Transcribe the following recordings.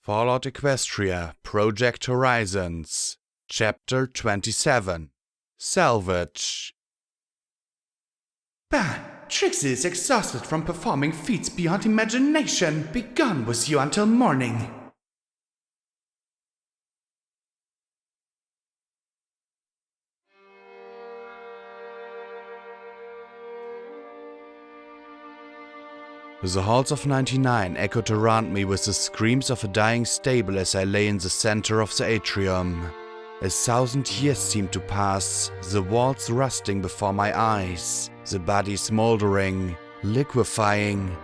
Fallout Equestria Project Horizons Chapter 27 Salvage. Bah! Trixie is exhausted from performing feats beyond imagination. Be gone with you until morning. The halls of 99 echoed around me with the screams of a dying stable as I lay in the center of the atrium. 1,000 years seemed to pass, the walls rusting before my eyes, the bodies smoldering, liquefying,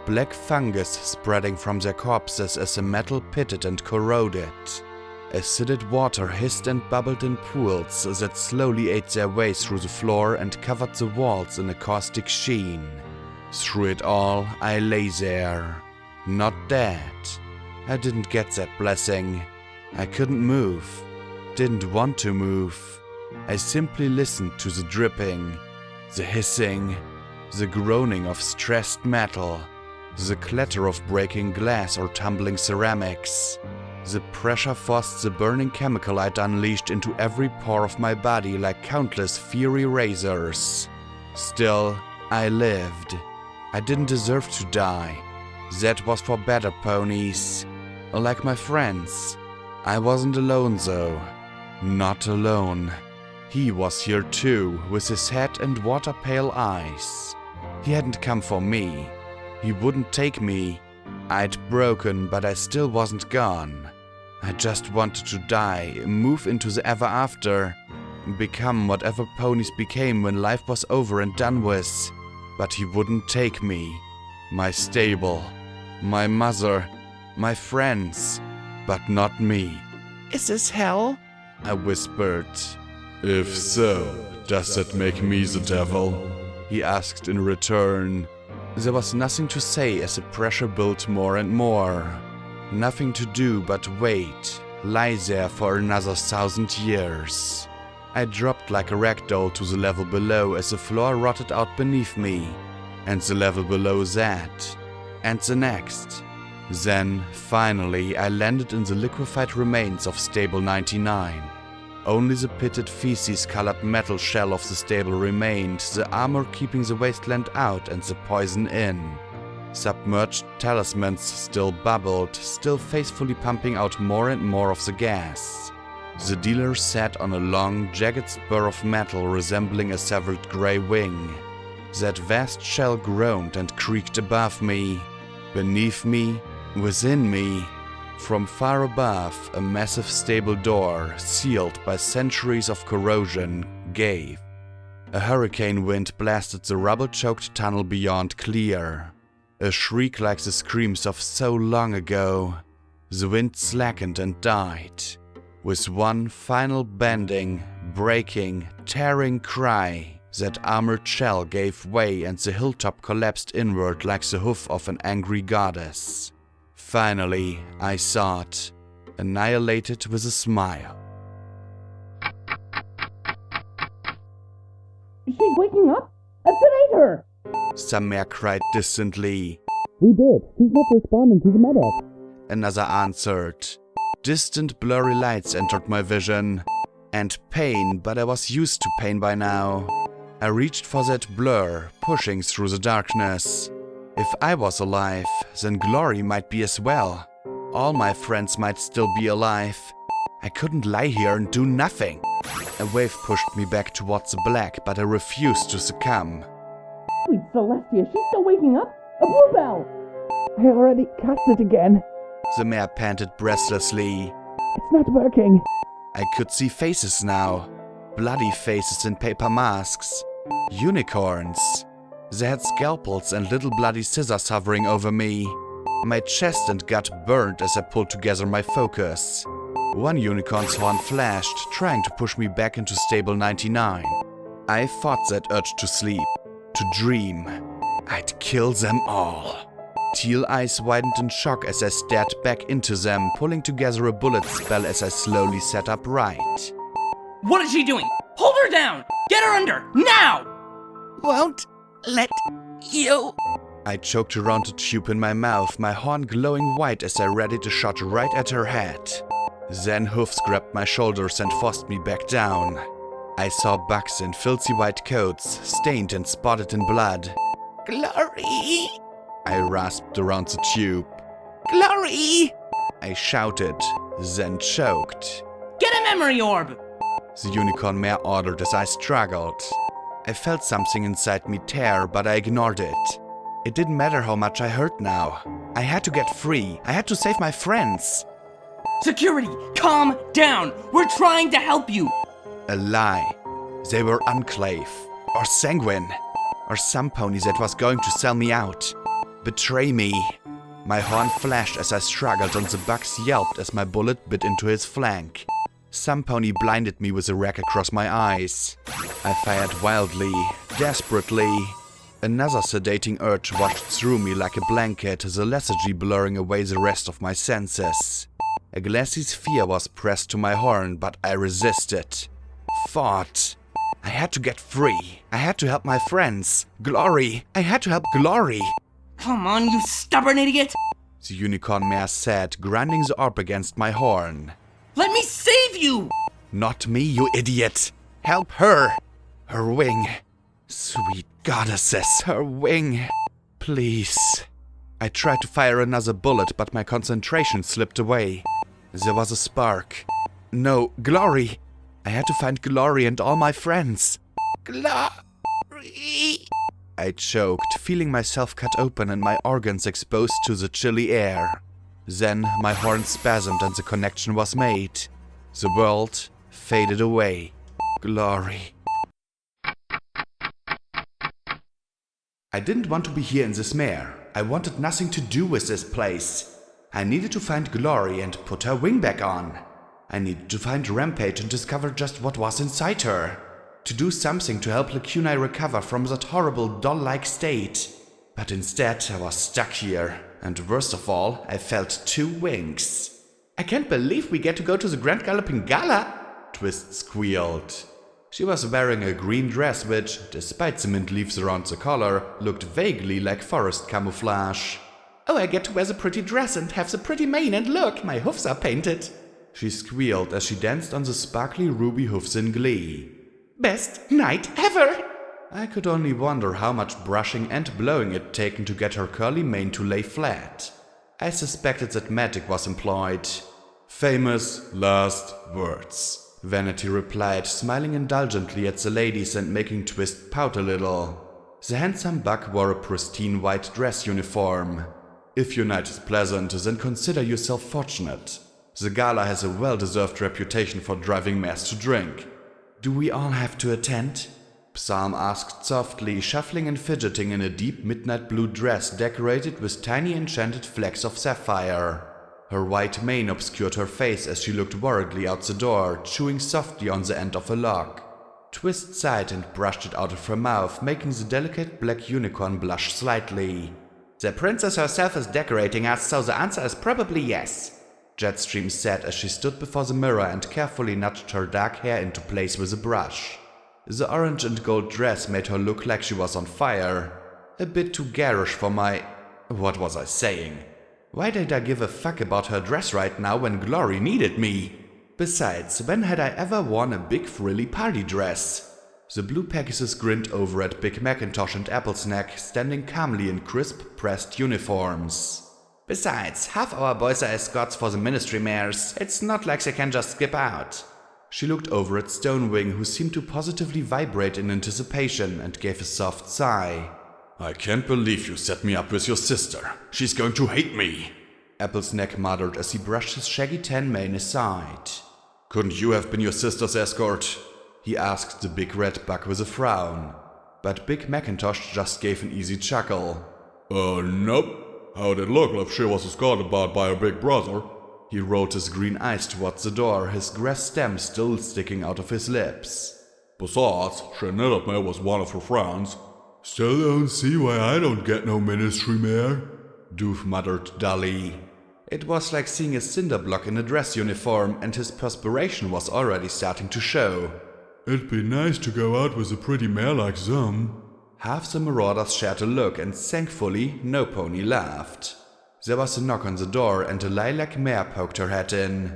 black fungus spreading from their corpses as the metal pitted and corroded. Acided water hissed and bubbled in pools that slowly ate their way through the floor and covered the walls in a caustic sheen. Through it all, I lay there, not dead. I didn't get that blessing. I couldn't move, didn't want to move. I simply listened to the dripping, the hissing, the groaning of stressed metal, the clatter of breaking glass or tumbling ceramics. The pressure forced the burning chemical I'd unleashed into every pore of my body like countless fiery razors. Still, I lived. I didn't deserve to die. That was for better ponies. Like my friends. I wasn't alone though. Not alone. He was here too, with his head and water-pale eyes. He hadn't come for me. He wouldn't take me. I'd broken, but I still wasn't gone. I just wanted to die, move into the ever-after, become whatever ponies became when life was over and done with. But he wouldn't take me, my stable, my mother, my friends, but not me. Is this hell? I whispered. If so, does that make me the devil? He asked in return. There was nothing to say as the pressure built more and more. Nothing to do but wait, lie there for another 1,000 years. I dropped like a ragdoll to the level below as the floor rotted out beneath me, and the level below that, and the next. Then, finally, I landed in the liquefied remains of Stable 99. Only the pitted feces-colored metal shell of the stable remained, the armor keeping the wasteland out and the poison in. Submerged talismans still bubbled, still faithfully pumping out more and more of the gas. The dealer sat on a long, jagged spur of metal resembling a severed grey wing. That vast shell groaned and creaked above me, beneath me, within me. From far above, a massive stable door, sealed by centuries of corrosion, gave. A hurricane wind blasted the rubble-choked tunnel beyond clear. A shriek like the screams of so long ago. The wind slackened and died. With one final bending, breaking, tearing cry, that armored shell gave way and the hilltop collapsed inward like the hoof of an angry goddess. Finally, I saw it, annihilated with a smile. Is she waking up? Sedate her! Samir cried distantly. We did. She's not responding to the medic. Another answered. Distant blurry lights entered my vision. And pain, but I was used to pain by now. I reached for that blur, pushing through the darkness. If I was alive, then Glory might be as well. All my friends might still be alive. I couldn't lie here and do nothing. A wave pushed me back towards the black, but I refused to succumb. Sweet Celestia, she's still waking up? A bluebell! I already cast it again. The mare panted breathlessly. It's not working. I could see faces now. Bloody faces in paper masks. Unicorns. They had scalpels and little bloody scissors hovering over me. My chest and gut burned as I pulled together my focus. One unicorn's horn flashed, trying to push me back into Stable 99. I fought that urge to sleep, to dream. I'd kill them all. Teal eyes widened in shock as I stared back into them, pulling together a bullet spell as I slowly sat upright. What is she doing? Hold her down! Get her under! Now! Won't let you I choked around the tube in my mouth, my horn glowing white as I readied a shot right at her head. Then hoofs grabbed my shoulders and forced me back down. I saw bugs in filthy white coats, stained and spotted in blood. Glory! I rasped around the tube. Glory! I shouted, then choked. Get a memory orb! The unicorn mare ordered as I struggled. I felt something inside me tear, but I ignored it. It didn't matter how much I hurt now. I had to get free. I had to save my friends. Security, calm down! We're trying to help you! A lie. They were Enclave, or Sanguine, or some pony that was going to sell me out. Betray me. My horn flashed as I struggled and the bugs yelped as my bullet bit into his flank. Some pony blinded me with a rack across my eyes. I fired wildly, desperately. Another sedating urge washed through me like a blanket, the lethargy blurring away the rest of my senses. A glassy sphere was pressed to my horn, but I resisted. Fought. I had to get free. I had to help my friends. Glory. I had to help Glory. Come on, you stubborn idiot! The unicorn mare said, grinding the orb against my horn. Let me save you! Not me, you idiot. Help her. Her wing. Sweet goddesses, her wing. Please. I tried to fire another bullet, but my concentration slipped away. There was a spark. No, Glory. I had to find Glory and all my friends. Glory! I choked, feeling myself cut open and my organs exposed to the chilly air. Then my horn spasmed and the connection was made. The world faded away. Glory. I didn't want to be here in this mare. I wanted nothing to do with this place. I needed to find Glory and put her wing back on. I needed to find Rampage and discover just what was inside her. To do something to help Lacuna recover from that horrible doll-like state. But instead, I was stuck here. And worst of all, I felt 2 wings. I can't believe we get to go to the Grand Galloping Gala, Twist squealed. She was wearing a green dress which, despite the mint leaves around the collar, looked vaguely like forest camouflage. Oh, I get to wear the pretty dress and have the pretty mane, and look, my hoofs are painted. She squealed as she danced on the sparkly ruby hoofs in glee. Best night ever! I could only wonder how much brushing and blowing it'd taken to get her curly mane to lay flat. I suspected that magic was employed. Famous last words. Vanity replied, smiling indulgently at the ladies and making Twist pout a little. The handsome buck wore a pristine white dress uniform. If your night is pleasant, then consider yourself fortunate. The gala has a well-deserved reputation for driving mares to drink. Do we all have to attend? Psalm asked softly, shuffling and fidgeting in a deep midnight blue dress decorated with tiny enchanted flecks of sapphire. Her white mane obscured her face as she looked worriedly out the door, chewing softly on the end of a lock. Twist sighed and brushed it out of her mouth, making the delicate black unicorn blush slightly. The princess herself is decorating us, so the answer is probably yes, Jetstream said as she stood before the mirror and carefully nudged her dark hair into place with a brush. The orange and gold dress made her look like she was on fire. A bit too garish for my... What was I saying? Why did I give a fuck about her dress right now when Glory needed me? Besides, when had I ever worn a big frilly party dress? The Blue Pegasus grinned over at Big Macintosh and Applesnack, standing calmly in crisp, pressed uniforms. Besides, half our boys are escorts for the ministry mares. It's not like they can just skip out. She looked over at Stonewing, who seemed to positively vibrate in anticipation, and gave a soft sigh. I can't believe you set me up with your sister. She's going to hate me. Applesnack muttered as he brushed his shaggy tan mane aside. Couldn't you have been your sister's escort? He asked the big red buck with a frown. But Big Macintosh just gave an easy chuckle. Nope. How'd it look if she was escorted by her big brother? He rolled his green eyes towards the door, his grass stem still sticking out of his lips. Besides, she knitted me with one of her friends. Still don't see why I don't get no ministry mare, Doof muttered dully. It was like seeing a cinder block in a dress uniform, and his perspiration was already starting to show. It'd be nice to go out with a pretty mare like them. Half the marauders shared a look, and thankfully no pony laughed. There was a knock on the door, and a lilac mare poked her head in.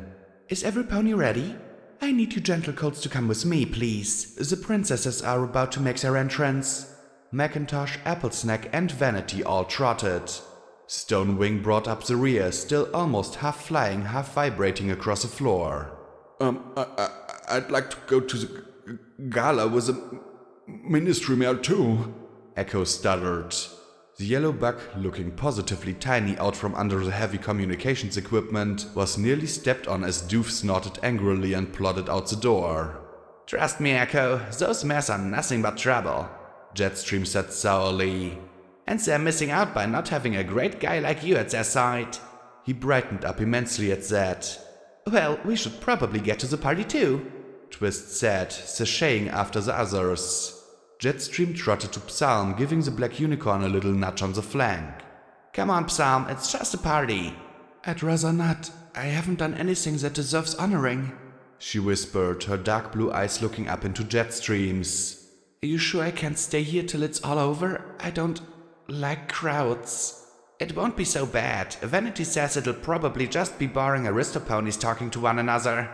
"Is every pony ready? I need you gentle colts to come with me, please. The princesses are about to make their entrance." Macintosh, Applesnack, and Vanity all trotted. Stonewing brought up the rear, still almost half flying, half vibrating across the floor. I'd like to go to the gala with the ministry mare too," Echo stuttered. The yellow buck, looking positively tiny out from under the heavy communications equipment, was nearly stepped on as Doof snorted angrily and plodded out the door. "Trust me, Echo, those mares are nothing but trouble," Jetstream said sourly. "And they're missing out by not having a great guy like you at their side." He brightened up immensely at that. "Well, we should probably get to the party too," Twist said, sashaying after the others. Jetstream trotted to Psalm, giving the black unicorn a little nudge on the flank. "Come on, Psalm, it's just a party." "I'd rather not. I haven't done anything that deserves honoring," she whispered, her dark blue eyes looking up into Jetstream's. "Are you sure I can't stay here till it's all over? I don't like crowds." "It won't be so bad. Vanity says it'll probably just be boring aristoponies talking to one another.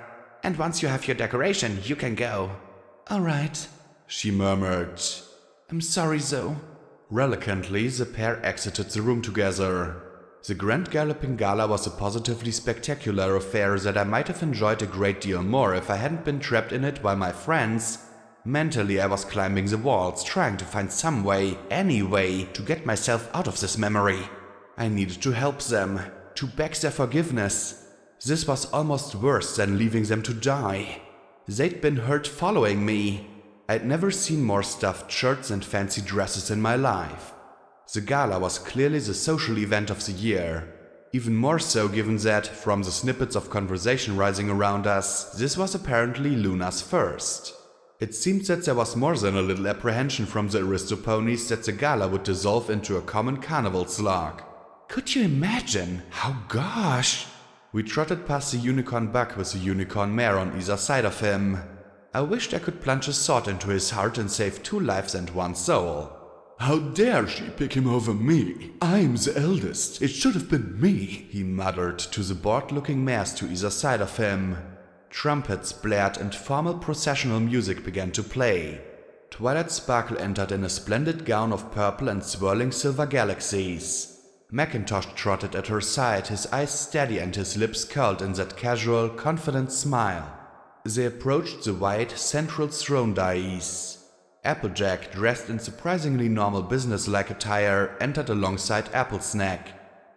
And once you have your decoration, you can go." "All right," she murmured. "I'm sorry, Zoe." Reluctantly, the pair exited the room together. The Grand Galloping Gala was a positively spectacular affair that I might have enjoyed a great deal more if I hadn't been trapped in it while my friends... Mentally, I was climbing the walls, trying to find some way, any way, to get myself out of this memory. I needed to help them, to beg their forgiveness. This was almost worse than leaving them to die. They'd been hurt following me. I'd never seen more stuffed shirts and fancy dresses in my life. The gala was clearly the social event of the year. Even more so given that, from the snippets of conversation rising around us, this was apparently Luna's first. It seemed that there was more than a little apprehension from the aristoponies that the gala would dissolve into a common carnival slog. Could you imagine? How gosh! We trotted past the unicorn buck with the unicorn mare on either side of him. I wished I could plunge a sword into his heart and save 2 lives and 1 soul. "How dare she pick him over me? I'm the eldest. It should have been me," he muttered to the bored-looking mares to either side of him. Trumpets blared and formal processional music began to play. Twilight Sparkle entered in a splendid gown of purple and swirling silver galaxies. Macintosh trotted at her side, his eyes steady and his lips curled in that casual, confident smile. They approached the wide, central throne dais. Applejack, dressed in surprisingly normal business-like attire, entered alongside Applesnack,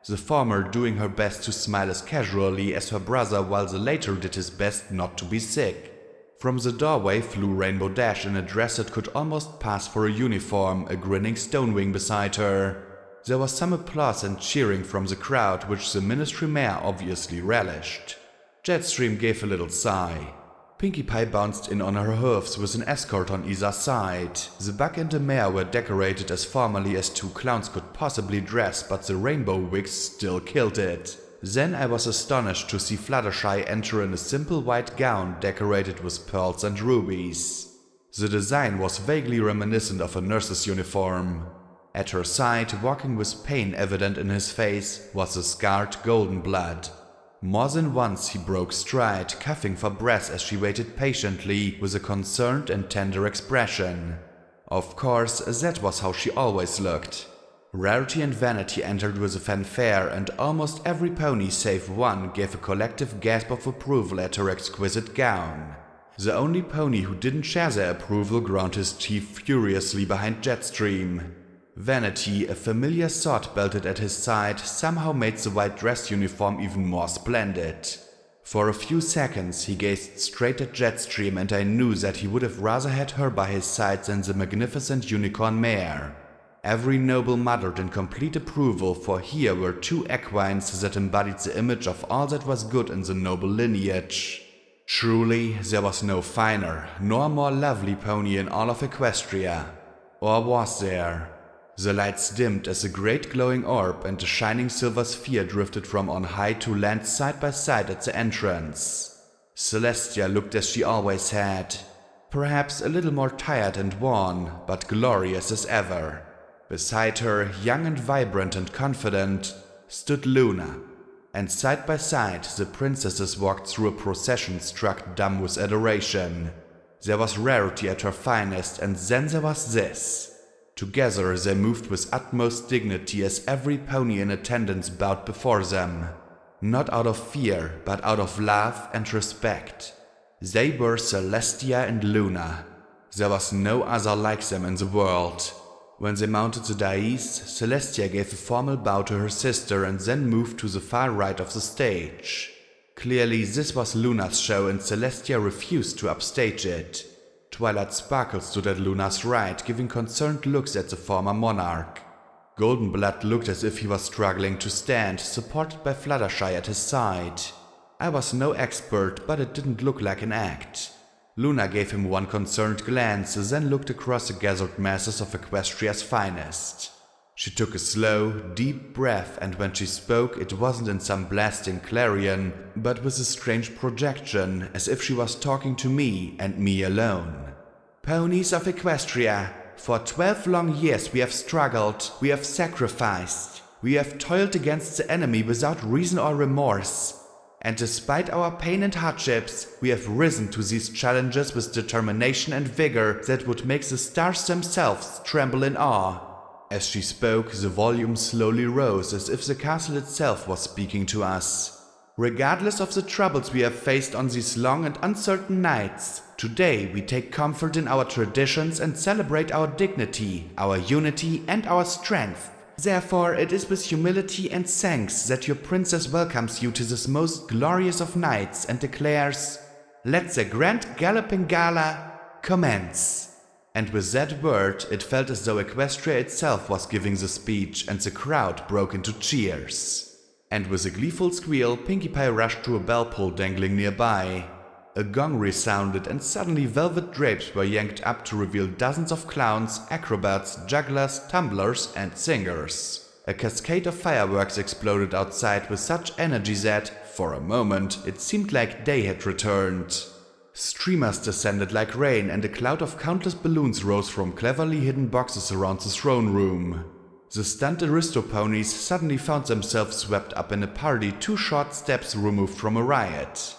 the former doing her best to smile as casually as her brother while the latter did his best not to be sick. From the doorway flew Rainbow Dash in a dress that could almost pass for a uniform, a grinning Stonewing beside her. There was some applause and cheering from the crowd, which the ministry mare obviously relished. Jetstream gave a little sigh. Pinkie Pie bounced in on her hoofs with an escort on either side. The buck and the mare were decorated as formally as 2 clowns could possibly dress, but the rainbow wigs still killed it. Then I was astonished to see Fluttershy enter in a simple white gown decorated with pearls and rubies. The design was vaguely reminiscent of a nurse's uniform. At her side, walking with pain evident in his face, was the scarred Golden Blood. More than once he broke stride, coughing for breath as she waited patiently with a concerned and tender expression. Of course, that was how she always looked. Rarity and Vanity entered with a fanfare, and almost every pony save one gave a collective gasp of approval at her exquisite gown. The only pony who didn't share their approval ground his teeth furiously behind Jetstream. Vanity, a familiar sword belted at his side, somehow made the white dress uniform even more splendid. For a few seconds he gazed straight at Jetstream, and I knew that he would have rather had her by his side than the magnificent unicorn mare. Every noble muttered in complete approval, for here were 2 equines that embodied the image of all that was good in the noble lineage. Truly, there was no finer, nor more lovely pony in all of Equestria. Or was there? The lights dimmed as a great glowing orb and a shining silver sphere drifted from on high to land side by side at the entrance. Celestia looked as she always had. Perhaps a little more tired and worn, but glorious as ever. Beside her, young and vibrant and confident, stood Luna, and side by side the princesses walked through a procession struck dumb with adoration. There was Rarity at her finest, and then there was this. Together they moved with utmost dignity as every pony in attendance bowed before them. Not out of fear, but out of love and respect. They were Celestia and Luna. There was no other like them in the world. When they mounted the dais, Celestia gave a formal bow to her sister and then moved to the far right of the stage. Clearly this was Luna's show and Celestia refused to upstage it. Twilight Sparkle stood at Luna's right, giving concerned looks at the former monarch. Goldenblood looked as if he was struggling to stand, supported by Fluttershy at his side. I was no expert, but it didn't look like an act. Luna gave him one concerned glance, then looked across the gathered masses of Equestria's finest. She took a slow, deep breath, and when she spoke, it wasn't in some blasting clarion, but with a strange projection, as if she was talking to me, and me alone. Ponies of Equestria, for 12 long years we have struggled, we have sacrificed, we have toiled against the enemy without reason or remorse. And despite our pain and hardships, we have risen to these challenges with determination and vigor that would make the stars themselves tremble in awe. As she spoke, the volume slowly rose as if the castle itself was speaking to us. Regardless of the troubles we have faced on these long and uncertain nights, today we take comfort in our traditions and celebrate our dignity, our unity, and our strength. Therefore, it is with humility and thanks that your princess welcomes you to this most glorious of nights and declares, "Let the grand galloping gala commence." And with that word, it felt as though Equestria itself was giving the speech, and the crowd broke into cheers. And with a gleeful squeal, Pinkie Pie rushed to a bell pull dangling nearby. A gong resounded, and suddenly velvet drapes were yanked up to reveal dozens of clowns, acrobats, jugglers, tumblers, and singers. A cascade of fireworks exploded outside with such energy that, for a moment, it seemed like day had returned. Streamers descended like rain, and a cloud of countless balloons rose from cleverly hidden boxes around the throne room. The stunned aristoponies suddenly found themselves swept up in a party 2 short steps removed from a riot.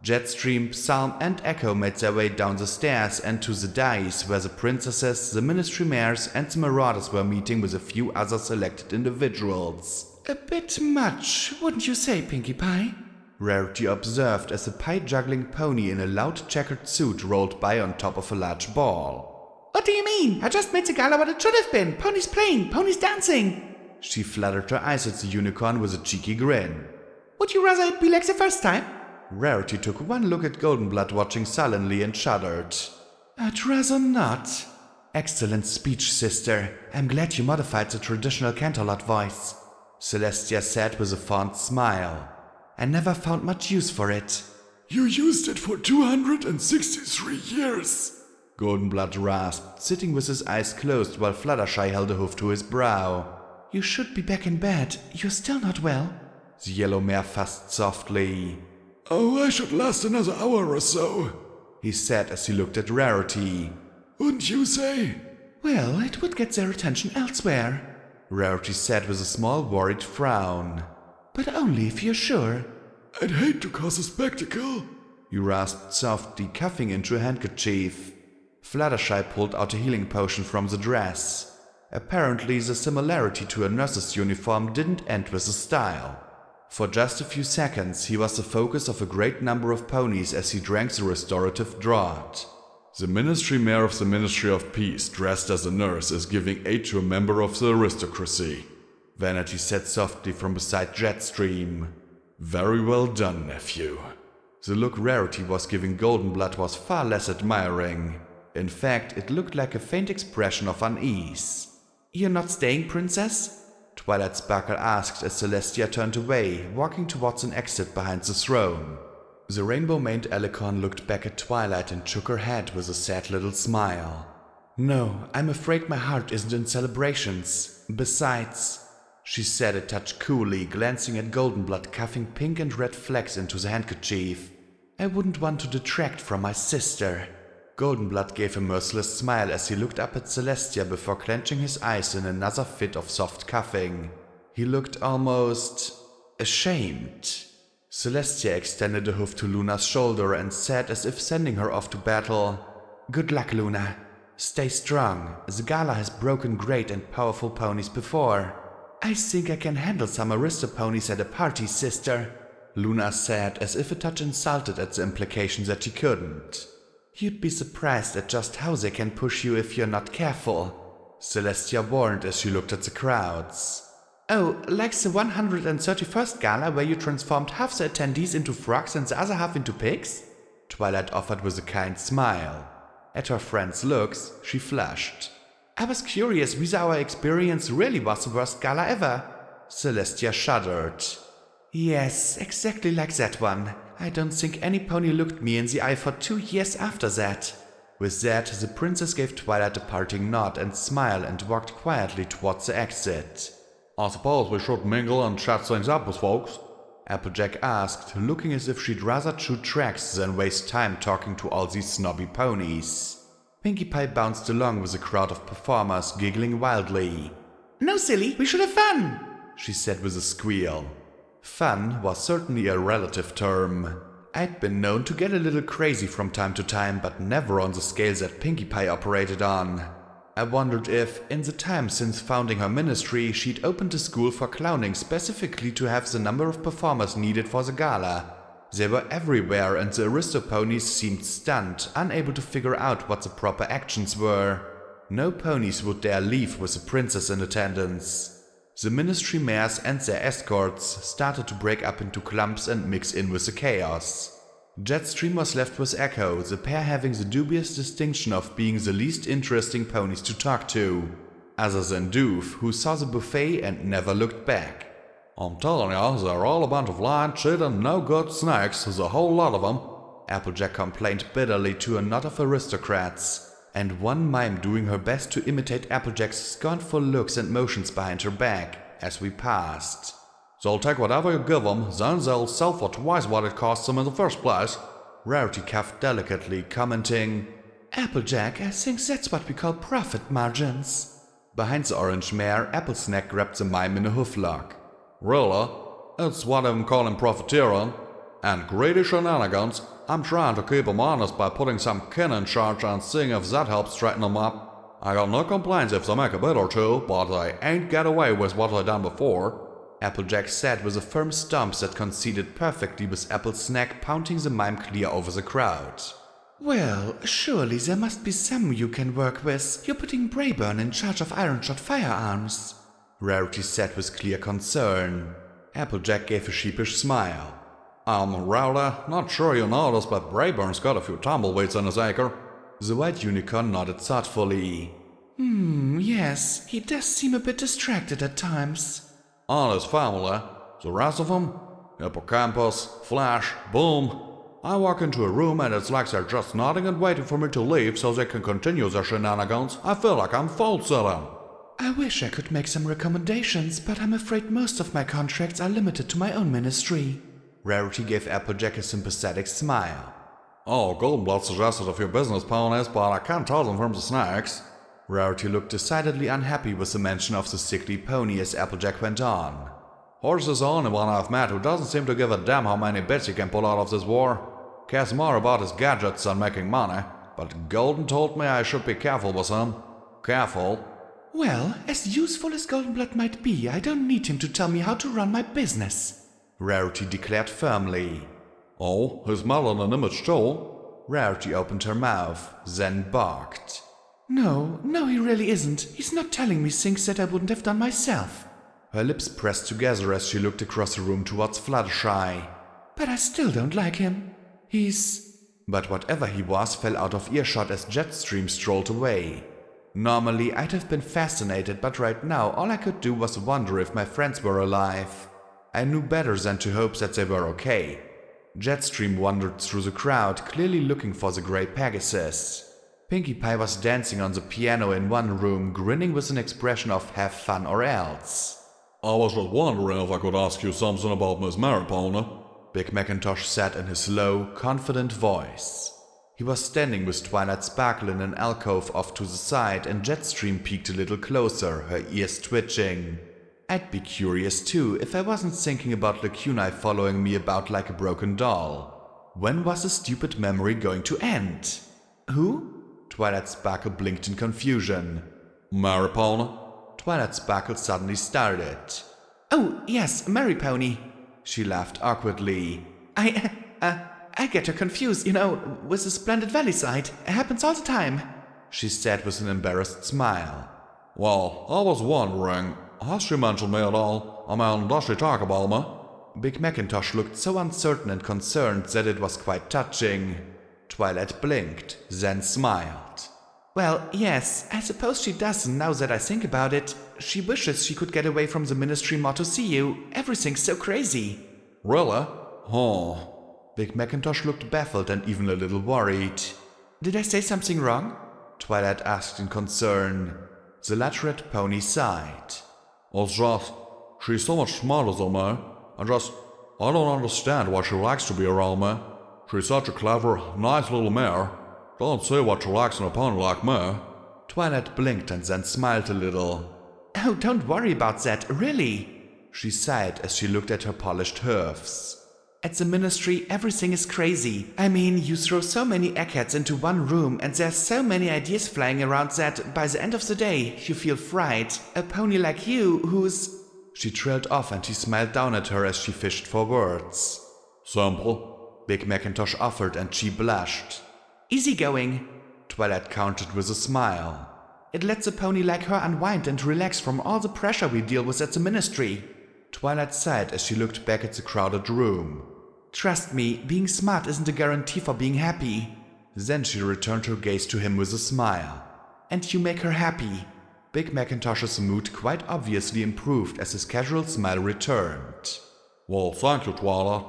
Jetstream, Psalm, and Echo made their way down the stairs and to the dais where the princesses, the ministry mayors, and the marauders were meeting with a few other selected individuals. "A bit much, wouldn't you say, Pinkie Pie?" Rarity observed as a pie-juggling pony in a loud checkered suit rolled by on top of a large ball. What do you mean? I just made the gala what it should have been. Ponies playing, ponies dancing. She fluttered her eyes at the unicorn with a cheeky grin. Would you rather it be like the first time? Rarity took one look at Goldenblood watching sullenly and shuddered. I'd rather not. Excellent speech, sister. I'm glad you modified the traditional Canterlot voice, Celestia said with a fond smile. I never found much use for it. You used it for 263 years, Goldenblood rasped, sitting with his eyes closed while Fluttershy held a hoof to his brow. You should be back in bed. You're still not well. The yellow mare fussed softly. Oh, I should last another hour or so, he said as he looked at Rarity. Wouldn't you say? Well, it would get their attention elsewhere, Rarity said with a small worried frown. But only if you're sure. I'd hate to cause a spectacle, he rasped softly, cuffing into a handkerchief. Fluttershy pulled out a healing potion from the dress. Apparently, the similarity to a nurse's uniform didn't end with the style. For just a few seconds, he was the focus of a great number of ponies as he drank the restorative draught. The ministry mayor of the Ministry of Peace, dressed as a nurse, is giving aid to a member of the aristocracy, Vanity said softly from beside Jetstream. Very well done, nephew. The look Rarity was giving Goldenblood was far less admiring. In fact, it looked like a faint expression of unease. You're not staying, princess? Twilight Sparkle asked as Celestia turned away, walking towards an exit behind the throne. The rainbow-maned Alicorn looked back at Twilight and shook her head with a sad little smile. No, I'm afraid my heart isn't in celebrations. Besides, she said a touch coolly, glancing at Goldenblood cuffing pink and red flecks into the handkerchief. I wouldn't want to detract from my sister. Goldenblood gave a merciless smile as he looked up at Celestia before clenching his eyes in another fit of soft coughing. He looked almost ashamed. Celestia extended a hoof to Luna's shoulder and said as if sending her off to battle, "Good luck, Luna. Stay strong. The Gala has broken great and powerful ponies before." "I think I can handle some aristoponies at a party, sister," Luna said as if a touch insulted at the implication that she couldn't. "You'd be surprised at just how they can push you if you're not careful," Celestia warned as she looked at the crowds. "Oh, like the 131st Gala where you transformed half the attendees into frogs and the other half into pigs?" Twilight offered with a kind smile. At her friend's looks, she flushed. "I was curious whether our experience really was the worst gala ever." Celestia shuddered. "Yes, exactly like that one. I don't think any pony looked me in the eye for 2 years after that." With that, the princess gave Twilight a parting nod and smile and walked quietly towards the exit. "I suppose we should mingle and chat things up with folks?" Applejack asked, looking as if she'd rather chew tracks than waste time talking to all these snobby ponies. Pinkie Pie bounced along with a crowd of performers, giggling wildly. "No, silly, we should have fun," she said with a squeal. Fun was certainly a relative term. I'd been known to get a little crazy from time to time, but never on the scale that Pinkie Pie operated on. I wondered if, in the time since founding her ministry, she'd opened a school for clowning specifically to have the number of performers needed for the gala. They were everywhere and the aristoponies seemed stunned, unable to figure out what the proper actions were. No ponies would dare leave with the princess in attendance. The ministry mares and their escorts started to break up into clumps and mix in with the chaos. Jetstream was left with Echo, the pair having the dubious distinction of being the least interesting ponies to talk to. Other than Doof, who saw the buffet and never looked back. "I'm telling you, they're all a bunch of lying, cheating, no-good snakes, the whole lot of them," Applejack complained bitterly to a knot of aristocrats, and one mime doing her best to imitate Applejack's scornful looks and motions behind her back as we passed. "They'll take whatever you give them, then they'll sell for twice what it costs them in the first place." Rarity coughed delicately, commenting, "Applejack, I think that's what we call profit margins." Behind the orange mare, Applesnack grabbed the mime in a hooflock. "Really? It's what I'm calling profiteering. And greedy shenanigans. I'm trying to keep 'em honest by putting some kin in charge and seeing if that helps straighten 'em up. I got no complaints if they make a bit or two, but they ain't get away with what they done before," Applejack said with a firm stomp that coincided perfectly with Applesnack pounding the mime clear over the crowd. "Well, surely there must be some you can work with. You're putting Brayburn in charge of Ironshot firearms," Rarity said with clear concern. Applejack gave a sheepish smile. Rowdy, not sure you noticed, but Brayburn's got a few tumbleweeds in his acre." The white unicorn nodded thoughtfully. Yes, he does seem a bit distracted at times." "And his family. The rest of them? Hippocampus, Flash, Boom. I walk into a room and it's like they're just nodding and waiting for me to leave so they can continue their shenanigans. I feel like I'm false-selling." "I wish I could make some recommendations, but I'm afraid most of my contracts are limited to my own ministry." Rarity gave Applejack a sympathetic smile. "Oh, Goldenblood suggested a few business ponies, but I can't tell them from the snacks." Rarity looked decidedly unhappy with the mention of the sickly pony as Applejack went on. "Horse is the only one I've met who doesn't seem to give a damn how many bits he can pull out of this war. Cares more about his gadgets than making money, but Golden told me I should be careful with him. Careful." "Well, as useful as Goldenblood might be, I don't need him to tell me how to run my business," Rarity declared firmly. "Oh, he's meddling an image too?" Rarity opened her mouth, then barked. No, he really isn't. He's not telling me things that I wouldn't have done myself." Her lips pressed together as she looked across the room towards Fluttershy. "But I still don't like him. But whatever he was fell out of earshot as Jetstream strolled away. Normally I'd have been fascinated, but right now all I could do was wonder if my friends were alive. I knew better than to hope that they were okay. Jetstream wandered through the crowd, clearly looking for the grey Pegasus. Pinkie Pie was dancing on the piano in one room, grinning with an expression of have fun or else. "I was just wondering if I could ask you something about Miss Maripona," Big Macintosh said in his low, confident voice. He was standing with Twilight Sparkle in an alcove off to the side, and Jetstream peeked a little closer, her ears twitching. I'd be curious too if I wasn't thinking about Lacunae following me about like a broken doll. When was the stupid memory going to end? Who? Twilight Sparkle blinked in confusion. Mary Pony? Twilight Sparkle suddenly started. Oh, yes, Mary Pony. She laughed awkwardly. I get her confused, with the Splendid Valley side. It happens all the time. She said with an embarrassed smile. Well, I was wondering, has she mentioned me at all? I mean, does she talk about me? Big Macintosh looked so uncertain and concerned that it was quite touching. Twilight blinked, then smiled. Well, yes, I suppose she does, now that I think about it. She wishes she could get away from the Ministry more to see you. Everything's so crazy. Really? Huh. Big Macintosh looked baffled and even a little worried. Did I say something wrong? Twilight asked in concern. The Latchred pony sighed. It's just, she's so much smarter than me. I don't understand why she likes to be around me. She's such a clever, nice little mare. Don't see what she likes in a pony like me. Twilight blinked and then smiled a little. Oh, don't worry about that, really. She sighed as she looked at her polished hoofs. At the Ministry, everything is crazy. I mean, you throw so many eggheads into one room and there's so many ideas flying around that by the end of the day, you feel fried. A pony like you who's... She trailed off and he smiled down at her as she fished for words. Simple, Big Macintosh offered and she blushed. Easygoing, Twilight countered with a smile. It lets a pony like her unwind and relax from all the pressure we deal with at the Ministry. Twilight sighed as she looked back at the crowded room. Trust me, being smart isn't a guarantee for being happy. Then she returned her gaze to him with a smile. And you make her happy. Big Macintosh's mood quite obviously improved as his casual smile returned. Well, thank you, Twilight.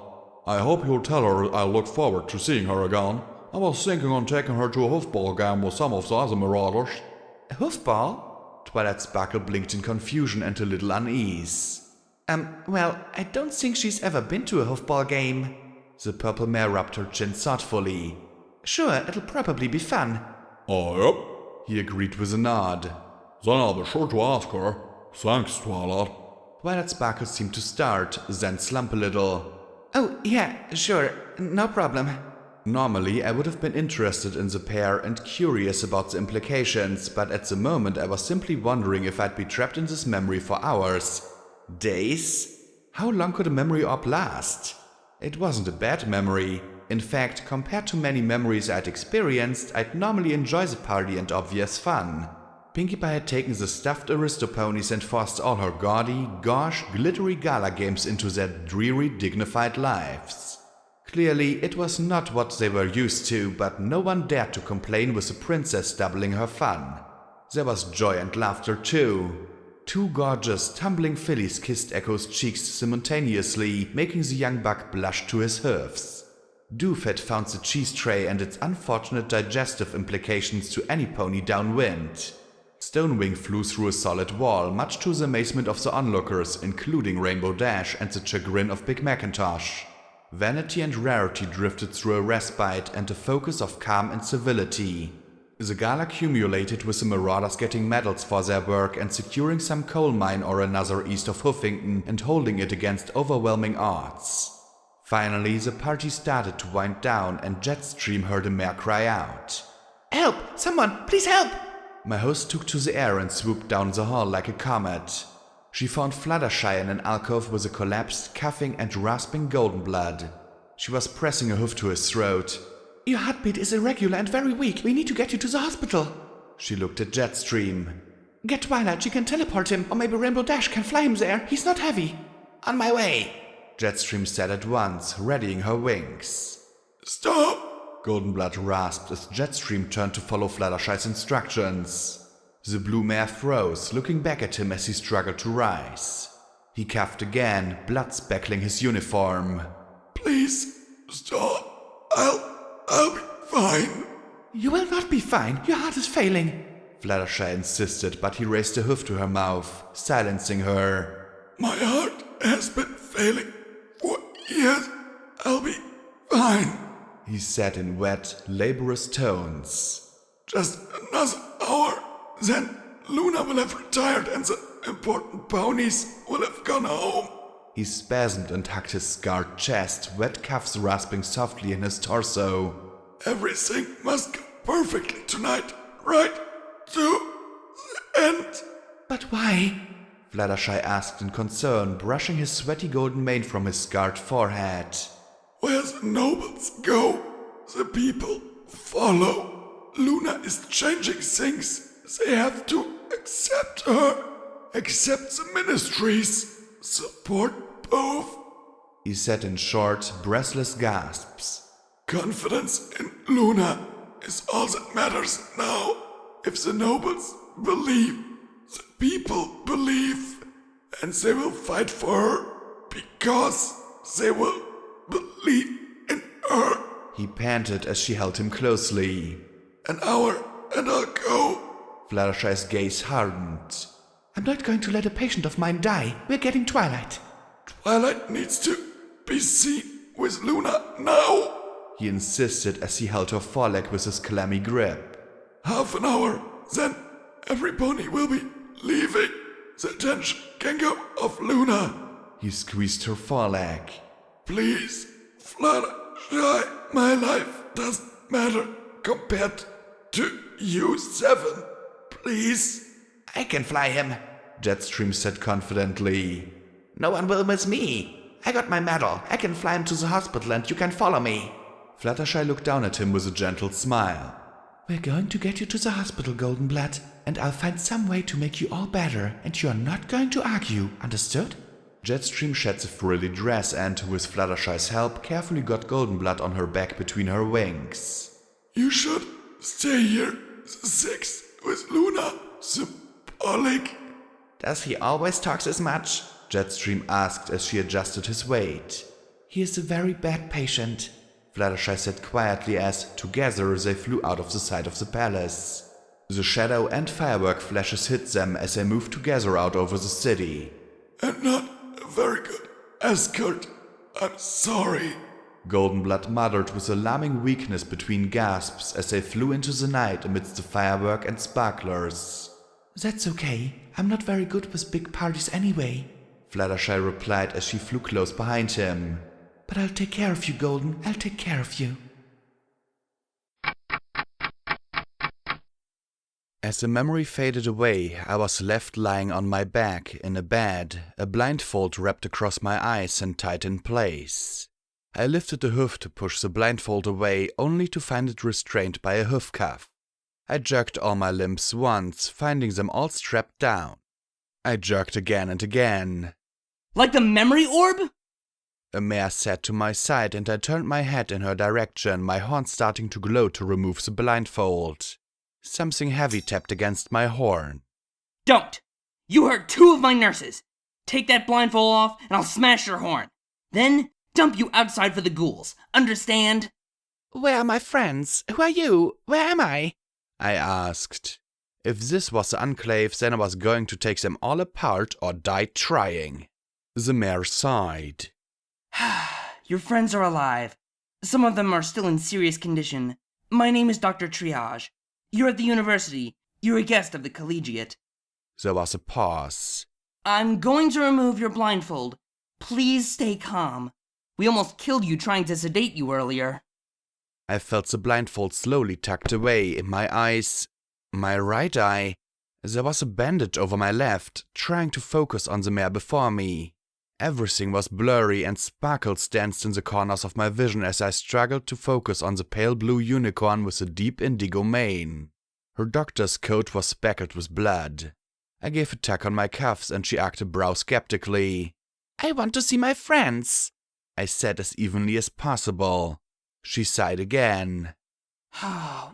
I hope you'll tell her I look forward to seeing her again. I was thinking on taking her to a hoofball game with some of the other marauders. A hoofball? Twilight Sparkle blinked in confusion and a little unease. Well, I don't think she's ever been to a hoofball game. The purple mare rubbed her chin thoughtfully. Sure, it'll probably be fun. Oh, yep. He agreed with a nod. Then I'll be sure to ask her. Thanks, Twilight. Twilight Sparkle seemed to start, then slump a little. Oh, yeah, sure, no problem. Normally, I would have been interested in the pair and curious about the implications, but at the moment I was simply wondering if I'd be trapped in this memory for hours. Days? How long could a memory orb last? It wasn't a bad memory. In fact, compared to many memories I'd experienced, I'd normally enjoy the party and obvious fun. Pinkie Pie had taken the stuffed aristoponies and forced all her gaudy, gauche, glittery gala games into their dreary, dignified lives. Clearly, it was not what they were used to, but no one dared to complain with the princess doubling her fun. There was joy and laughter too. Two gorgeous, tumbling fillies kissed Echo's cheeks simultaneously, making the young buck blush to his hoofs. Doof had found the cheese tray and its unfortunate digestive implications to any pony downwind. Stonewing flew through a solid wall, much to the amazement of the onlookers, including Rainbow Dash and the chagrin of Big Macintosh. Vanity and rarity drifted through a respite and a focus of calm and civility. The gala accumulated with the marauders getting medals for their work and securing some coal mine or another east of Huffington and holding it against overwhelming odds. Finally, the party started to wind down and Jetstream heard a mare cry out. Help! Someone, please help! My host took to the air and swooped down the hall like a comet. She found Fluttershy in an alcove with a collapsed, coughing and rasping Goldenblood. She was pressing a hoof to his throat. Your heartbeat is irregular and very weak. We need to get you to the hospital. She looked at Jetstream. Get Twilight, she can teleport him, or maybe Rainbow Dash can fly him there. He's not heavy. On my way, Jetstream said at once, readying her wings. Stop! Goldenblood rasped as Jetstream turned to follow Fluttershy's instructions. The blue mare froze, looking back at him as he struggled to rise. He coughed again, blood speckling his uniform. Please, stop. I'll be fine. You will not be fine. Your heart is failing. Fluttershy insisted, but he raised a hoof to her mouth, silencing her. My heart has been failing for years. I'll be fine. he said in wet, laborious tones. Just another hour, then Luna will have retired and the important ponies will have gone home. He spasmed and hugged his scarred chest, wet cuffs rasping softly in his torso. Everything must go perfectly tonight, right to the end. But why? Fluttershy asked in concern, brushing his sweaty golden mane from his scarred forehead. Where the nobles go, the people follow. Luna is changing things. They have to accept her, accept the ministries, support both. He said in short, breathless gasps. Confidence in Luna is all that matters now. If the nobles believe, the people believe, and they will fight for her because they will believe in her. He panted as she held him closely. An hour and I'll go. Fluttershy's gaze hardened. I'm not going to let a patient of mine die. We're getting twilight. Twilight needs to be seen with Luna now. He insisted as he held her foreleg with his clammy grip. Half an hour, then every pony will be leaving. The attention can go off Luna. He squeezed her foreleg. Please, Fluttershy, my life doesn't matter compared to you seven. Please. I can fly him, Jetstream said confidently. No one will miss me. I got my medal. I can fly him to the hospital and you can follow me. Fluttershy looked down at him with a gentle smile. We're going to get you to the hospital, Goldenblood, and I'll find some way to make you all better, and you're not going to argue, understood? Jetstream shed the frilly dress and, with Fluttershy's help, carefully got Goldenblood on her back between her wings. You should stay here, the six, with Luna, symbolic. Does he always talk this much? Jetstream asked as she adjusted his weight. He is a very bad patient, Fluttershy said quietly as, together, they flew out of the sight of the palace. The shadow and firework flashes hit them as they moved together out over the city. And not a very good escort. I'm sorry. Goldenblood muttered with alarming weakness between gasps as they flew into the night amidst the firework and sparklers. That's okay. I'm not very good with big parties anyway, Fluttershy replied as she flew close behind him. But I'll take care of you, Golden. I'll take care of you. As the memory faded away, I was left lying on my back in a bed, a blindfold wrapped across my eyes and tied in place. I lifted the hoof to push the blindfold away, only to find it restrained by a hoof cuff. I jerked all my limbs once, finding them all strapped down. I jerked again and again. Like the memory orb? A mare sat to my side and I turned my head in her direction, my horn starting to glow to remove the blindfold. Something heavy tapped against my horn. Don't! You hurt 2 of my nurses! Take that blindfold off and I'll smash your horn. Then dump you outside for the ghouls. Understand? Where are my friends? Who are you? Where am I? I asked. If this was the Enclave, then I was going to take them all apart or die trying. The mare sighed. Your friends are alive. Some of them are still in serious condition. My name is Dr. Triage. You're at the university. You're a guest of the collegiate. There was a pause. I'm going to remove your blindfold. Please stay calm. We almost killed you trying to sedate you earlier. I felt the blindfold slowly tucked away in my eyes. My right eye. There was a bandage over my left, trying to focus on the mare before me. Everything was blurry and sparkles danced in the corners of my vision as I struggled to focus on the pale blue unicorn with the deep indigo mane. Her doctor's coat was speckled with blood. I gave a tug on my cuffs and she arched a brow skeptically. I want to see my friends, I said as evenly as possible. She sighed again.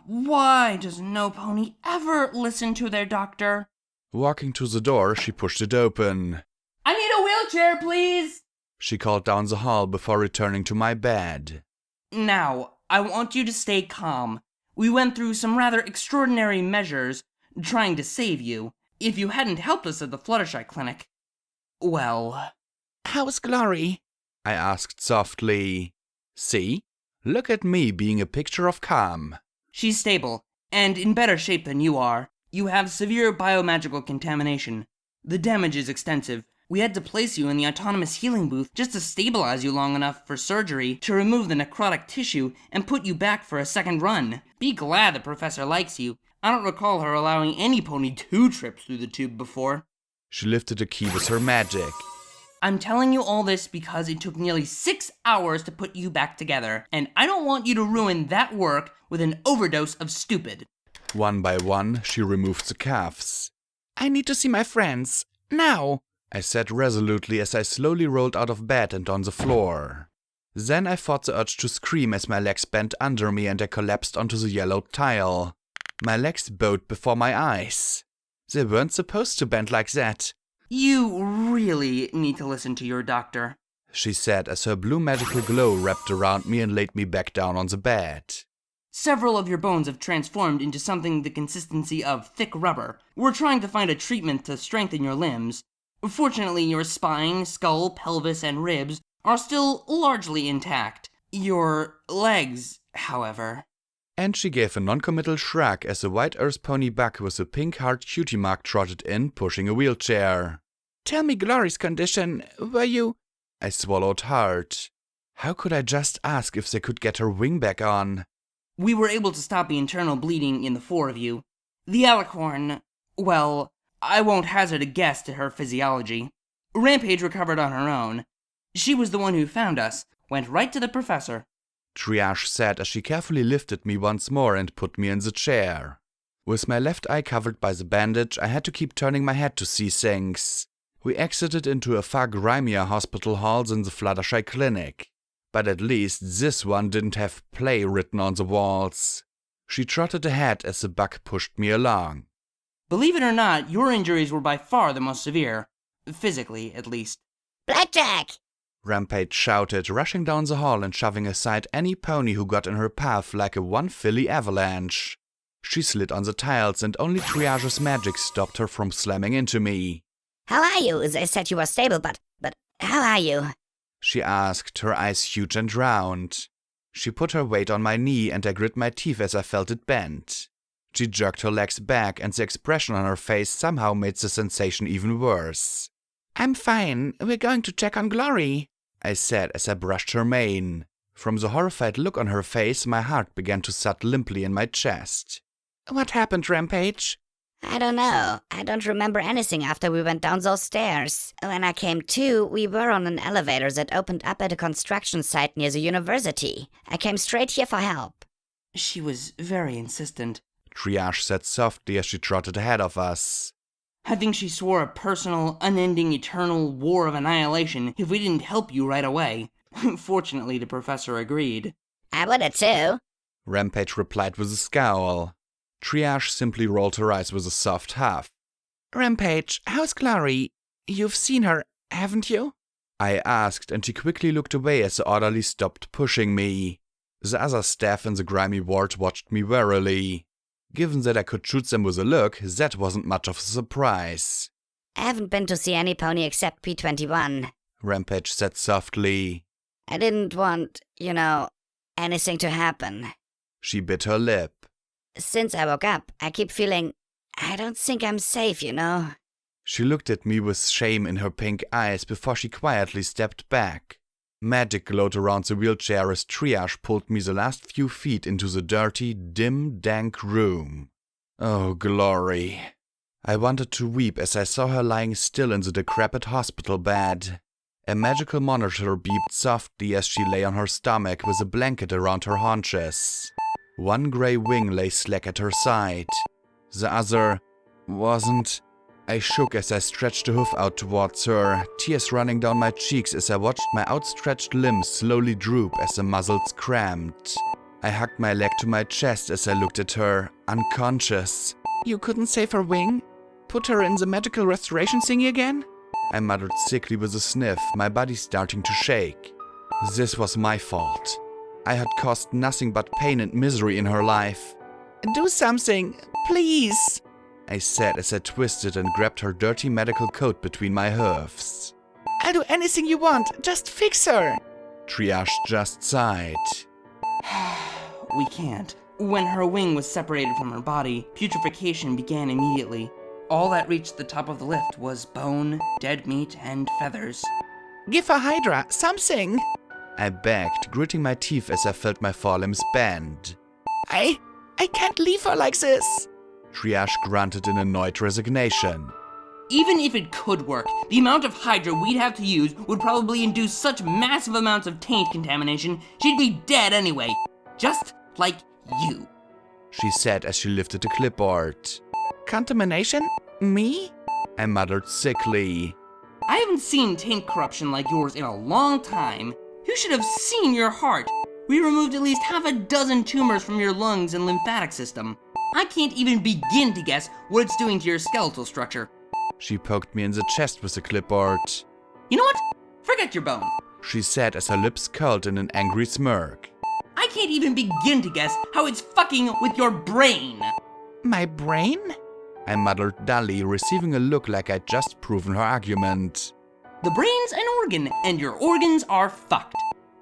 Why does no pony ever listen to their doctor? Walking to the door, she pushed it open. I need a wheelchair, please! She called down the hall before returning to my bed. Now, I want you to stay calm. We went through some rather extraordinary measures, trying to save you. If you hadn't helped us at the Fluttershy Clinic, well... How's Glory? I asked softly. See? Look at me being a picture of calm. She's stable, and in better shape than you are. You have severe biomagical contamination. The damage is extensive. We had to place you in the autonomous healing booth just to stabilize you long enough for surgery to remove the necrotic tissue and put you back for a second run. Be glad the professor likes you. I don't recall her allowing any pony 2 trips through the tube before. She lifted the key with her magic. I'm telling you all this because it took nearly 6 hours to put you back together, and I don't want you to ruin that work with an overdose of stupid. One by one, she removed the cuffs. I need to see my friends. Now! I said resolutely as I slowly rolled out of bed and on the floor. Then I fought the urge to scream as my legs bent under me and I collapsed onto the yellowed tile. My legs bowed before my eyes. They weren't supposed to bend like that. You really need to listen to your doctor, she said as her blue magical glow wrapped around me and laid me back down on the bed. Several of your bones have transformed into something the consistency of thick rubber. We're trying to find a treatment to strengthen your limbs. Fortunately, your spine, skull, pelvis, and ribs are still largely intact. Your legs, however... And she gave a non-committal shrug as a white earth pony buck with a pink heart cutie mark trotted in, pushing a wheelchair. Tell me Glory's condition. Were you... I swallowed hard. How could I just ask if they could get her wing back on? We were able to stop the internal bleeding in the 4 of you. The alicorn... well, I won't hazard a guess to her physiology. Rampage recovered on her own. She was the one who found us, went right to the professor. Triage said as she carefully lifted me once more and put me in the chair. With my left eye covered by the bandage, I had to keep turning my head to see things. We exited into a far grimier hospital hall than the Fluttershy clinic. But at least this one didn't have play written on the walls. She trotted ahead as the buck pushed me along. Believe it or not, your injuries were by far the most severe. Physically, at least. Blackjack! Rampage shouted, rushing down the hall and shoving aside any pony who got in her path like a one-filly avalanche. She slid on the tiles and only Triage's magic stopped her from slamming into me. How are you? They said you were stable, but how are you? She asked, her eyes huge and round. She put her weight on my knee and I grit my teeth as I felt it bend. She jerked her legs back and the expression on her face somehow made the sensation even worse. I'm fine. We're going to check on Glory, I said as I brushed her mane. From the horrified look on her face, my heart began to thud limply in my chest. What happened, Rampage? I don't know. I don't remember anything after we went down those stairs. When I came to, we were on an elevator that opened up at a construction site near the university. I came straight here for help. She was very insistent, Triage said softly as she trotted ahead of us. I think she swore a personal, unending, eternal war of annihilation if we didn't help you right away. Fortunately, the professor agreed. I would have too, Rampage replied with a scowl. Triage simply rolled her eyes with a soft huff. Rampage, how's Glory? You've seen her, haven't you? I asked, and she quickly looked away as the orderly stopped pushing me. The other staff in the grimy ward watched me warily. Given that I could shoot them with a look, that wasn't much of a surprise. I haven't been to see any pony except P21, Rampage said softly. I didn't want, anything to happen. She bit her lip. Since I woke up, I keep feeling, I don't think I'm safe, She looked at me with shame in her pink eyes before she quietly stepped back. Magic glowed around the wheelchair as Triage pulled me the last few feet into the dirty, dim, dank room. Oh, Glory. I wanted to weep as I saw her lying still in the decrepit hospital bed. A magical monitor beeped softly as she lay on her stomach with a blanket around her haunches. One grey wing lay slack at her side. The other wasn't. I shook as I stretched a hoof out towards her, tears running down my cheeks as I watched my outstretched limbs slowly droop as the muzzles cramped. I hugged my leg to my chest as I looked at her, unconscious. You couldn't save her wing? Put her in the medical restoration thingy again? I muttered sickly with a sniff, my body starting to shake. This was my fault. I had caused nothing but pain and misery in her life. Do something, please, I said as I twisted and grabbed her dirty medical coat between my hoofs. I'll do anything you want, just fix her. Triage just sighed. we can't. When her wing was separated from her body, putrefaction began immediately. All that reached the top of the lift was bone, dead meat, and feathers. Give her Hydra something. I begged, gritting my teeth as I felt my forelimbs bend. I can't leave her like this. Triage grunted in annoyed resignation. Even if it could work, the amount of Hydra we'd have to use would probably induce such massive amounts of taint contamination, she'd be dead anyway. Just like you. She said as she lifted the clipboard. Contamination? Me? I muttered sickly. I haven't seen taint corruption like yours in a long time. You should have seen your heart. We removed at least half a dozen tumors from your lungs and lymphatic system. I can't even begin to guess what it's doing to your skeletal structure. She poked me in the chest with the clipboard. You know what? Forget your bones. She said as her lips curled in an angry smirk. I can't even begin to guess how it's fucking with your brain. My brain? I muttered dully, receiving a look like I'd just proven her argument. The brain's an organ, and your organs are fucked.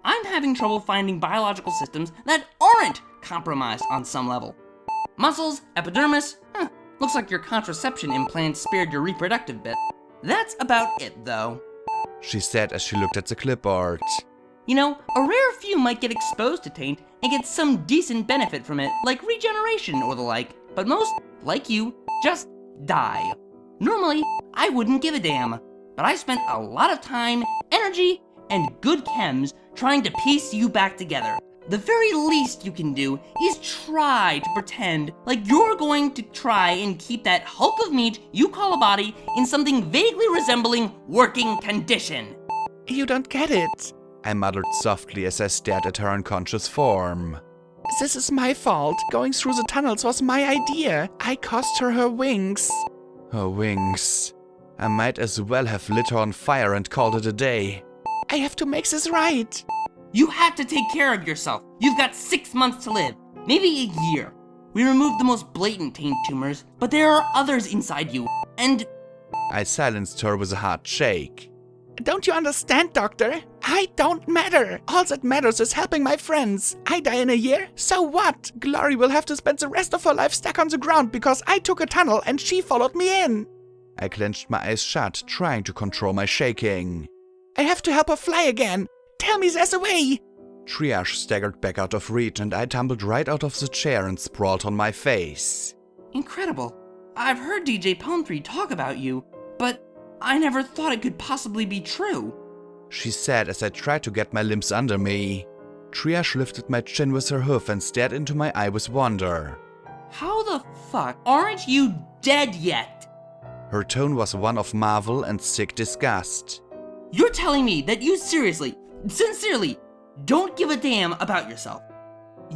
I'm having trouble finding biological systems that aren't compromised on some level. Muscles, epidermis, looks like your contraception implants spared your reproductive bit. That's about it, though. She said as she looked at the clipboard. You know, a rare few might get exposed to taint and get some decent benefit from it, like regeneration or the like, but most, like you, just die. Normally, I wouldn't give a damn, but I spent a lot of time, energy, and good chems trying to piece you back together. The very least you can do is try to pretend like you're going to try and keep that hulk of meat you call a body in something vaguely resembling working condition. You don't get it. I muttered softly as I stared at her unconscious form. This is my fault. Going through the tunnels was my idea. I cost her wings. Her wings. I might as well have lit her on fire and called it a day. I have to make this right. You had to take care of yourself. You've got 6 months to live, maybe a year. We removed the most blatant taint tumors, but there are others inside you, and... I silenced her with a hard shake. Don't you understand, Doctor? I don't matter. All that matters is helping my friends. I die in a year, so what? Glory will have to spend the rest of her life stuck on the ground because I took a tunnel and she followed me in. I clenched my eyes shut, trying to control my shaking. I have to help her fly again. Tell me there's a way. Triage staggered back out of reach and I tumbled right out of the chair and sprawled on my face. Incredible. I've heard DJ Palmtree talk about you, but I never thought it could possibly be true. She said as I tried to get my limbs under me. Triage lifted my chin with her hoof and stared into my eye with wonder. How the fuck aren't you dead yet? Her tone was one of marvel and sick disgust. You're telling me that you seriously, sincerely, don't give a damn about yourself?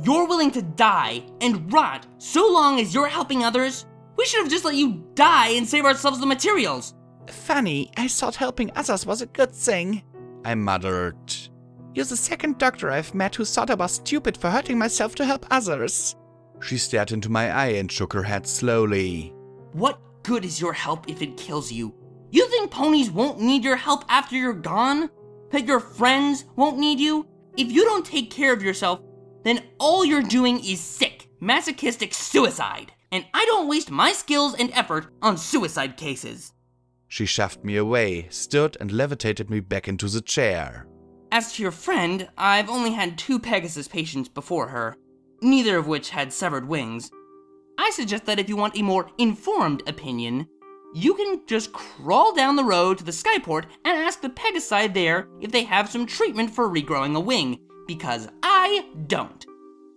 You're willing to die and rot so long as you're helping others? We should have just let you die and save ourselves the materials. Funny, I thought helping others was a good thing. I muttered. You're the second doctor I've met who thought I was stupid for hurting myself to help others. She stared into my eye and shook her head slowly. What good is your help if it kills you? You think ponies won't need your help after you're gone? That your friends won't need you? If you don't take care of yourself, then all you're doing is sick, masochistic suicide. And I don't waste my skills and effort on suicide cases. She shoved me away, stood and levitated me back into the chair. As to your friend, I've only had 2 Pegasus patients before her, neither of which had severed wings. I suggest that if you want a more informed opinion, you can just crawl down the road to the skyport and ask the Pegasi there if they have some treatment for regrowing a wing, because I don't.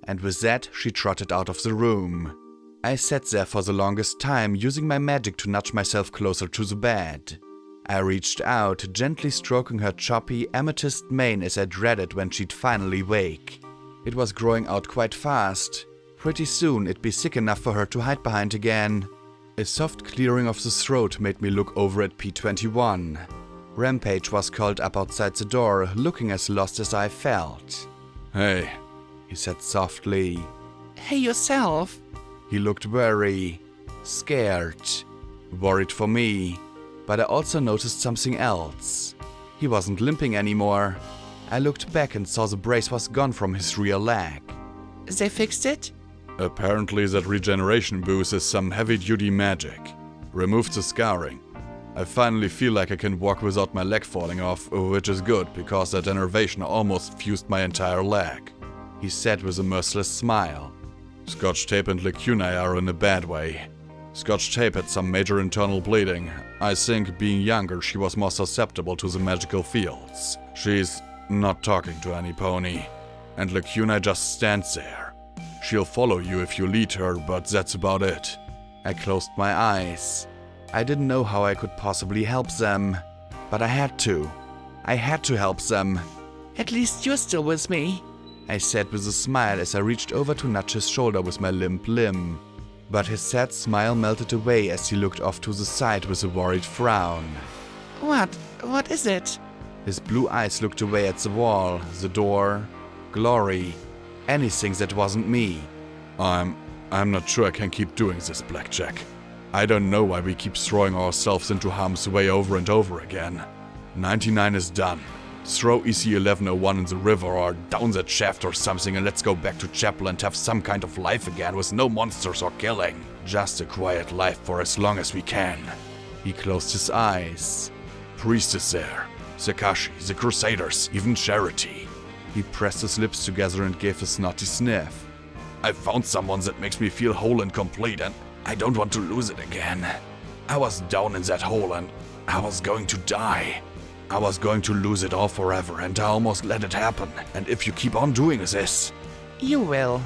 And with that, she trotted out of the room. I sat there for the longest time, using my magic to nudge myself closer to the bed. I reached out, gently stroking her choppy, amethyst mane as I dreaded when she'd finally wake. It was growing out quite fast. Pretty soon it'd be sick enough for her to hide behind again. A soft clearing of the throat made me look over at P21. Rampage was curled up outside the door, looking as lost as I felt. "Hey," he said softly. Hey yourself. He looked worried, scared, worried for me, but I also noticed something else. He wasn't limping anymore. I looked back and saw the brace was gone from his rear leg. They fixed it? Apparently that regeneration boost is some heavy-duty magic. Removes the scarring. I finally feel like I can walk without my leg falling off, which is good because that innervation almost fused my entire leg. He said with a merciless smile. Scotch tape and lacunae are in a bad way. Scotch tape had some major internal bleeding. I think being younger she was more susceptible to the magical fields. She's not talking to any pony. And lacunae just stands there. She'll follow you if you lead her, but that's about it. I closed my eyes. I didn't know how I could possibly help them, but I had to. I had to help them. At least you're still with me, I said with a smile as I reached over to nudge his shoulder with my limp limb. But his sad smile melted away as he looked off to the side with a worried frown. What? What is it? His blue eyes looked away at the wall, the door, Glory, anything that wasn't me. I'm not sure I can keep doing this, Blackjack. I don't know why we keep throwing ourselves into harm's way over and over again. 99 is done. Throw EC-1101 in the river or down that shaft or something and let's go back to Chapel and have some kind of life again with no monsters or killing. Just a quiet life for as long as we can. He closed his eyes. Priest is there. Sakashi, the Crusaders, even Charity. He pressed his lips together and gave a snotty sniff. I found someone that makes me feel whole and complete and I don't want to lose it again. I was down in that hole and I was going to die. I was going to lose it all forever and I almost let it happen. And if you keep on doing this... You will,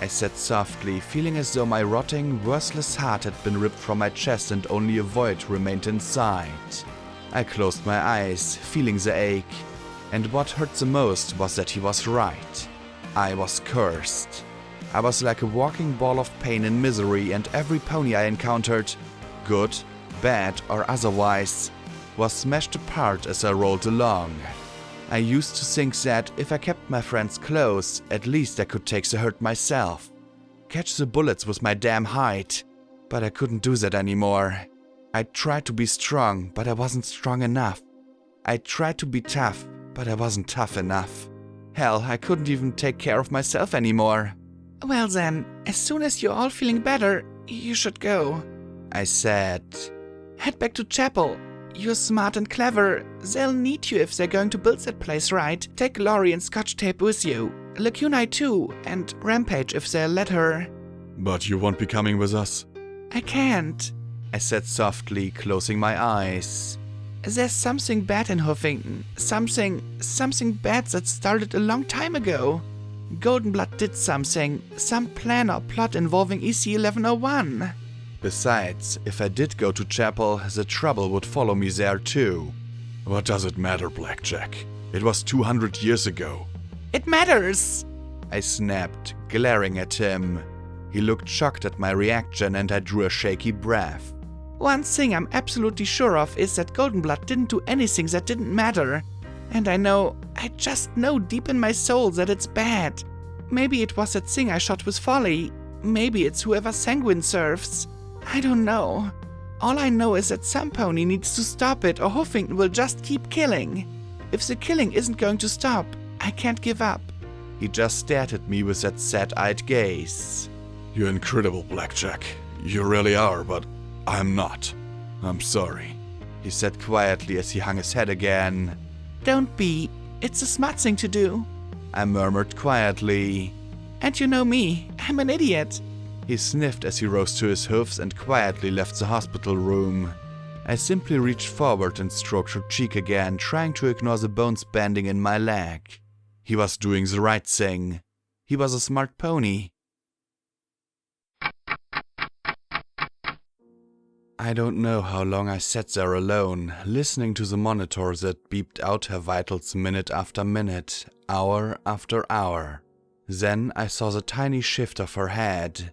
I said softly, feeling as though my rotting, worthless heart had been ripped from my chest and only a void remained inside. I closed my eyes, feeling the ache. And what hurt the most was that he was right. I was cursed. I was like a walking ball of pain and misery, and every pony I encountered, good, bad, or otherwise, was smashed apart as I rolled along. I used to think that if I kept my friends close, at least I could take the hurt myself. Catch the bullets with my damn hide. But I couldn't do that anymore. I tried to be strong, but I wasn't strong enough. I tried to be tough, but I wasn't tough enough. Hell, I couldn't even take care of myself anymore. Well then, as soon as you're all feeling better, you should go, I said. Head back to Chapel. You're smart and clever. They'll need you if they're going to build that place right. Take Glory and Scotch tape with you. Lacunae too, and Rampage if they'll let her. But you won't be coming with us? I can't, I said softly, closing my eyes. There's something bad in Huffington. Something bad that started a long time ago. Goldenblood did something, some plan or plot involving EC-1101. Besides, if I did go to Chapel, the trouble would follow me there too. What does it matter, Blackjack? It was 200 years ago. It matters! I snapped, glaring at him. He looked shocked at my reaction and I drew a shaky breath. One thing I'm absolutely sure of is that Goldenblood didn't do anything that didn't matter. And I just know deep in my soul that it's bad. Maybe it was that thing I shot with Folly. Maybe it's whoever Sanguine serves. I don't know. All I know is that some pony needs to stop it or Huffington will just keep killing. If the killing isn't going to stop, I can't give up. He just stared at me with that sad-eyed gaze. You're incredible, Blackjack. You really are, but I'm not. I'm sorry, he said quietly as he hung his head again. Don't be. It's a smart thing to do, I murmured quietly. And you know me, I'm an idiot. He sniffed as he rose to his hoofs and quietly left the hospital room. I simply reached forward and stroked her cheek again, trying to ignore the bones bending in my leg. He was doing the right thing. He was a smart pony. I don't know how long I sat there alone, listening to the monitor that beeped out her vitals minute after minute, hour after hour. Then I saw the tiny shift of her head,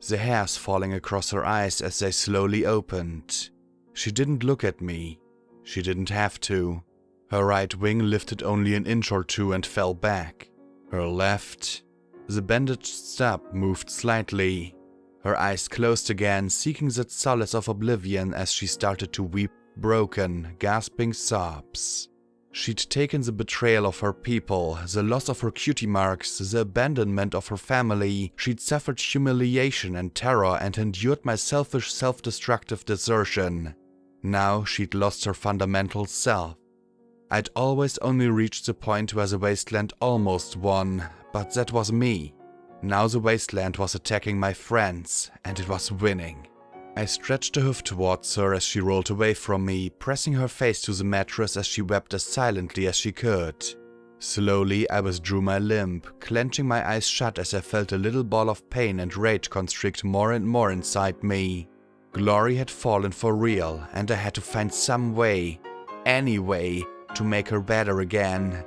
the hairs falling across her eyes as they slowly opened. She didn't look at me. She didn't have to. Her right wing lifted only an inch or two and fell back. Her left... The bandaged stub moved slightly. Her eyes closed again, seeking that solace of oblivion as she started to weep broken, gasping sobs. She'd taken the betrayal of her people, the loss of her cutie marks, the abandonment of her family. She'd suffered humiliation and terror and endured my selfish, self-destructive desertion. Now she'd lost her fundamental self. I'd always only reached the point where the wasteland almost won, but that was me. Now the wasteland was attacking my friends, and it was winning. I stretched a hoof towards her as she rolled away from me, pressing her face to the mattress as she wept as silently as she could. Slowly, I withdrew my limb, clenching my eyes shut as I felt a little ball of pain and rage constrict more and more inside me. Glory had fallen for real, and I had to find some way, any way, to make her better again.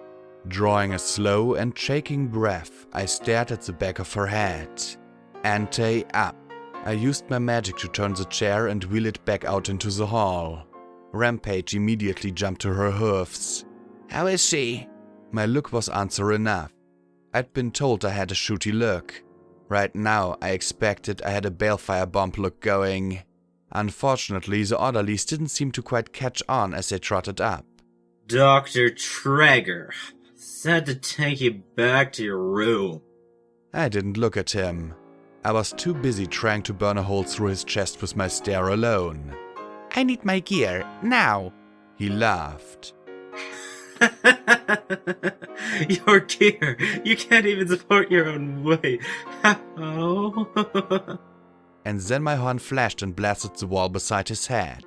Drawing a slow and shaking breath, I stared at the back of her head. Ante up. I used my magic to turn the chair and wheel it back out into the hall. Rampage immediately jumped to her hoofs. How is she? My look was answer enough. I'd been told I had a shooty look. Right now, I expected I had a balefire bomb look going. Unfortunately, the orderlies didn't seem to quite catch on as they trotted up. Dr. Traeger, said to take you back to your room. I didn't look at him. I was too busy trying to burn a hole through his chest with my stare alone. I need my gear, now. He laughed. Your gear, you can't even support your own weight. How? And then my horn flashed and blasted the wall beside his head.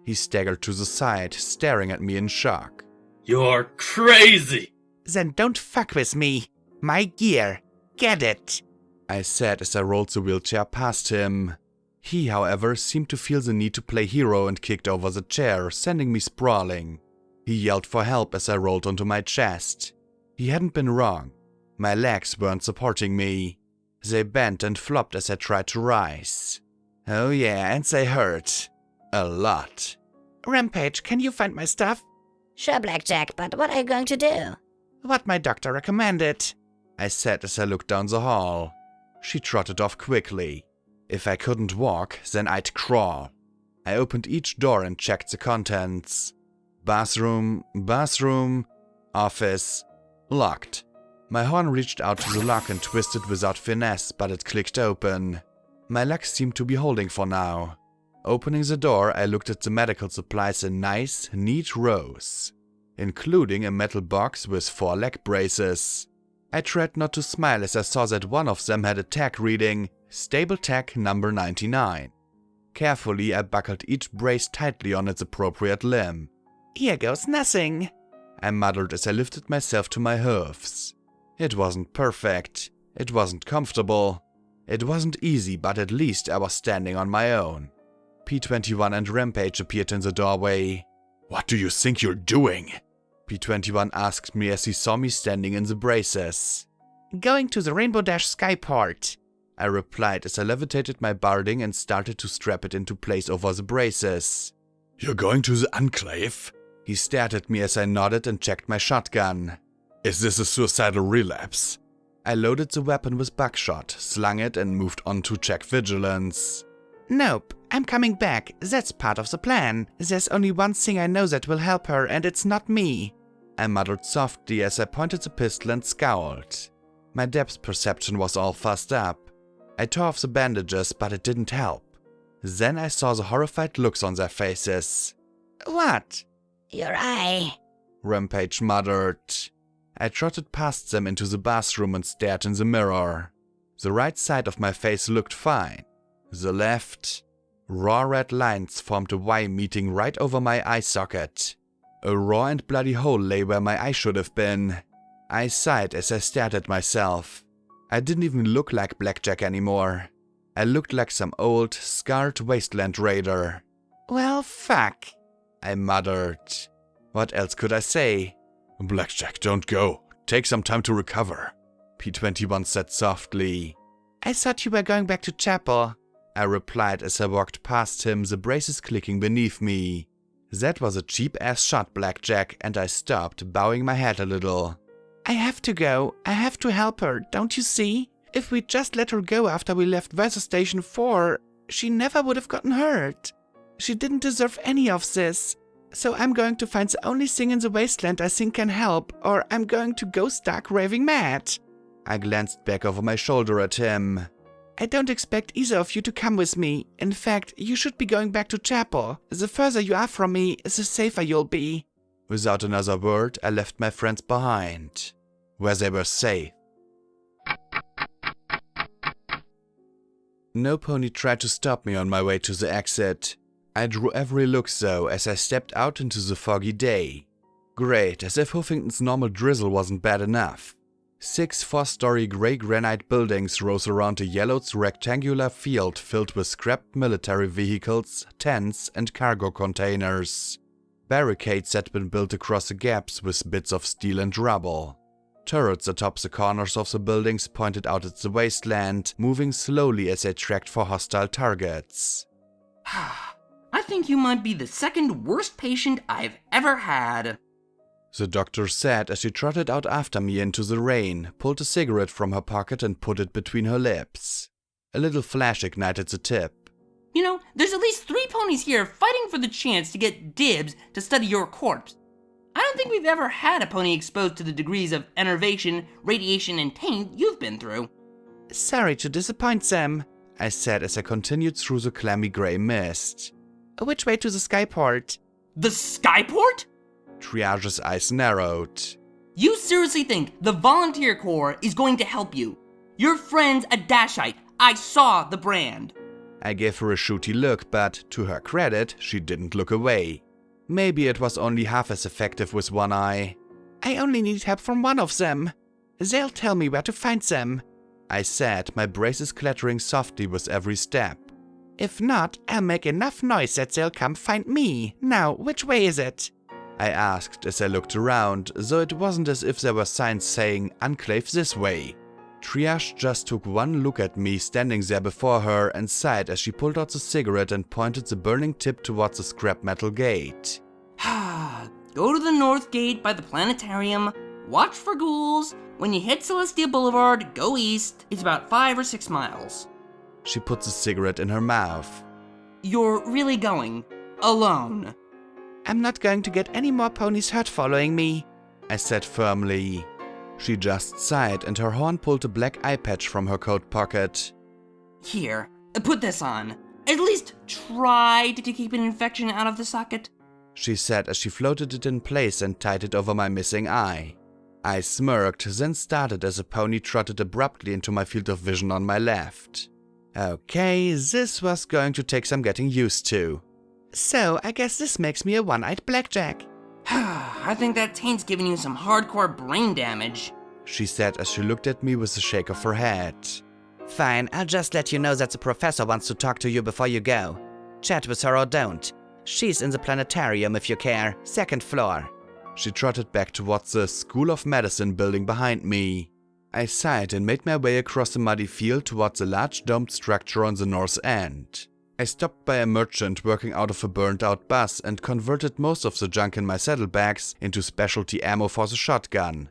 He staggered to the side, staring at me in shock. You're crazy! Then don't fuck with me. My gear. Get it. I said as I rolled the wheelchair past him. He, however, seemed to feel the need to play hero and kicked over the chair, sending me sprawling. He yelled for help as I rolled onto my chest. He hadn't been wrong. My legs weren't supporting me. They bent and flopped as I tried to rise. Oh yeah, and they hurt. A lot. Rampage, can you find my stuff? Sure, Blackjack, but what are you going to do? What my doctor recommended, I said as I looked down the hall. She trotted off quickly. If I couldn't walk, then I'd crawl. I opened each door and checked the contents. Bathroom, office, locked. My horn reached out to the lock and twisted without finesse, but it clicked open. My luck seemed to be holding for now. Opening the door, I looked at the medical supplies in nice, neat rows, including a metal box with 4 leg braces. I tried not to smile as I saw that one of them had a tag reading, Stable Tag number 99. Carefully, I buckled each brace tightly on its appropriate limb. Here goes nothing, I muttered as I lifted myself to my hoofs. It wasn't perfect. It wasn't comfortable. It wasn't easy, but at least I was standing on my own. P21 and Rampage appeared in the doorway. What do you think you're doing? P21 asked me as he saw me standing in the braces. Going to the Rainbow Dash Skyport, I replied as I levitated my barding and started to strap it into place over the braces. You're going to the Enclave? He stared at me as I nodded and checked my shotgun. Is this a suicidal relapse? I loaded the weapon with buckshot, slung it and moved on to check vigilance. Nope, I'm coming back. That's part of the plan. There's only one thing I know that will help her, and it's not me. I muttered softly as I pointed the pistol and scowled. My depth perception was all fussed up. I tore off the bandages, but it didn't help. Then I saw the horrified looks on their faces. What? Your eye. Rampage muttered. I trotted past them into the bathroom and stared in the mirror. The right side of my face looked fine. The left... Raw red lines formed a Y meeting right over my eye socket. A raw and bloody hole lay where my eye should have been. I sighed as I stared at myself. I didn't even look like Blackjack anymore. I looked like some old, scarred wasteland raider. Well, fuck, I muttered. What else could I say? Blackjack, don't go. Take some time to recover, P21 said softly. I thought you were going back to chapel, I replied as I walked past him, the braces clicking beneath me. That was a cheap-ass shot, Blackjack, and I stopped, bowing my head a little. I have to go. I have to help her, don't you see? If we just let her go after we left Weather Station 4, she never would have gotten hurt. She didn't deserve any of this. So I'm going to find the only thing in the wasteland I think can help, or I'm going to go stark raving mad. I glanced back over my shoulder at him. I don't expect either of you to come with me. In fact, you should be going back to chapel. The further you are from me, the safer you'll be. Without another word, I left my friends behind, where they were safe. No pony tried to stop me on my way to the exit. I drew every look though as I stepped out into the foggy day. Great, as if Huffington's normal drizzle wasn't bad enough. 6 4-story grey granite buildings rose around a yellowed rectangular field filled with scrapped military vehicles, tents, and cargo containers. Barricades had been built across the gaps with bits of steel and rubble. Turrets atop the corners of the buildings pointed out at the wasteland, moving slowly as they tracked for hostile targets. I think you might be the second worst patient I've ever had. The doctor said as she trotted out after me into the rain, pulled a cigarette from her pocket and put it between her lips. A little flash ignited the tip. You know, there's at least 3 ponies here fighting for the chance to get dibs to study your corpse. I don't think we've ever had a pony exposed to the degrees of enervation, radiation, and taint you've been through. Sorry to disappoint them, I said as I continued through the clammy grey mist. Which way to the skyport? The skyport? Triage's eyes narrowed. You seriously think the volunteer corps is going to help you? Your friend's a Dashite. I saw the brand. I gave her a shooty look, but to her credit, she didn't look away. Maybe it was only half as effective with one eye. I only need help from one of them. They'll tell me where to find them, I said, my braces clattering softly with every step. If not, I'll make enough noise that they'll come find me. Now, which way is it? I asked as I looked around, though it wasn't as if there were signs saying, "Enclave this way." Triage just took one look at me standing there before her and sighed as she pulled out the cigarette and pointed the burning tip towards the scrap metal gate. Go to the north gate by the planetarium, watch for ghouls. When you hit Celestia Boulevard, go east. It's about 5 or 6 miles. She put the cigarette in her mouth. You're really going alone? I'm not going to get any more ponies hurt following me, I said firmly. She just sighed and her horn pulled a black eye patch from her coat pocket. Here, put this on. At least try to keep an infection out of the socket, she said as she floated it in place and tied it over my missing eye. I smirked, then started as a pony trotted abruptly into my field of vision on my left. Okay, this was going to take some getting used to. So, I guess this makes me a one-eyed blackjack. I think that taint's giving you some hardcore brain damage, she said as she looked at me with a shake of her head. Fine, I'll just let you know that the professor wants to talk to you before you go. Chat with her or don't. She's in the planetarium if you care, 2nd floor. She trotted back towards the School of Medicine building behind me. I sighed and made my way across the muddy field towards a large domed structure on the north end. I stopped by a merchant working out of a burned-out bus and converted most of the junk in my saddlebags into specialty ammo for the shotgun.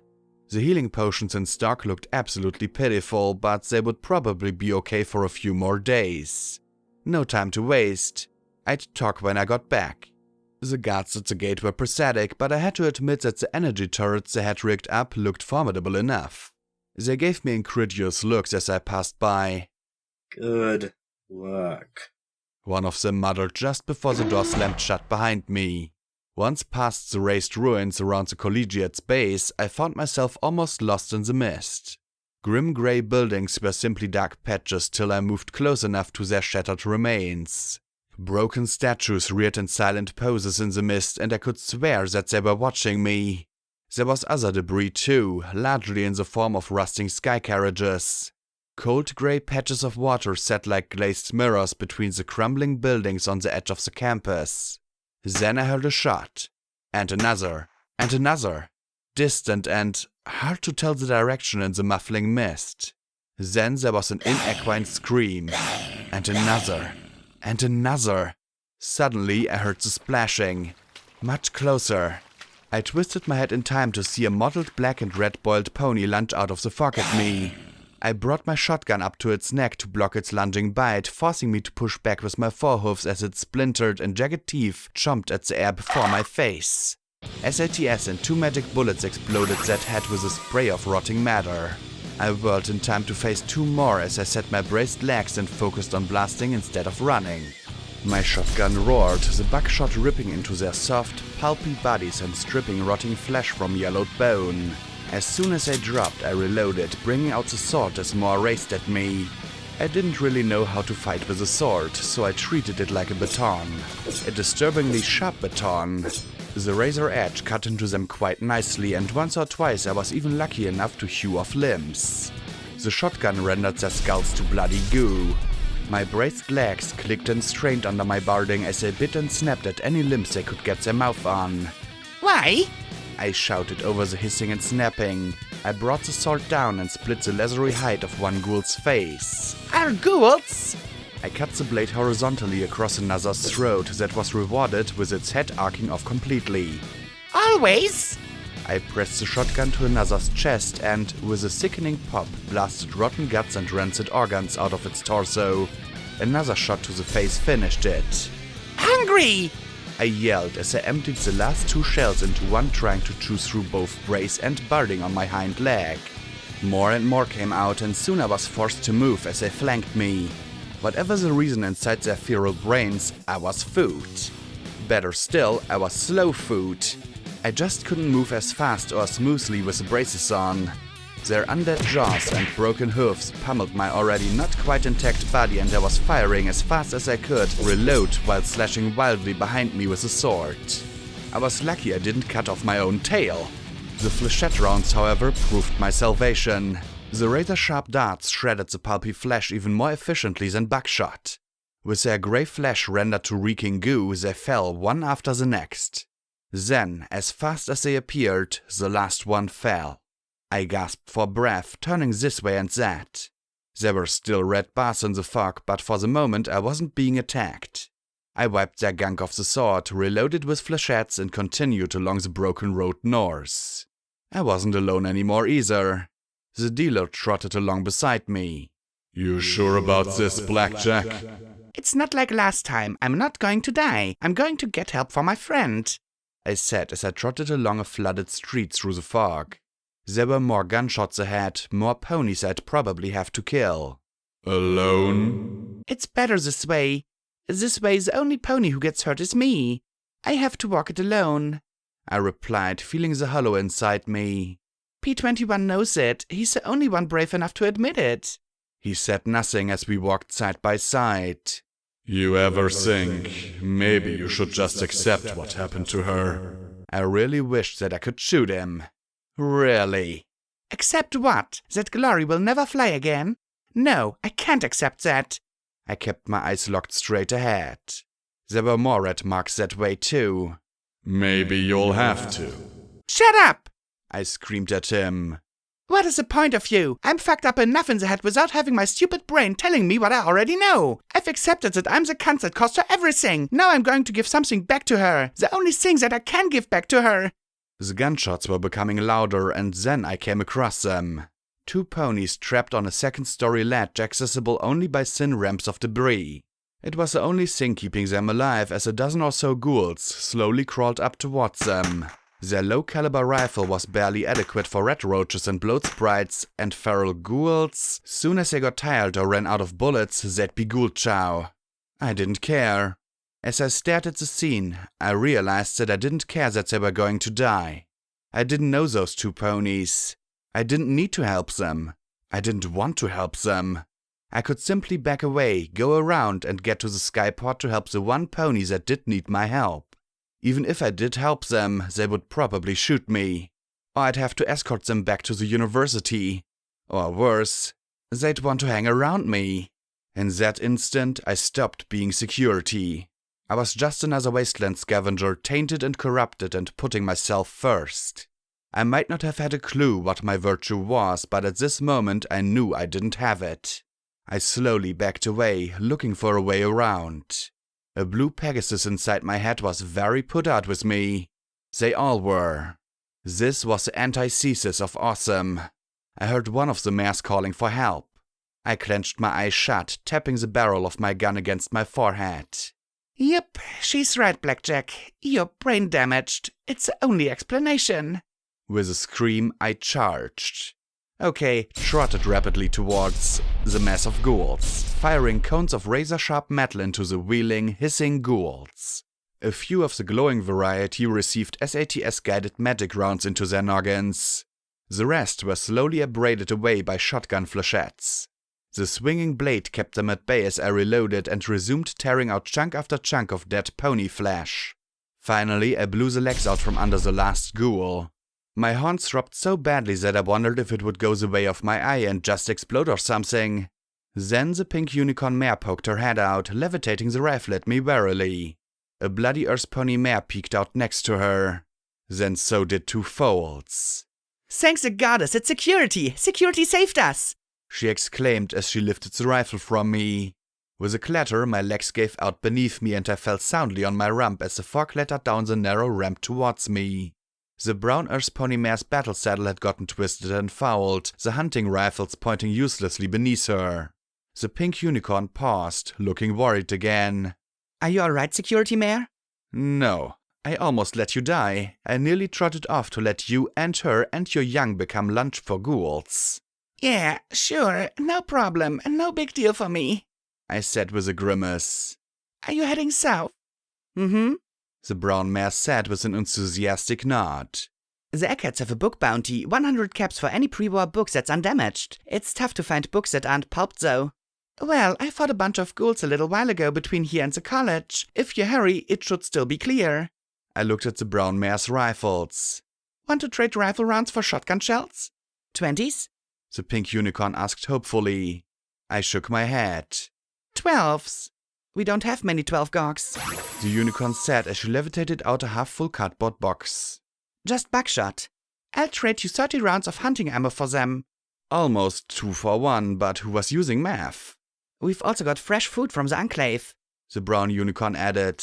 The healing potions in stock looked absolutely pitiful, but they would probably be okay for a few more days. No time to waste. I'd talk when I got back. The guards at the gate were pathetic, but I had to admit that the energy turrets they had rigged up looked formidable enough. They gave me incredulous looks as I passed by. Good luck, one of them muttered just before the door slammed shut behind me. Once past the raised ruins around the collegiate's base, I found myself almost lost in the mist. Grim grey buildings were simply dark patches till I moved close enough to their shattered remains. Broken statues reared in silent poses in the mist, and I could swear that they were watching me. There was other debris too, largely in the form of rusting sky carriages. Cold grey patches of water sat like glazed mirrors between the crumbling buildings on the edge of the campus. Then I heard a shot. And another. And another. Distant and hard to tell the direction in the muffling mist. Then there was an inequine scream. And another. And another. Suddenly I heard the splashing. Much closer. I twisted my head in time to see a mottled black and red boiled pony lunge out of the fog at me. I brought my shotgun up to its neck to block its lunging bite, forcing me to push back with my forehoofs as its splintered and jagged teeth chomped at the air before my face. SATS and 2 magic bullets exploded that head with a spray of rotting matter. I whirled in time to face 2 more as I set my braced legs and focused on blasting instead of running. My shotgun roared, the buckshot ripping into their soft, pulpy bodies and stripping rotting flesh from yellowed bone. As soon as I dropped, I reloaded, bringing out the sword as more raced at me. I didn't really know how to fight with a sword, so I treated it like a baton. A disturbingly sharp baton. The razor edge cut into them quite nicely, and once or twice I was even lucky enough to hew off limbs. The shotgun rendered their skulls to bloody goo. My braced legs clicked and strained under my barding as they bit and snapped at any limbs they could get their mouth on. Why? I shouted over the hissing and snapping. I brought the sword down and split the leathery hide of one ghoul's face. Are ghouls? I cut the blade horizontally across another's throat that was rewarded with its head arcing off completely. Always? I pressed the shotgun to another's chest and, with a sickening pop, blasted rotten guts and rancid organs out of its torso. Another shot to the face finished it. Hungry! I yelled as I emptied the last 2 shells into one, trying to chew through both brace and barding on my hind leg. More and more came out, and soon I was forced to move as they flanked me. Whatever the reason inside their feral brains, I was food. Better still, I was slow food. I just couldn't move as fast or smoothly with the braces on. Their undead jaws and broken hooves pummeled my already not quite intact body, and I was firing as fast as I could, reload while slashing wildly behind me with a sword. I was lucky I didn't cut off my own tail. The flechette rounds, however, proved my salvation. The razor-sharp darts shredded the pulpy flesh even more efficiently than buckshot. With their grey flesh rendered to reeking goo, they fell one after the next. Then, as fast as they appeared, the last one fell. I gasped for breath, turning this way and that. There were still red bars in the fog, but for the moment I wasn't being attacked. I wiped their gunk off the sword, reloaded with flechettes, and continued along the broken road north. I wasn't alone anymore either. The dealer trotted along beside me. You sure about this, Blackjack? It's not like last time. I'm not going to die. I'm going to get help for my friend, I said as I trotted along a flooded street through the fog. There were more gunshots ahead, more ponies I'd probably have to kill. Alone? It's better this way. This way, the only pony who gets hurt is me. I have to walk it alone, I replied, feeling the hollow inside me. P21 knows it. He's the only one brave enough to admit it. He said nothing as we walked side by side. You ever think maybe you should just accept what happened to her? I really wished that I could shoot him. Really? Accept what? That Glory will never fly again? No, I can't accept that. I kept my eyes locked straight ahead. There were more red marks that way too. Maybe you'll have to. Shut up! I screamed at him. What is the point of you? I'm fucked up enough in the head without having my stupid brain telling me what I already know. I've accepted that I'm the cunt that cost her everything. Now I'm going to give something back to her. The only thing that I can give back to her. The gunshots were becoming louder, and then I came across them. 2 ponies trapped on a second-story ledge accessible only by thin ramps of debris. It was the only thing keeping them alive, as a dozen or so ghouls slowly crawled up towards them. Their low-caliber rifle was barely adequate for rat roaches and bloat sprites, and feral ghouls, soon as they got tired or ran out of bullets, they'd be ghoul chow. I didn't care. As I stared at the scene, I realized that I didn't care that they were going to die. I didn't know those 2 ponies. I didn't need to help them. I didn't want to help them. I could simply back away, go around, and get to the skyport to help the 1 pony that did need my help. Even if I did help them, they would probably shoot me. Or I'd have to escort them back to the university. Or worse, they'd want to hang around me. In that instant, I stopped being security. I was just another wasteland scavenger, tainted and corrupted and putting myself first. I might not have had a clue what my virtue was, but at this moment I knew I didn't have it. I slowly backed away, looking for a way around. A blue Pegasus inside my head was very put out with me. They all were. This was the antithesis of awesome. I heard one of the mares calling for help. I clenched my eyes shut, tapping the barrel of my gun against my forehead. Yep, she's right, Blackjack. You're brain damaged. It's the only explanation. With a scream, I charged. Okay, trotted rapidly towards the mass of ghouls, firing cones of razor-sharp metal into the wheeling, hissing ghouls. A few of the glowing variety received SATS-guided magic rounds into their noggins. The rest were slowly abraded away by shotgun flechettes. The swinging blade kept them at bay as I reloaded and resumed tearing out chunk after chunk of dead pony flesh. Finally, I blew the legs out from under the last ghoul. My horns throbbed so badly that I wondered if it would go the way of my eye and just explode or something. Then the pink unicorn mare poked her head out, levitating the rifle at me warily. A bloody earth pony mare peeked out next to her. Then so did two foals. Thanks the goddess, it's security! Security saved us! She exclaimed as she lifted the rifle from me. With a clatter, my legs gave out beneath me and I fell soundly on my rump as the fog clattered down the narrow ramp towards me. The brown earth pony mare's battle saddle had gotten twisted and fouled, the hunting rifles pointing uselessly beneath her. The pink unicorn paused, looking worried again. Are you alright, security mare? No. I almost let you die. I nearly trotted off to let you and her and your young become lunch for ghouls. Yeah, sure, no problem, no big deal for me, I said with a grimace. Are you heading south? Mm-hmm, the brown mare said with an enthusiastic nod. The Eckheads have a book bounty, 100 caps for any pre-war book that's undamaged. It's tough to find books that aren't pulped though. Well, I fought a bunch of ghouls a little while ago between here and the college. If you hurry, it should still be clear. I looked at the brown mare's rifles. Want to trade rifle rounds for shotgun shells? 20s? The pink unicorn asked hopefully. I shook my head. 12s. We don't have many 12 gogs. The unicorn said as she levitated out a half-full cardboard box. Just buckshot. I'll trade you 30 rounds of hunting ammo for them. Almost 2 for 1, but who was using math? We've also got fresh food from the Enclave, the brown unicorn added.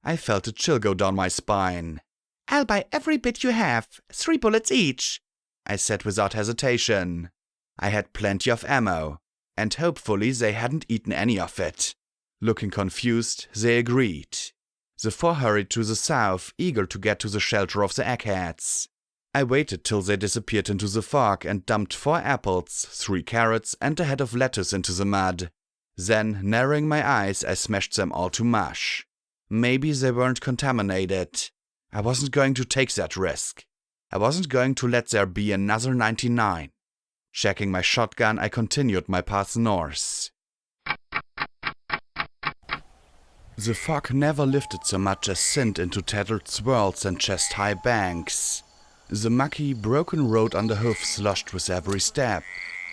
I felt a chill go down my spine. I'll buy every bit you have, 3 bullets each, I said without hesitation. I had plenty of ammo, and hopefully they hadn't eaten any of it. Looking confused, they agreed. The 4 hurried to the south, eager to get to the shelter of the eggheads. I waited till they disappeared into the fog and dumped 4 apples, 3 carrots, and a head of lettuce into the mud. Then, narrowing my eyes, I smashed them all to mush. Maybe they weren't contaminated. I wasn't going to take that risk. I wasn't going to let there be another 99. Checking my shotgun, I continued my path north. The fog never lifted so much as thinned into tattered swirls and chest-high banks. The mucky, broken road under hoof sloshed with every step.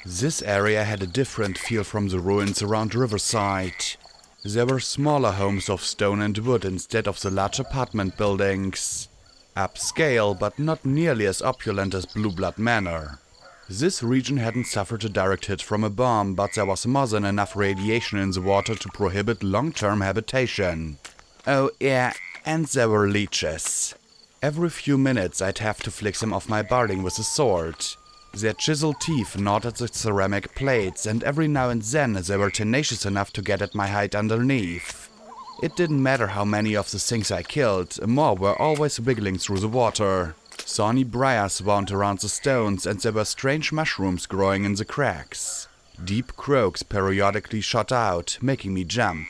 This area had a different feel from the ruins around Riverside. There were smaller homes of stone and wood instead of the large apartment buildings. Upscale, but not nearly as opulent as Blue Blood Manor. This region hadn't suffered a direct hit from a bomb, but there was more than enough radiation in the water to prohibit long-term habitation. Oh yeah, and there were leeches. Every few minutes I'd have to flick them off my barding with a sword. Their chiseled teeth gnawed at the ceramic plates, and every now and then they were tenacious enough to get at my hide underneath. It didn't matter how many of the things I killed, more were always wiggling through the water. Thorny briars wound around the stones, and there were strange mushrooms growing in the cracks. Deep croaks periodically shot out, making me jump.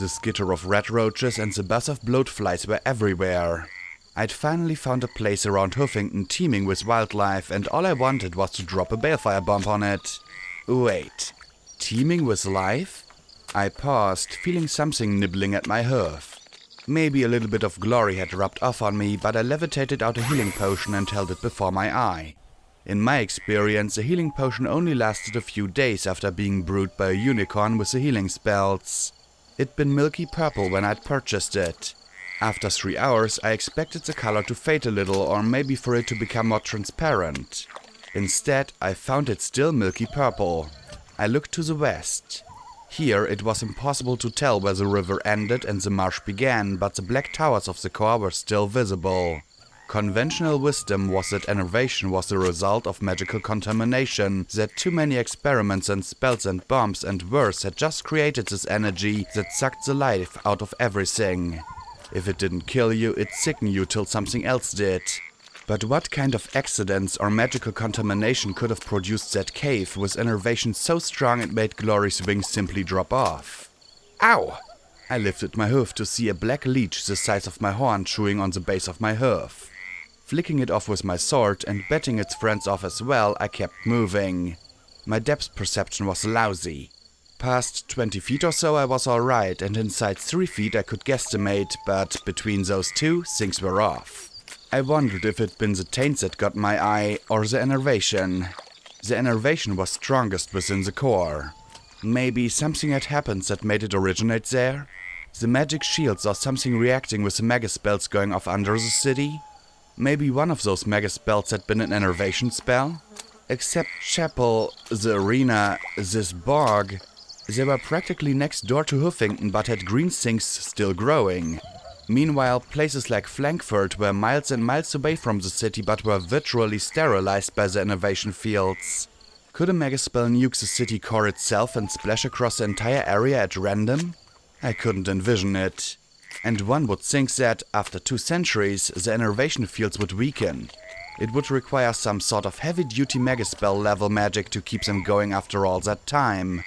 The skitter of rat roaches and the buzz of bloatflies were everywhere. I'd finally found a place around Huffington teeming with wildlife, and all I wanted was to drop a balefire bomb on it. Wait, teeming with life? I paused, feeling something nibbling at my hoof. Maybe a little bit of glory had rubbed off on me, but I levitated out a healing potion and held it before my eye. In my experience, a healing potion only lasted a few days after being brewed by a unicorn with the healing spells. It'd been milky purple when I'd purchased it. After 3 hours, I expected the color to fade a little, or maybe for it to become more transparent. Instead, I found it still milky purple. I looked to the west. Here, it was impossible to tell where the river ended and the marsh began, but the black towers of the core were still visible. Conventional wisdom was that enervation was the result of magical contamination, that too many experiments and spells and bombs and worse had just created this energy that sucked the life out of everything. If it didn't kill you, it sickened you till something else did. But what kind of accidents or magical contamination could have produced that cave with enervation so strong it made Glory's wings simply drop off? Ow! I lifted my hoof to see a black leech the size of my horn chewing on the base of my hoof. Flicking it off with my sword and betting its friends off as well, I kept moving. My depth perception was lousy. Past 20 feet or so I was alright, and inside 3 feet I could guesstimate, but between those two, things were off. I wondered if it'd been the taint that got my eye, or the enervation. The enervation was strongest within the core. Maybe something had happened that made it originate there? The magic shields or something reacting with the mega spells going off under the city? Maybe one of those mega spells had been an enervation spell? Except Chapel, the arena, this bog, they were practically next door to Huffington but had green things still growing. Meanwhile, places like Frankfurt were miles and miles away from the city but were virtually sterilized by the enervation fields. Could a megaspell nuke the city core itself and splash across the entire area at random? I couldn't envision it. And one would think that, after 2 centuries, the enervation fields would weaken. It would require some sort of heavy-duty megaspell level magic to keep them going after all that time.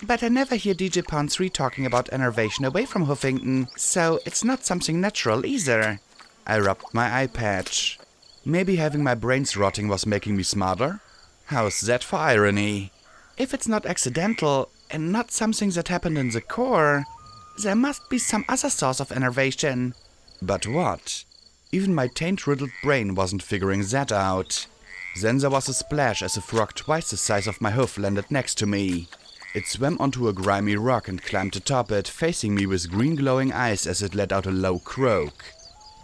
But I never hear DJ Pawn 3 talking about enervation away from Huffington, so it's not something natural either. I rubbed my eye patch. Maybe having my brains rotting was making me smarter? How's that for irony? If it's not accidental, and not something that happened in the core, there must be some other source of enervation. But what? Even my taint-riddled brain wasn't figuring that out. Then there was a splash as a frog twice the size of my hoof landed next to me. It swam onto a grimy rock and climbed atop it, facing me with green glowing eyes as it let out a low croak.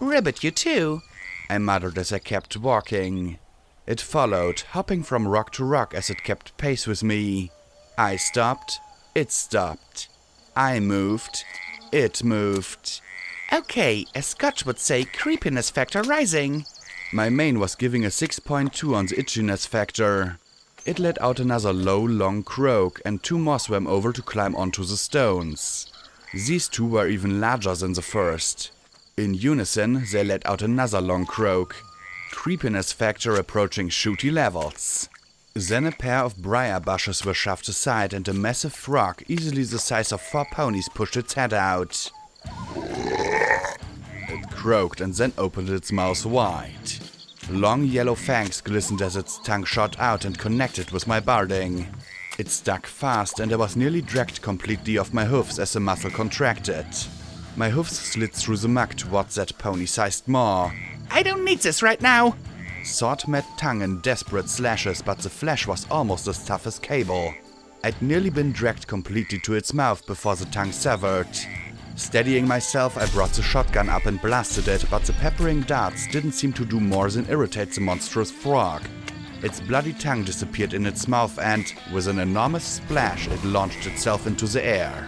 "Ribbit, you too," I muttered as I kept walking. It followed, hopping from rock to rock as it kept pace with me. I stopped. It stopped. I moved. It moved. Okay, as Scotch would say, creepiness factor rising. My mane was giving a 6.2 on the itchiness factor. It let out another low, long croak, and 2 more swam over to climb onto the stones. These 2 were even larger than the first. In unison, they let out another long croak. Creepiness factor approaching shooty levels. Then a pair of briar bushes were shoved aside and a massive frog, easily the size of 4 ponies, pushed its head out. It croaked and then opened its mouth wide. Long yellow fangs glistened as its tongue shot out and connected with my barding. It stuck fast and I was nearly dragged completely off my hoofs as the muscle contracted. My hoofs slid through the muck towards that pony-sized maw. "I don't need this right now!" Sword met tongue in desperate slashes, but the flesh was almost as tough as cable. I'd nearly been dragged completely to its mouth before the tongue severed. Steadying myself, I brought the shotgun up and blasted it, but the peppering darts didn't seem to do more than irritate the monstrous frog. Its bloody tongue disappeared in its mouth and, with an enormous splash, it launched itself into the air.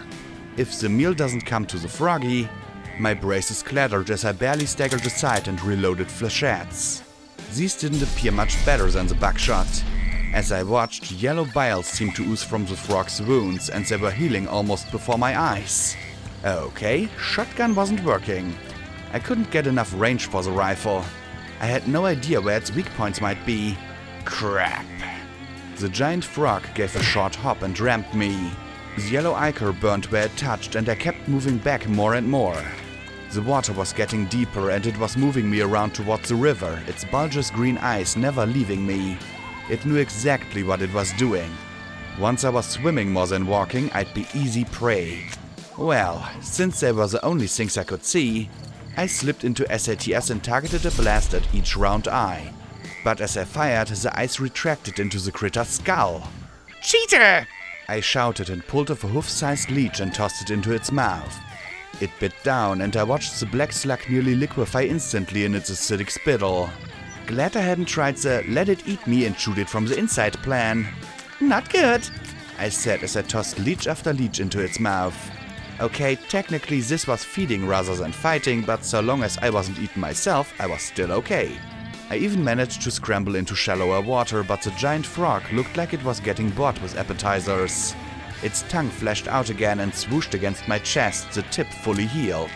If the meal doesn't come to the froggy... My braces clattered as I barely staggered aside and reloaded flechettes. These didn't appear much better than the buckshot. As I watched, yellow bile seemed to ooze from the frog's wounds, and they were healing almost before my eyes. Okay, shotgun wasn't working. I couldn't get enough range for the rifle. I had no idea where its weak points might be. Crap. The giant frog gave a short hop and rammed me. The yellow ichor burned where it touched, and I kept moving back more and more. The water was getting deeper and it was moving me around towards the river, its bulbous green eyes never leaving me. It knew exactly what it was doing. Once I was swimming more than walking, I'd be easy prey. Well, since they were the only things I could see, I slipped into SATS and targeted a blast at each round eye. But as I fired, the eyes retracted into the critter's skull. "Cheater!" I shouted and pulled off a hoof-sized leech and tossed it into its mouth. It bit down, and I watched the black slug nearly liquefy instantly in its acidic spittle. Glad I hadn't tried the let it eat me and shoot it from the inside plan. "Not good," I said as I tossed leech after leech into its mouth. Okay, technically this was feeding rather than fighting, but so long as I wasn't eaten myself, I was still okay. I even managed to scramble into shallower water, but the giant frog looked like it was getting bored with appetizers. Its tongue flashed out again and swooshed against my chest, the tip fully healed.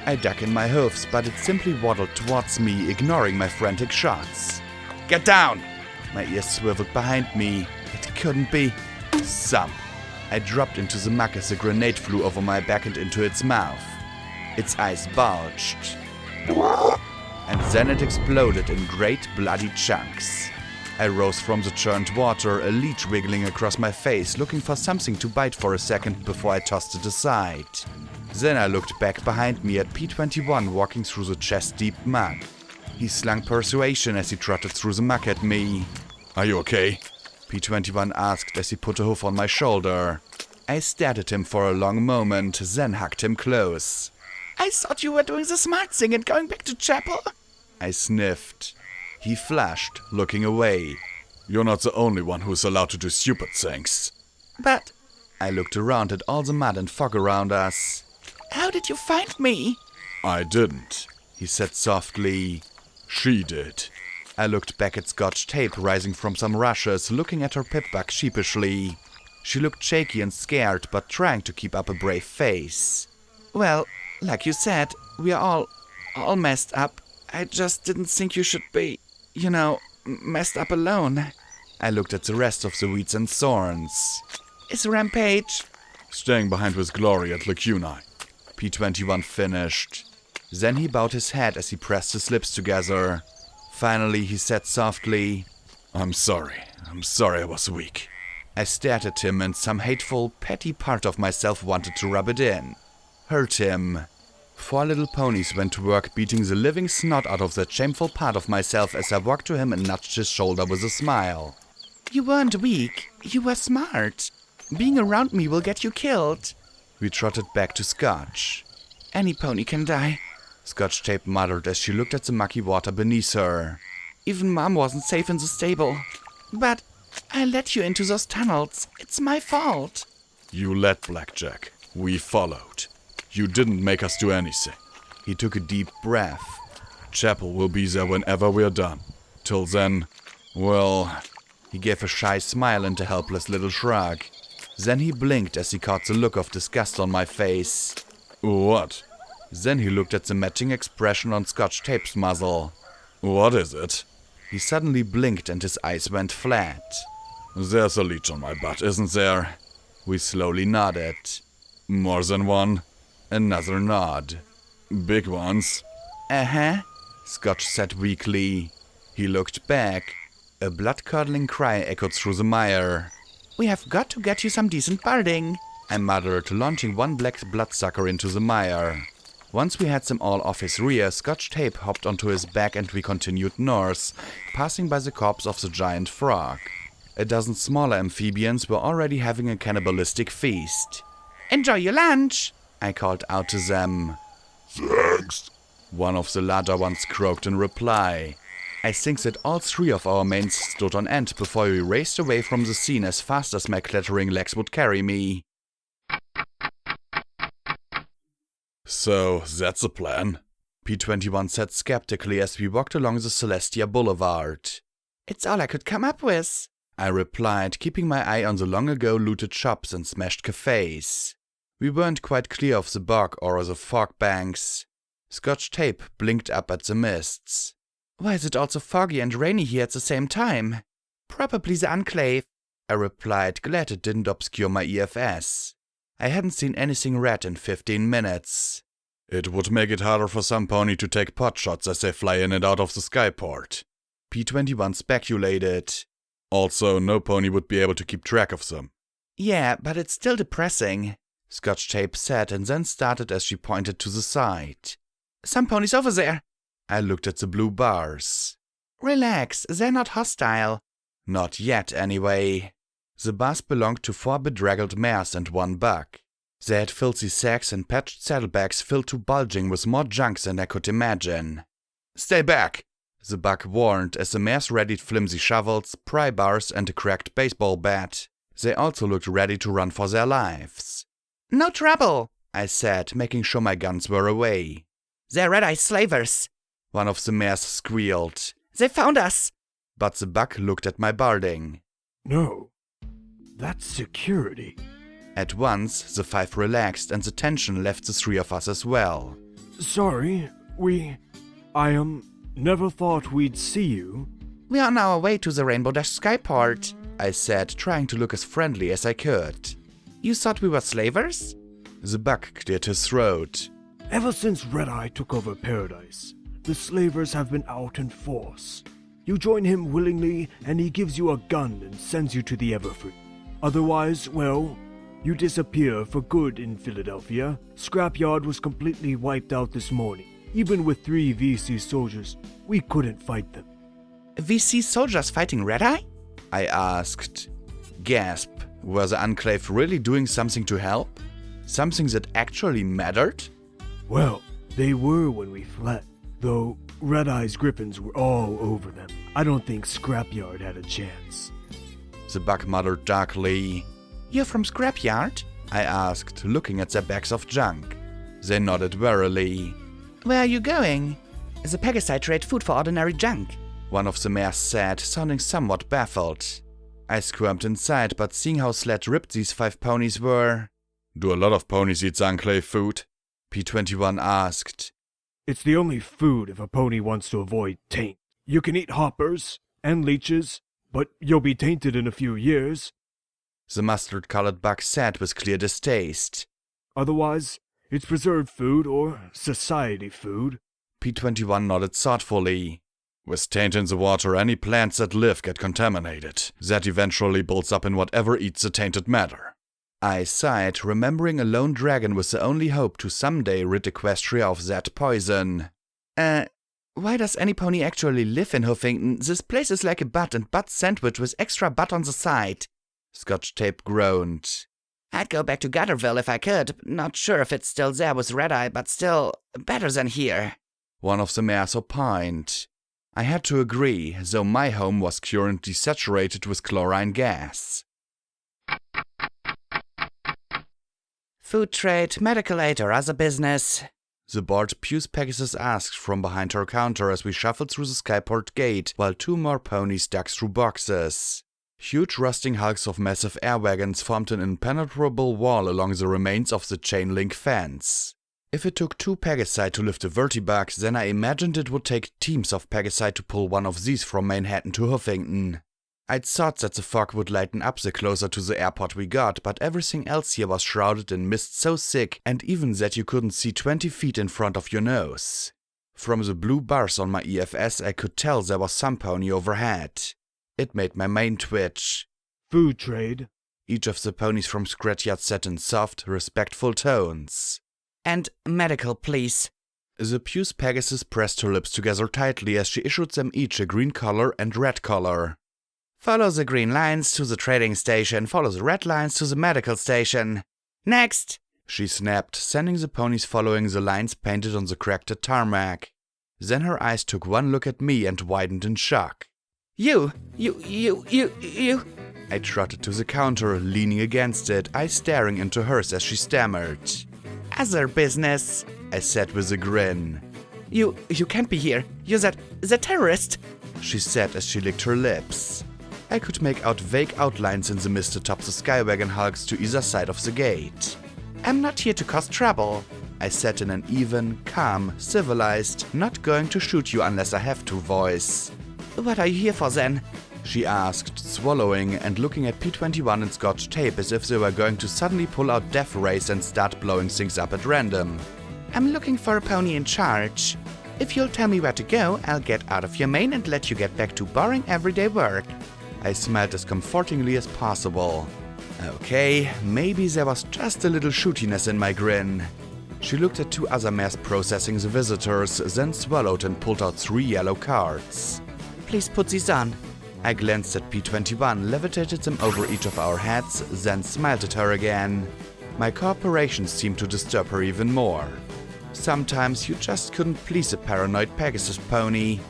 I dug in my hoofs, but it simply waddled towards me, ignoring my frantic shots. Get down! My ears swiveled behind me. It couldn't be. Thump. I dropped into the muck as a grenade flew over my back and into its mouth. Its eyes bulged. And then it exploded in great bloody chunks. I rose from the churned water, a leech wiggling across my face, looking for something to bite for a second before I tossed it aside. Then I looked back behind me at P21 walking through the chest-deep muck. He slung persuasion as he trotted through the muck at me. Are you okay? P21 asked as he put a hoof on my shoulder. I stared at him for a long moment, then hugged him close. I thought you were doing the smart thing and going back to chapel. I sniffed. He flushed, looking away. You're not the only one who's allowed to do stupid things. But I looked around at all the mud and fog around us. How did you find me? I didn't, he said softly. She did. I looked back at Scotch Tape rising from some rushes, looking at her pip-bug sheepishly. She looked shaky and scared, but trying to keep up a brave face. Well, like you said, we are all messed up. I just didn't think you should be, messed up alone. I looked at the rest of the weeds and thorns. Is Rampage staying behind with Glory at Lacuna? P21 finished. Then he bowed his head as he pressed his lips together. Finally, he said softly, I'm sorry I was weak. I stared at him and some hateful, petty part of myself wanted to rub it in. Hurt him. 4 little ponies went to work beating the living snot out of that shameful part of myself as I walked to him and nudged his shoulder with a smile. You weren't weak, you were smart. Being around me will get you killed. We trotted back to Scotch. Any pony can die, Scotch Tape muttered as she looked at the mucky water beneath her. Even Mom wasn't safe in the stable. But I let you into those tunnels. It's my fault. You led, Blackjack. We followed. You didn't make us do anything. He took a deep breath. Chapel will be there whenever we're done. Till then, well... He gave a shy smile and a helpless little shrug. Then he blinked as he caught the look of disgust on my face. What? Then he looked at the matching expression on Scotch Tape's muzzle. What is it? He suddenly blinked and his eyes went flat. There's a leech on my butt, isn't there? We slowly nodded. More than one? Another nod. Big ones? Uh-huh, Scotch said weakly. He looked back. A blood-curdling cry echoed through the mire. We have got to get you some decent barding, I muttered, launching one black bloodsucker into the mire. Once we had them all off his rear, Scotch Tape hopped onto his back and we continued north, passing by the corpse of the giant frog. A dozen smaller amphibians were already having a cannibalistic feast. Enjoy your lunch, I called out to them. Thanks. One of the larger ones croaked in reply. I think that all 3 of our mains stood on end before we raced away from the scene as fast as my clattering legs would carry me. So, that's the plan? P21 said skeptically as we walked along the Celestia Boulevard. It's all I could come up with, I replied, keeping my eye on the long-ago looted shops and smashed cafes. We weren't quite clear of the bog or the fog banks. Scotch Tape blinked up at the mists. Why is it also foggy and rainy here at the same time? Probably the Enclave, I replied, glad it didn't obscure my EFS. I hadn't seen anything red in 15 minutes. It would make it harder for some pony to take pot shots as they fly in and out of the skyport. P21 speculated. Also, no pony would be able to keep track of them. Yeah, but it's still depressing, Scotch Tape said and then started as she pointed to the side. Some ponies over there. I looked at the blue bars. Relax, they're not hostile. Not yet, anyway. The bars belonged to 4 bedraggled mares and 1 buck. They had filthy sacks and patched saddlebags filled to bulging with more junk than I could imagine. Stay back, the buck warned as the mares readied flimsy shovels, pry bars and a cracked baseball bat. They also looked ready to run for their lives. No trouble, I said, making sure my guns were away. They're red-eye slavers, one of the mares squealed. They found us. But the buck looked at my barding. No, that's security. At once, the 5 relaxed and the tension left the 3 of us as well. Sorry, I never thought we'd see you. We are on our way to the Rainbow Dash Skyport, I said, trying to look as friendly as I could. You thought we were slavers? The buck cleared his throat. Ever since Red Eye took over Paradise, the slavers have been out in force. You join him willingly, and he gives you a gun and sends you to the Everfree. Otherwise, well, you disappear for good in Philadelphia. Scrapyard was completely wiped out this morning. Even with 3 VC soldiers, we couldn't fight them. VC soldiers fighting Red Eye? I asked. Gasp. Were the Enclave really doing something to help? Something that actually mattered? Well, they were when we fled, though Red Eye's griffins were all over them. I don't think Scrapyard had a chance. The buck muttered darkly. You're from Scrapyard? I asked, looking at their bags of junk. They nodded wearily. Where are you going? The Pegasi trade food for ordinary junk, one of the mares said, sounding somewhat baffled. I squirmed inside, but seeing how slat-ripped these 5 ponies were... Do a lot of ponies eat Enclave food? P21 asked. It's the only food if a pony wants to avoid taint. You can eat hoppers and leeches, but you'll be tainted in a few years. The mustard-colored buck said with clear distaste. Otherwise, it's preserved food or society food. P21 nodded thoughtfully. With taint in the water, any plants that live get contaminated. That eventually builds up in whatever eats the tainted matter. I sighed, remembering a lone dragon was the only hope to someday rid Equestria of that poison. Why does any pony actually live in Huffington? This place is like a butt and butt sandwich with extra butt on the side. Scotch Tape groaned. I'd go back to Gutterville if I could. Not sure if it's still there with Red Eye, but still better than here. One of the mares opined. I had to agree, though my home was currently saturated with chlorine gas. Food trade, medical aid, or other business? The bored Puce Pegasus asked from behind her counter as we shuffled through the Skyport gate, while 2 more ponies dug through boxes. Huge rusting hulks of massive air wagons formed an impenetrable wall along the remains of the chain-link fence. If it took 2 Pegasi to lift a Vertibug, then I imagined it would take teams of Pegasi to pull one of these from Manhattan to Huffington. I'd thought that the fog would lighten up the closer to the airport we got, but everything else here was shrouded in mist so thick and even that you couldn't see 20 feet in front of your nose. From the blue bars on my EFS, I could tell there was some pony overhead. It made my mane twitch. Food trade. Each of the ponies from Scrapyard said in soft, respectful tones. And medical, please. The Puce Pegasus pressed her lips together tightly as she issued them each a green collar and red collar. Follow the green lines to the trading station, follow the red lines to the medical station. Next! She snapped, sending the ponies following the lines painted on the cracked tarmac. Then her eyes took one look at me and widened in shock. You! I trotted to the counter, leaning against it, eyes staring into hers as she stammered. Other business, I said with a grin. You can't be here. You're the terrorist, she said as she licked her lips. I could make out vague outlines in the mist atop the Skywagon hulks to either side of the gate. I'm not here to cause trouble, I said in an even, calm, civilized, not going to shoot you unless I have to voice. What are you here for then? She asked, swallowing and looking at P21 and Scotch Tape as if they were going to suddenly pull out death rays and start blowing things up at random. I'm looking for a pony in charge. If you'll tell me where to go, I'll get out of your mane and let you get back to boring everyday work. I smiled as comfortingly as possible. Okay, maybe there was just a little shootiness in my grin. She looked at 2 other mares processing the visitors, then swallowed and pulled out 3 yellow cards. Please put these on. I glanced at P21, levitated them over each of our heads, then smiled at her again. My cooperation seemed to disturb her even more. Sometimes you just couldn't please a paranoid Pegasus pony.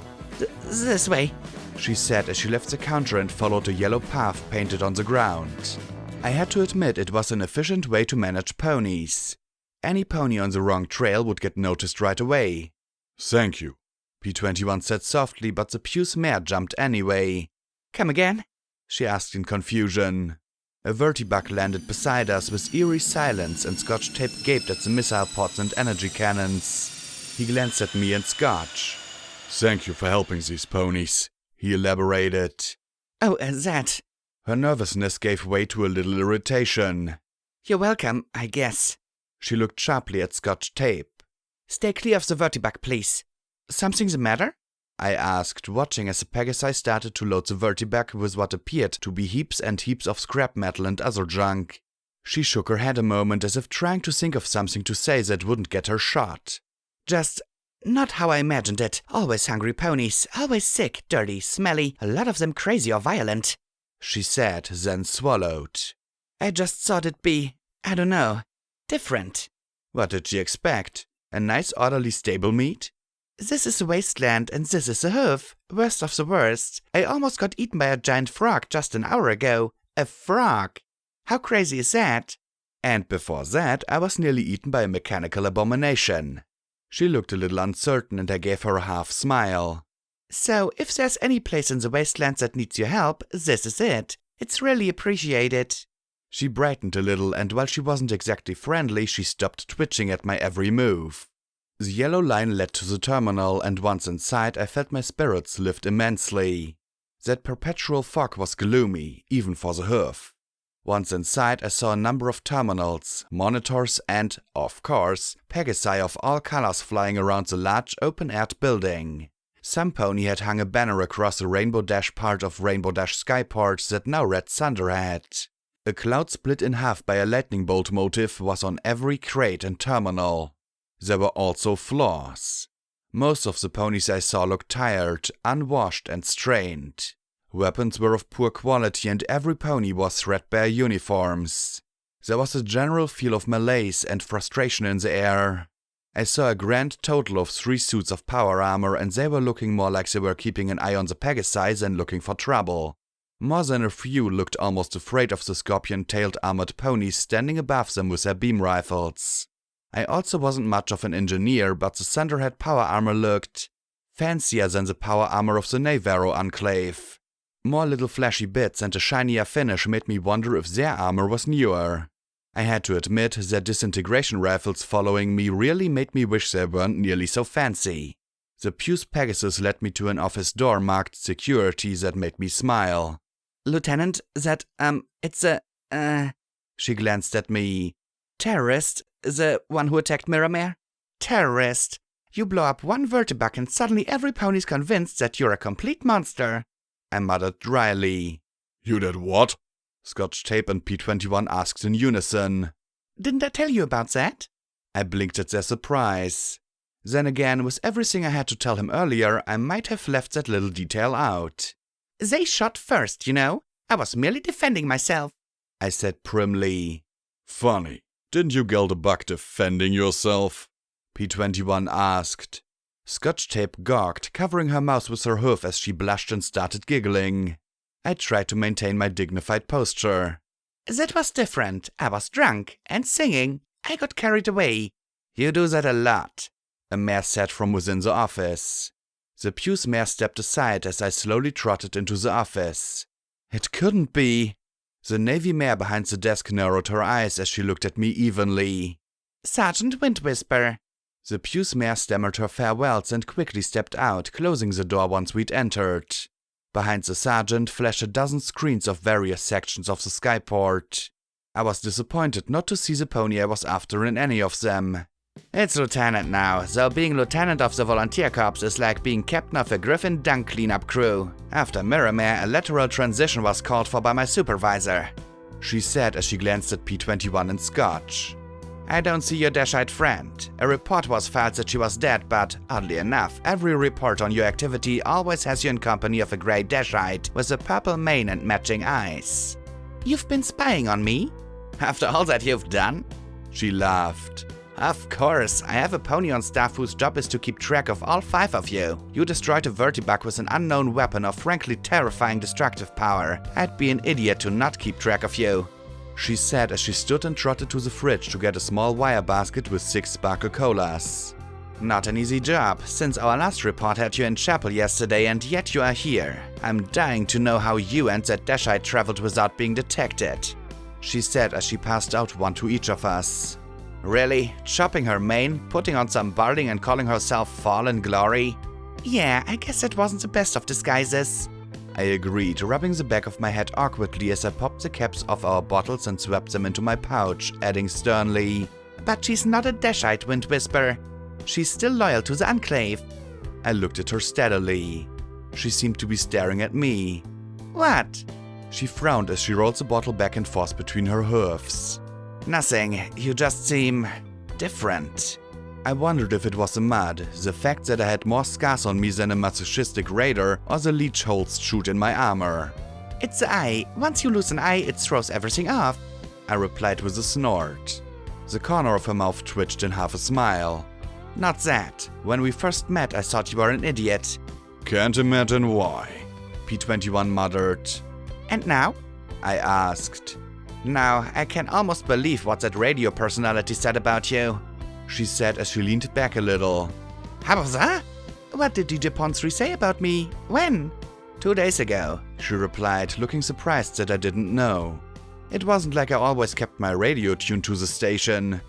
This way, she said as she left the counter and followed a yellow path painted on the ground. I had to admit it was an efficient way to manage ponies. Any pony on the wrong trail would get noticed right away. Thank you, P21 said softly, but the puce mare jumped anyway. Come again? She asked in confusion. A vertibug landed beside us with eerie silence, and Scotch Tape gaped at the missile pods and energy cannons. He glanced at me and Scotch. Thank you for helping these ponies, he elaborated. Oh, that. Her nervousness gave way to a little irritation. You're welcome, I guess. She looked sharply at Scotch Tape. Stay clear of the vertibug, please. Something the matter? I asked, watching as the Pegasi started to load the vertibug with what appeared to be heaps and heaps of scrap metal and other junk. She shook her head a moment as if trying to think of something to say that wouldn't get her shot. Just not how I imagined it. Always hungry ponies, always sick, dirty, smelly, a lot of them crazy or violent, she said, then swallowed. I just thought it'd be, I don't know, different. What did she expect? A nice orderly stable meet? This is a wasteland and this is a hoof. Worst of the worst. I almost got eaten by a giant frog just an hour ago. A frog. How crazy is that? And before that, I was nearly eaten by a mechanical abomination. She looked a little uncertain and I gave her a half smile. So, if there's any place in the wastelands that needs your help, this is it. It's really appreciated. She brightened a little, and while she wasn't exactly friendly, she stopped twitching at my every move. The yellow line led to the terminal, and once inside, I felt my spirits lift immensely. That perpetual fog was gloomy, even for the hoof. Once inside, I saw a number of terminals, monitors, and, of course, Pegasi of all colors flying around the large open-aired building. Some pony had hung a banner across the Rainbow Dash part of Rainbow Dash Skyport that now read Thunderhead. A cloud split in half by a lightning bolt motif was on every crate and terminal. There were also flaws. Most of the ponies I saw looked tired, unwashed and strained. Weapons were of poor quality and every pony wore threadbare uniforms. There was a general feel of malaise and frustration in the air. I saw a grand total of 3 suits of power armor and they were looking more like they were keeping an eye on the Pegasi than looking for trouble. More than a few looked almost afraid of the scorpion-tailed armored ponies standing above them with their beam rifles. I also wasn't much of an engineer, but the Thunderhead power armor looked fancier than the power armor of the Navarro Enclave. More little flashy bits and a shinier finish made me wonder if their armor was newer. I had to admit, their disintegration rifles following me really made me wish they weren't nearly so fancy. The Puce Pegasus led me to an office door marked security that made me smile. Lieutenant, it's a, She glanced at me. Terrorist? The one who attacked Miramare? Terrorist. You blow up one vertibug and suddenly every pony's convinced that you're a complete monster. I muttered dryly. You did what? Scotch Tape and P21 asked in unison. Didn't I tell you about that? I blinked at their surprise. Then again, with everything I had to tell him earlier, I might have left that little detail out. They shot first, you know. I was merely defending myself, I said primly. Funny. Didn't you get a buck defending yourself? P21 asked. Scotch Tape gawked, covering her mouth with her hoof as she blushed and started giggling. I tried to maintain my dignified posture. That was different. I was drunk and singing. I got carried away. You do that a lot, a mare said from within the office. The Puce mare stepped aside as I slowly trotted into the office. It couldn't be. The Navy mare behind the desk narrowed her eyes as she looked at me evenly. Sergeant Windwhisper. The Puce mare stammered her farewells and quickly stepped out, closing the door once we'd entered. Behind the sergeant flashed a dozen screens of various sections of the skyport. I was disappointed not to see the pony I was after in any of them. It's lieutenant now, so being lieutenant of the volunteer corps is like being captain of a Griffin dunk cleanup crew. After Miramare, a lateral transition was called for by my supervisor, she said as she glanced at P21 and Scotch. I don't see your Dashite friend. A report was filed that she was dead, but, oddly enough, every report on your activity always has you in company of a grey Dashite with a purple mane and matching eyes. You've been spying on me? After all that you've done? She laughed. Of course, I have a pony on staff whose job is to keep track of all 5 of you. You destroyed a vertibug with an unknown weapon of frankly terrifying destructive power. I'd be an idiot to not keep track of you. she said as she stood and trotted to the fridge to get a small wire basket with 6 sparkle colas. Not an easy job, since our last report had you in chapel yesterday and yet you are here. I'm dying to know how you and that Dashite traveled without being detected, she said as she passed out one to each of us. Really? Chopping her mane, putting on some balding and calling herself Fallen Glory? Yeah, I guess that wasn't the best of disguises. I agreed, rubbing the back of my head awkwardly as I popped the caps off our bottles and swept them into my pouch, adding sternly, But she's not a Dashite, Wind Whisper. She's still loyal to the Enclave. I looked at her steadily. She seemed to be staring at me. What? She frowned as she rolled the bottle back and forth between her hoofs. Nothing, you just seem different. I wondered if it was the mud, the fact that I had more scars on me than a masochistic raider, or the leech holes chewed in my armor. It's the eye. Once you lose an eye, it throws everything off, I replied with a snort. The corner of her mouth twitched in half a smile. Not that. When we first met, I thought you were an idiot. Can't imagine why, P21 muttered. And now? I asked. Now, I can almost believe what that radio personality said about you, she said as she leaned back a little. How was that? What did DJ Pond 3 say about me? When? 2 days ago, she replied, looking surprised that I didn't know. It wasn't like I always kept my radio tuned to the station.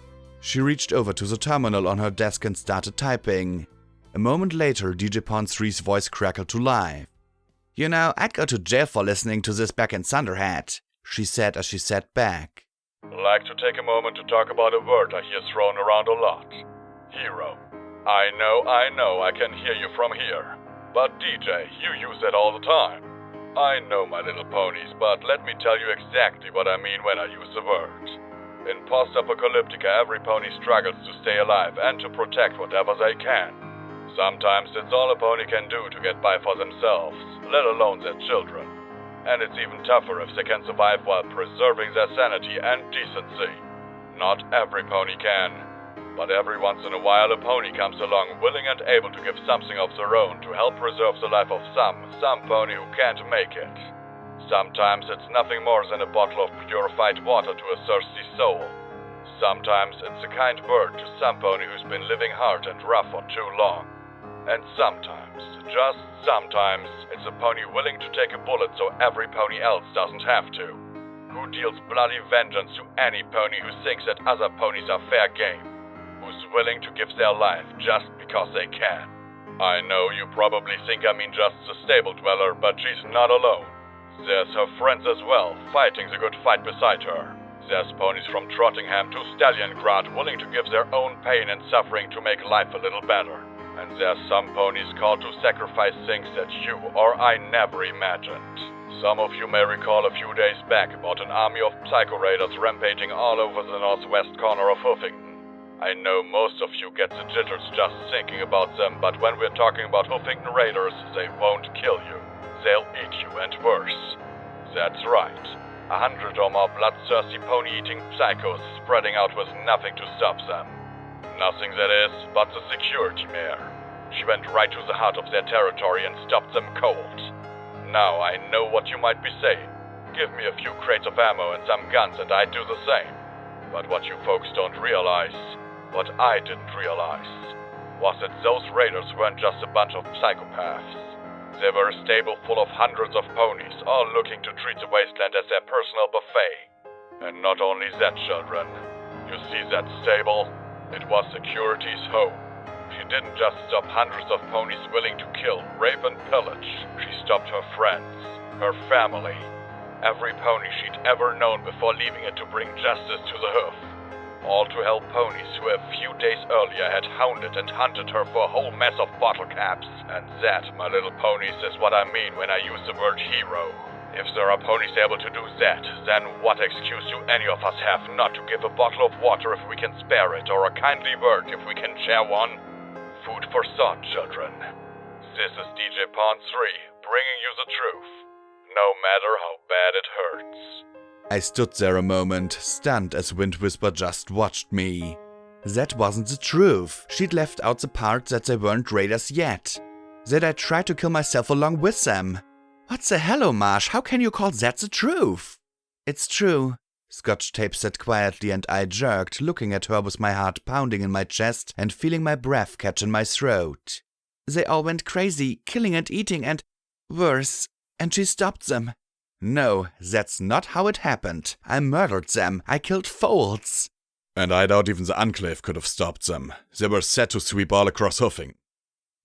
She reached over to the terminal on her desk and started typing. A moment later, DJ Pond 3's voice crackled to life. You know, I'd go to jail for listening to this back in Thunderhead, she said as she sat back. Like to take a moment to talk about a word I hear thrown around a lot. Hero. I know, I can hear you from here. But DJ, you use that all the time. I know, my little ponies, but let me tell you exactly what I mean when I use the word. In post-apocalyptica, every pony struggles to stay alive and to protect whatever they can. Sometimes it's all a pony can do to get by for themselves, let alone their children. And it's even tougher if they can survive while preserving their sanity and decency. Not every pony can, but every once in a while a pony comes along willing and able to give something of their own to help preserve the life of some pony who can't make it. Sometimes it's nothing more than a bottle of purified water to a thirsty soul. Sometimes it's a kind word to some pony who's been living hard and rough for too long. And sometimes, just sometimes, it's a pony willing to take a bullet so every pony else doesn't have to. Who deals bloody vengeance to any pony who thinks that other ponies are fair game. Who's willing to give their life just because they can. I know you probably think I mean just the stable dweller, but she's not alone. There's her friends as well, fighting the good fight beside her. There's ponies from Trottingham to Stalliongrad willing to give their own pain and suffering to make life a little better. And there's some ponies called to sacrifice things that you or I never imagined. Some of you may recall a few days back about an army of psycho raiders rampaging all over the northwest corner of Huffington. I know most of you get the jitters just thinking about them, but when we're talking about Huffington raiders, they won't kill you. They'll eat you, and worse. That's right. 100 or more bloodthirsty pony-eating psychos spreading out with nothing to stop them. Nothing, that is, but the security mare. She went right to the heart of their territory and stopped them cold. Now I know what you might be saying. Give me a few crates of ammo and some guns and I'd do the same. But what you folks don't realize, what I didn't realize, was that those raiders weren't just a bunch of psychopaths. They were a stable full of hundreds of ponies, all looking to treat the wasteland as their personal buffet. And not only that, children. You see that stable? It was security's home. She didn't just stop hundreds of ponies willing to kill, rape, and pillage. She stopped her friends, her family, every pony she'd ever known before leaving it to bring justice to the hoof. All to help ponies who a few days earlier had hounded and hunted her for a whole mess of bottle caps. And that, my little ponies, is what I mean when I use the word hero. If there are ponies able to do that, then what excuse do any of us have not to give a bottle of water if we can spare it, or a kindly word if we can share one? Food for thought, children. This is DJ Pond 3, bringing you the truth, no matter how bad it hurts. I stood there a moment, stunned as Wind Whisper just watched me. That wasn't the truth. She'd left out the part that they weren't raiders yet. That I tried to kill myself along with them. What the hell, Marsh? How can you call that the truth? It's true. Scotch Tape said quietly, and I jerked, looking at her with my heart pounding in my chest and feeling my breath catch in my throat. They all went crazy, killing and eating and worse, and she stopped them. No, that's not how it happened. I murdered them. I killed foals. And I doubt even the Enclave could have stopped them. They were set to sweep all across Hoofing.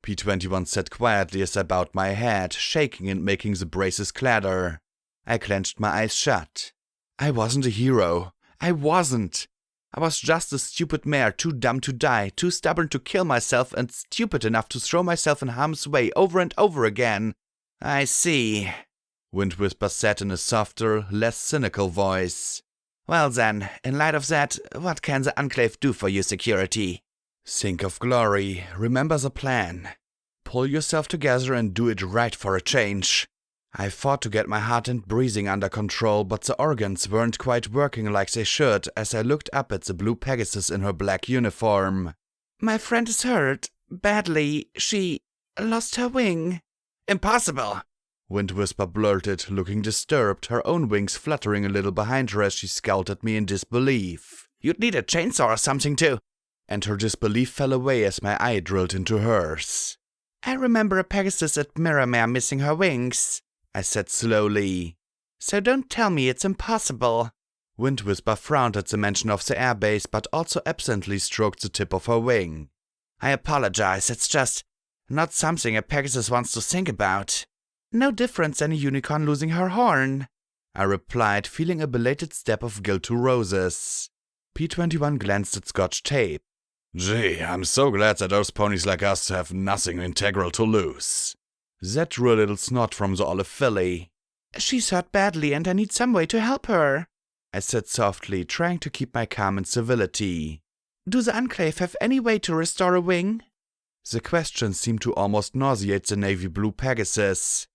P21 said quietly as I bowed my head, shaking and making the braces clatter. I clenched my eyes shut. I wasn't a hero. I wasn't. I was just a stupid mare, too dumb to die, too stubborn to kill myself, and stupid enough to throw myself in harm's way over and over again. I see, Wind Whisper said in a softer, less cynical voice. Well then, in light of that, what can the Enclave do for you, security? Think of Glory, remember the plan. Pull yourself together and do it right for a change. I fought to get my heart and breathing under control, but the organs weren't quite working like they should as I looked up at the blue Pegasus in her black uniform. My friend is hurt. Badly. She lost her wing. Impossible! Wind Whisper blurted, looking disturbed, her own wings fluttering a little behind her as she scowled at me in disbelief. You'd need a chainsaw or something to... And her disbelief fell away as my eye drilled into hers. I remember a Pegasus at Miramare missing her wings, I said slowly. So don't tell me it's impossible. Wind Whisper frowned at the mention of the airbase, but also absently stroked the tip of her wing. I apologize, it's just not something a Pegasus wants to think about. No difference than a unicorn losing her horn, I replied, feeling a belated step of guilt to roses. P21 glanced at Scotch Tape. Gee, I'm so glad that those ponies like us have nothing integral to lose. Zed drew a little snot from the olive filly. She's hurt badly and I need some way to help her, I said softly, trying to keep my calm and civility. Do the Enclave have any way to restore a wing? The question seemed to almost nauseate the navy blue Pegasus.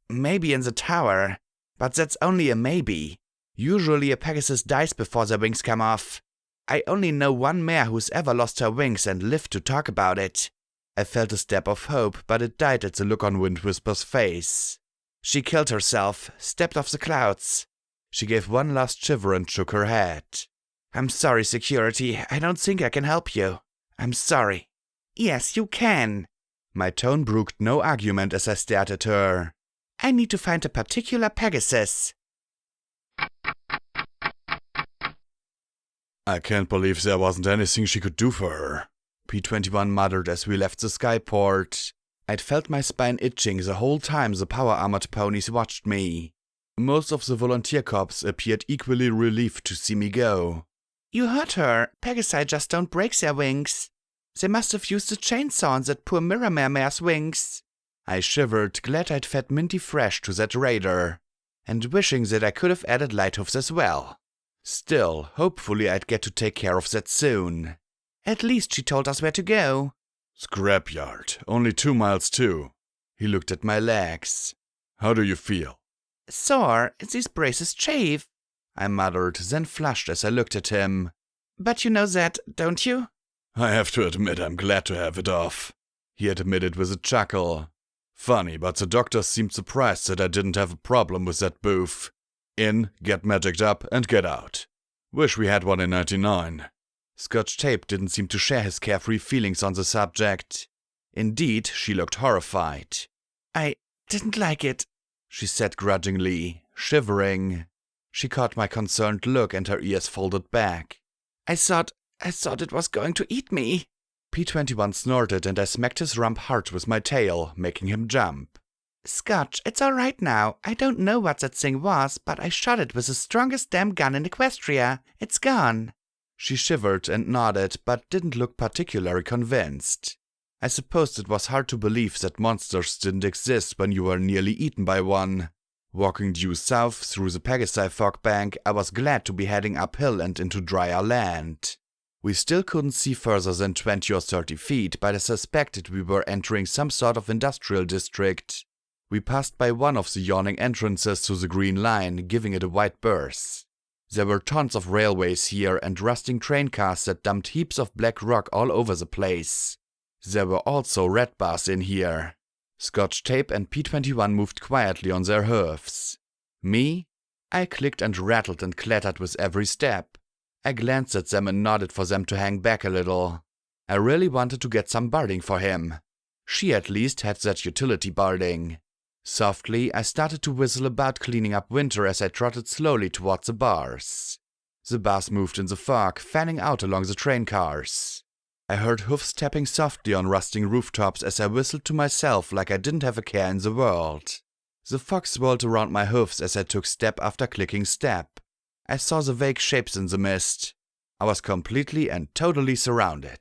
Maybe in the tower, but that's only a maybe. Usually a Pegasus dies before their wings come off. I only know one mare who's ever lost her wings and lived to talk about it. I felt a step of hope, but it died at the look on Wind Whisper's face. She killed herself, stepped off the clouds. She gave one last shiver and shook her head. I'm sorry, security. I don't think I can help you. I'm sorry. Yes, you can. My tone brooked no argument as I stared at her. I need to find a particular Pegasus. I can't believe there wasn't anything she could do for her, P21 muttered as we left the skyport. I'd felt my spine itching the whole time the power-armored ponies watched me. Most of the volunteer cops appeared equally relieved to see me go. You hurt her. Pegasi just don't break their wings. They must have used a chainsaw on that poor Miramare mare's wings. I shivered, glad I'd fed Minty fresh to that raider, and wishing that I could have added Lighthoofs as well. Still, hopefully I'd get to take care of that soon. At least she told us where to go. Scrapyard, only 2 miles too. He looked at my legs. How do you feel? Sore, these braces chafe, I muttered, then flushed as I looked at him. But you know that, don't you? I have to admit I'm glad to have it off, he admitted with a chuckle. Funny, but the doctors seemed surprised that I didn't have a problem with that booth. In, get magicked up, and get out. Wish we had one in 99. Scotch Tape didn't seem to share his carefree feelings on the subject. Indeed, she looked horrified. I didn't like it, she said grudgingly, shivering. She caught my concerned look and her ears folded back. I thought it was going to eat me. P21 snorted and I smacked his rump hard with my tail, making him jump. Scotch, it's all right now. I don't know what that thing was, but I shot it with the strongest damn gun in Equestria. It's gone. She shivered and nodded, but didn't look particularly convinced. I suppose it was hard to believe that monsters didn't exist when you were nearly eaten by one. Walking due south through the Pegasi fog bank, I was glad to be heading uphill and into drier land. We still couldn't see further than 20 or 30 feet, but I suspected we were entering some sort of industrial district. We passed by one of the yawning entrances to the Green Line, giving it a wide berth. There were tons of railways here and rusting train cars that dumped heaps of black rock all over the place. There were also red bars in here. Scotch Tape and P21 moved quietly on their hooves. Me? I clicked and rattled and clattered with every step. I glanced at them and nodded for them to hang back a little. I really wanted to get some barding for him. She at least had that utility barding. Softly, I started to whistle about cleaning up winter as I trotted slowly towards the bars. The bars moved in the fog, fanning out along the train cars. I heard hoofs tapping softly on rusting rooftops as I whistled to myself like I didn't have a care in the world. The fog swirled around my hoofs as I took step after clicking step. I saw the vague shapes in the mist. I was completely and totally surrounded.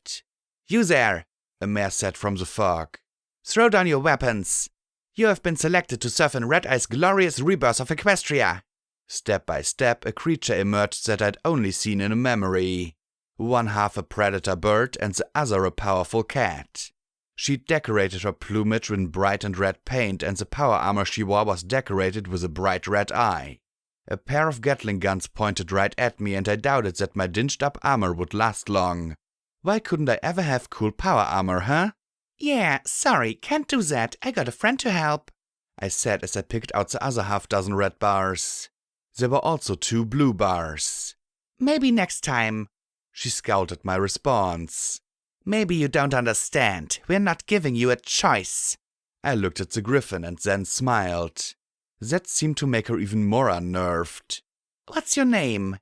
"You there," a mare said from the fog. "Throw down your weapons. You have been selected to serve in Red Eye's glorious rebirth of Equestria." Step by step, a creature emerged that I'd only seen in a memory. One half a predator bird and the other a powerful cat. She'd decorated her plumage in bright and red paint, and the power armor she wore was decorated with a bright red eye. A pair of Gatling guns pointed right at me, and I doubted that my dinged-up armor would last long. Why couldn't I ever have cool power armor, huh? "Yeah, sorry, can't do that. I got a friend to help," I said as I picked out the other half-dozen red bars. There were also 2 blue bars. "Maybe next time." She scowled at my response. "Maybe you don't understand. We're not giving you a choice." I looked at the griffin and then smiled. That seemed to make her even more unnerved. "What's your name?"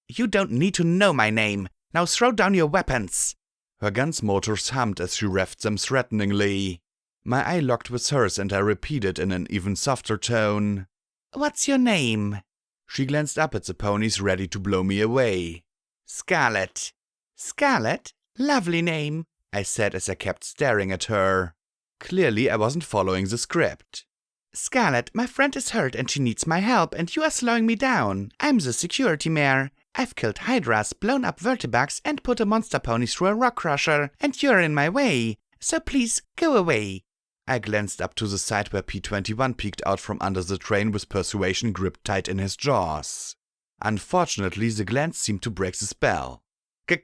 You don't need to know my name. Now throw down your weapons." Her gun's motors hummed as she revved them threateningly. My eye locked with hers and I repeated in an even softer tone. "What's your name?" She glanced up at the ponies ready to blow me away. "Scarlet." "Scarlet? Lovely name," I said as I kept staring at her. Clearly I wasn't following the script. "Scarlet, my friend is hurt and she needs my help, and you are slowing me down. I'm the security mare. I've killed hydras, blown up vertibugs, and put a monster pony through a rock crusher, and you're in my way. So please, go away." I glanced up to the side where P-21 peeked out from under the train with persuasion gripped tight in his jaws. Unfortunately, the glance seemed to break the spell.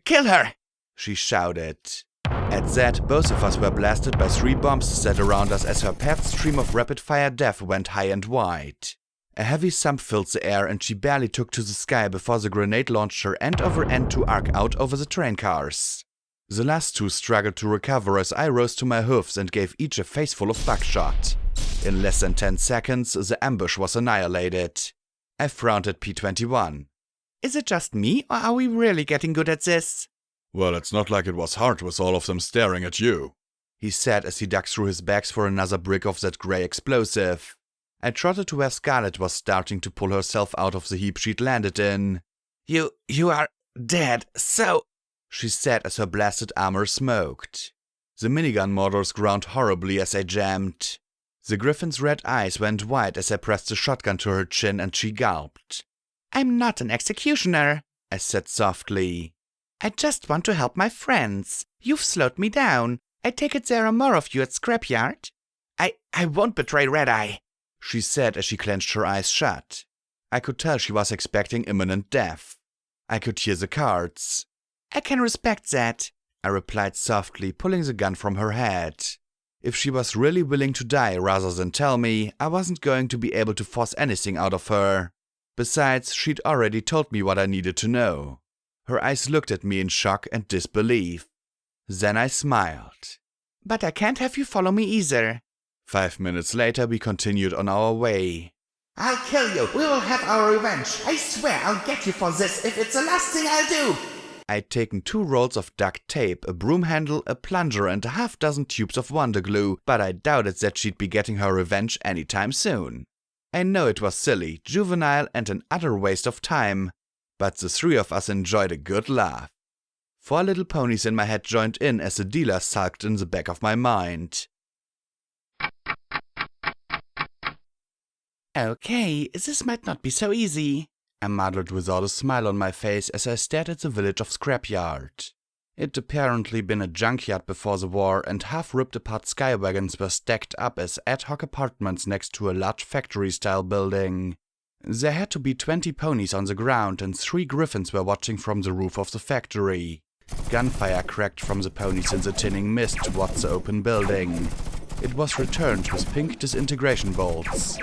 "Kill her!" she shouted. At that, both of us were blasted by 3 bombs set around us as her path stream of rapid-fire death went high and wide. A heavy thump filled the air and she barely took to the sky before the grenade launched her end over end to arc out over the train cars. The last 2 struggled to recover as I rose to my hoofs and gave each a faceful of buckshot. In less than 10 seconds, the ambush was annihilated. I frowned at P-21. "Is it just me, or are we really getting good at this?" "Well, it's not like it was hard with all of them staring at you," he said as he dug through his bags for another brick of that grey explosive. I trotted to where Scarlet was starting to pull herself out of the heap she'd landed in. You are dead, so," she said as her blasted armor smoked. The minigun motors ground horribly as I jammed. The griffin's red eyes went wide as I pressed the shotgun to her chin and she gulped. "I'm not an executioner," I said softly. "I just want to help my friends. You've slowed me down. I take it there are more of you at Scrapyard?" I won't betray Red Eye," she said as she clenched her eyes shut. I could tell she was expecting imminent death. I could hear the cards. "I can respect that," I replied softly, pulling the gun from her head. If she was really willing to die rather than tell me, I wasn't going to be able to force anything out of her. Besides, she'd already told me what I needed to know. Her eyes looked at me in shock and disbelief. Then I smiled. "But I can't have you follow me either." 5 minutes later, we continued on our way. "I'll kill you. We will have our revenge. I swear I'll get you for this if it's the last thing I'll do." I'd taken 2 rolls of duct tape, a broom handle, a plunger, and a half-dozen tubes of Wonder Glue, but I doubted that she'd be getting her revenge anytime soon. I know it was silly, juvenile, and an utter waste of time, but the 3 of us enjoyed a good laugh. 4 little ponies in my head joined in as the dealer sulked in the back of my mind. "Okay, this might not be so easy," I muttered without a smile on my face as I stared at the village of Scrapyard. It'd apparently been a junkyard before the war, and half-ripped-apart skywagons were stacked up as ad hoc apartments next to a large factory-style building. There had to be 20 ponies on the ground, and 3 griffins were watching from the roof of the factory. Gunfire cracked from the ponies in the tinning mist towards the open building. It was returned with pink disintegration bolts.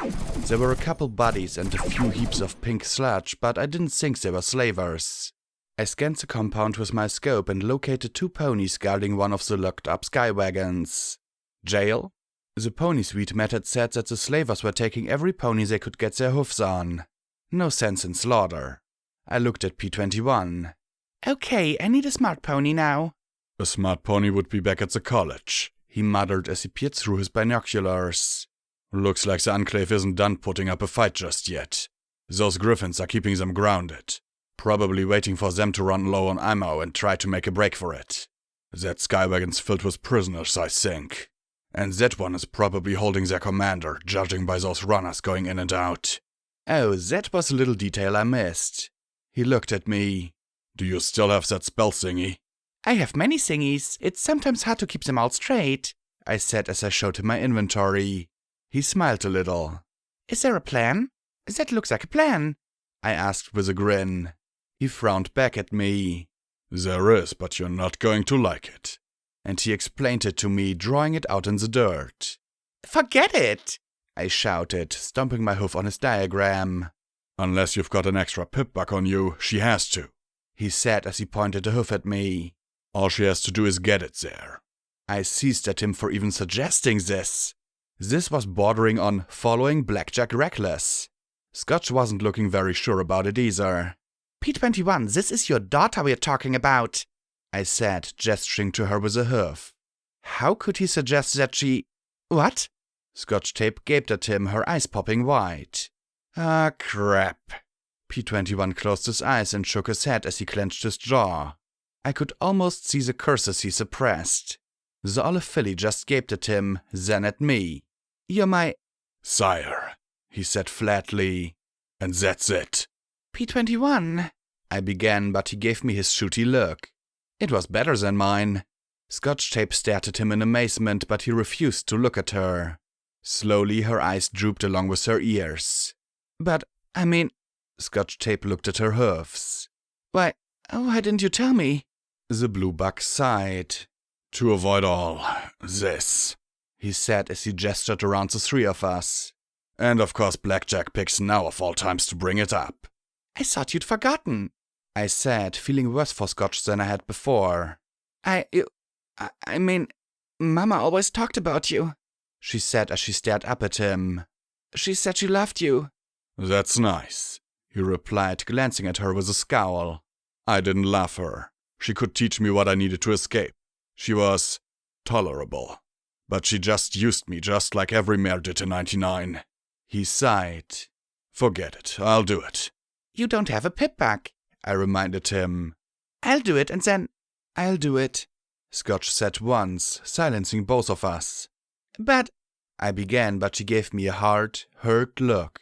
There were a couple bodies and a few heaps of pink sludge, but I didn't think they were slavers. I scanned the compound with my scope and located 2 ponies guarding one of the locked-up skywagons. Jail? The pony suite method said that the slavers were taking every pony they could get their hoofs on. No sense in slaughter. I looked at P21. Okay, I need a smart pony now. A smart pony would be back at the college, he muttered as he peered through his binoculars. Looks like the Enclave isn't done putting up a fight just yet. Those griffins are keeping them grounded. Probably waiting for them to run low on ammo and try to make a break for it. That skywagon's filled with prisoners, I think. And that one is probably holding their commander, judging by those runners going in and out. Oh, that was a little detail I missed. He looked at me. Do you still have that spell thingy? I have many thingies. It's sometimes hard to keep them all straight, I said as I showed him my inventory. He smiled a little. Is there a plan? That looks like a plan, I asked with a grin. He frowned back at me. There is, but you're not going to like it. And he explained it to me, drawing it out in the dirt. Forget it, I shouted, stomping my hoof on his diagram. Unless you've got an extra pip-buck on you, she has to, he said as he pointed a hoof at me. All she has to do is get it there. I seized at him for even suggesting this. This was bordering on following Blackjack reckless. Scotch wasn't looking very sure about it either. P21, this is your daughter we're talking about, I said, gesturing to her with a hoof. How could he suggest that she... What? Scotch Tape gaped at him, her eyes popping wide. Ah, crap. P21 closed his eyes and shook his head as he clenched his jaw. I could almost see the curses he suppressed. The olive filly just gaped at him, then at me. You're my... Sire, he said flatly. And that's it. P21, I began, but he gave me his shooty look. It was better than mine. Scotch Tape stared at him in amazement, but he refused to look at her. Slowly, her eyes drooped along with her ears. But, I mean... Scotch Tape looked at her hoofs. Why didn't you tell me? The blue buck sighed. To avoid all this, he said as he gestured around the 3 of us. And of course Blackjack picks now of all times to bring it up. I thought you'd forgotten, I said, feeling worse for Scotch than I had before. I mean, Mama always talked about you, she said as she stared up at him. She said she loved you. That's nice, he replied, glancing at her with a scowl. I didn't love her. She could teach me what I needed to escape. She was tolerable. But she just used me just like every mare did in 99. He sighed. Forget it, I'll do it. You don't have a pip-buck, I reminded him. I'll do it and then... I'll do it, Scotch said once, silencing both of us. But... I began, but she gave me a hard, hurt look.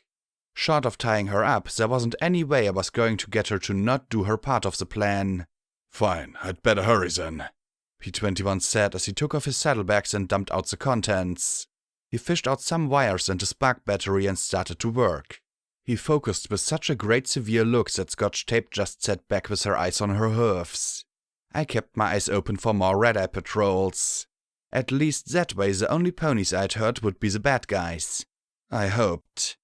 Short of tying her up, there wasn't any way I was going to get her to not do her part of the plan. Fine, I'd better hurry then, P21 said as he took off his saddlebags and dumped out the contents. He fished out some wires and a spark battery and started to work. He focused with such a great severe look that Scotch Tape just sat back with her eyes on her hoofs. I kept my eyes open for more red-eye patrols. At least that way the only ponies I'd heard would be the bad guys. I hoped.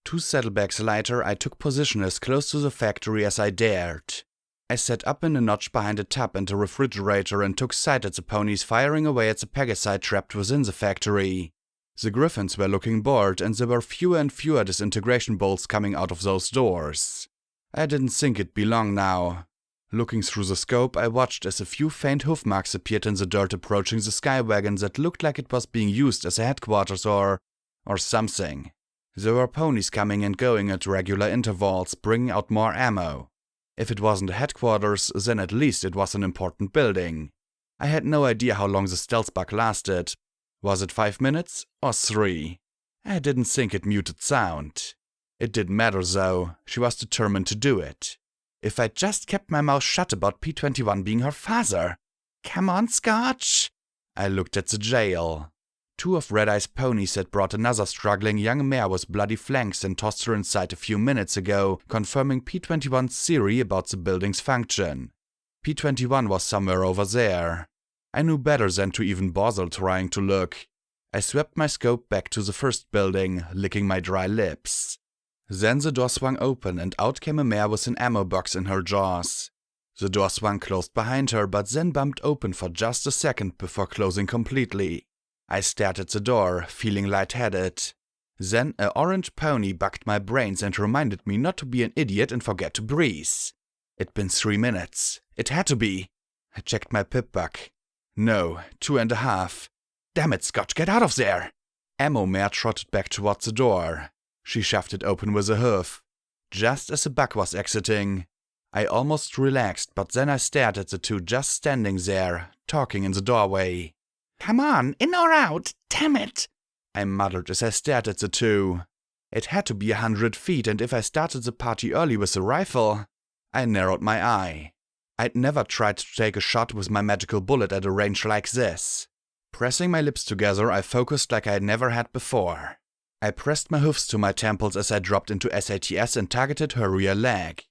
Two saddlebags later, I took position as close to the factory as I dared. I sat up in a notch behind a tub and a refrigerator and took sight at the ponies firing away at the Pegasi trapped within the factory. The griffins were looking bored, and there were fewer and fewer disintegration bolts coming out of those doors. I didn't think it'd be long now. Looking through the scope, I watched as a few faint hoof marks appeared in the dirt approaching the skywagon that looked like it was being used as a headquarters or something. There were ponies coming and going at regular intervals, bringing out more ammo. If it wasn't a headquarters, then at least it was an important building. I had no idea how long the stealth bug lasted. Was it 5 minutes or 3? I didn't think it muted sound. It didn't matter though, she was determined to do it. If I just kept my mouth shut about P21 being her father. Come on, Scotch! I looked at the jail. 2 of Red Eye's ponies had brought another struggling young mare with bloody flanks and tossed her inside a few minutes ago, confirming P21's theory about the building's function. P21 was somewhere over there. I knew better than to even bother trying to look. I swept my scope back to the first building, licking my dry lips. Then the door swung open and out came a mare with an ammo box in her jaws. The door swung closed behind her, but then bumped open for just a second before closing completely. I stared at the door, feeling lightheaded. Then an orange pony bucked my brains and reminded me not to be an idiot and forget to breathe. It'd been 3 minutes. It had to be. I checked my pip buck. No, 2.5. Damn it, Scotch, get out of there! Ammo mare trotted back towards the door. She shoved it open with a hoof. Just as the buck was exiting, I almost relaxed, but then I stared at the two just standing there, talking in the doorway. Come on, in or out, damn it! I muttered as I stared at the two. It had to be 100 feet, and if I started the party early with the rifle, I narrowed my eye. I'd never tried to take a shot with my magical bullet at a range like this. Pressing my lips together, I focused like I never had before. I pressed my hoofs to my temples as I dropped into SATS and targeted her rear leg.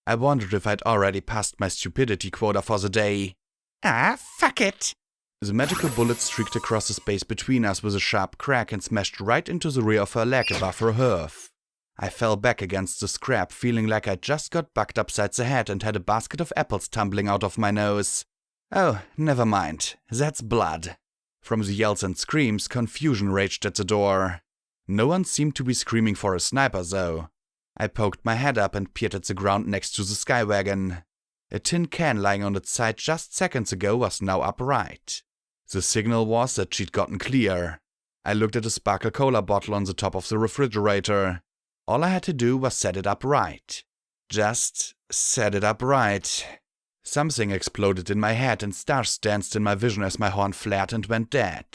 I wondered if I'd already passed my stupidity quota for the day. Ah, fuck it! The magical bullet streaked across the space between us with a sharp crack and smashed right into the rear of her leg above her hoof. I fell back against the scrap, feeling like I just got bucked upside the head and had a basket of apples tumbling out of my nose. Oh, never mind. That's blood. From the yells and screams, confusion raged at the door. No one seemed to be screaming for a sniper, though. I poked my head up and peered at the ground next to the sky wagon. A tin can lying on its side just seconds ago was now upright. The signal was that she'd gotten clear. I looked at a Sparkle Cola bottle on the top of the refrigerator. All I had to do was set it up right. Just set it up right. Something exploded in my head and stars danced in my vision as my horn flared and went dead.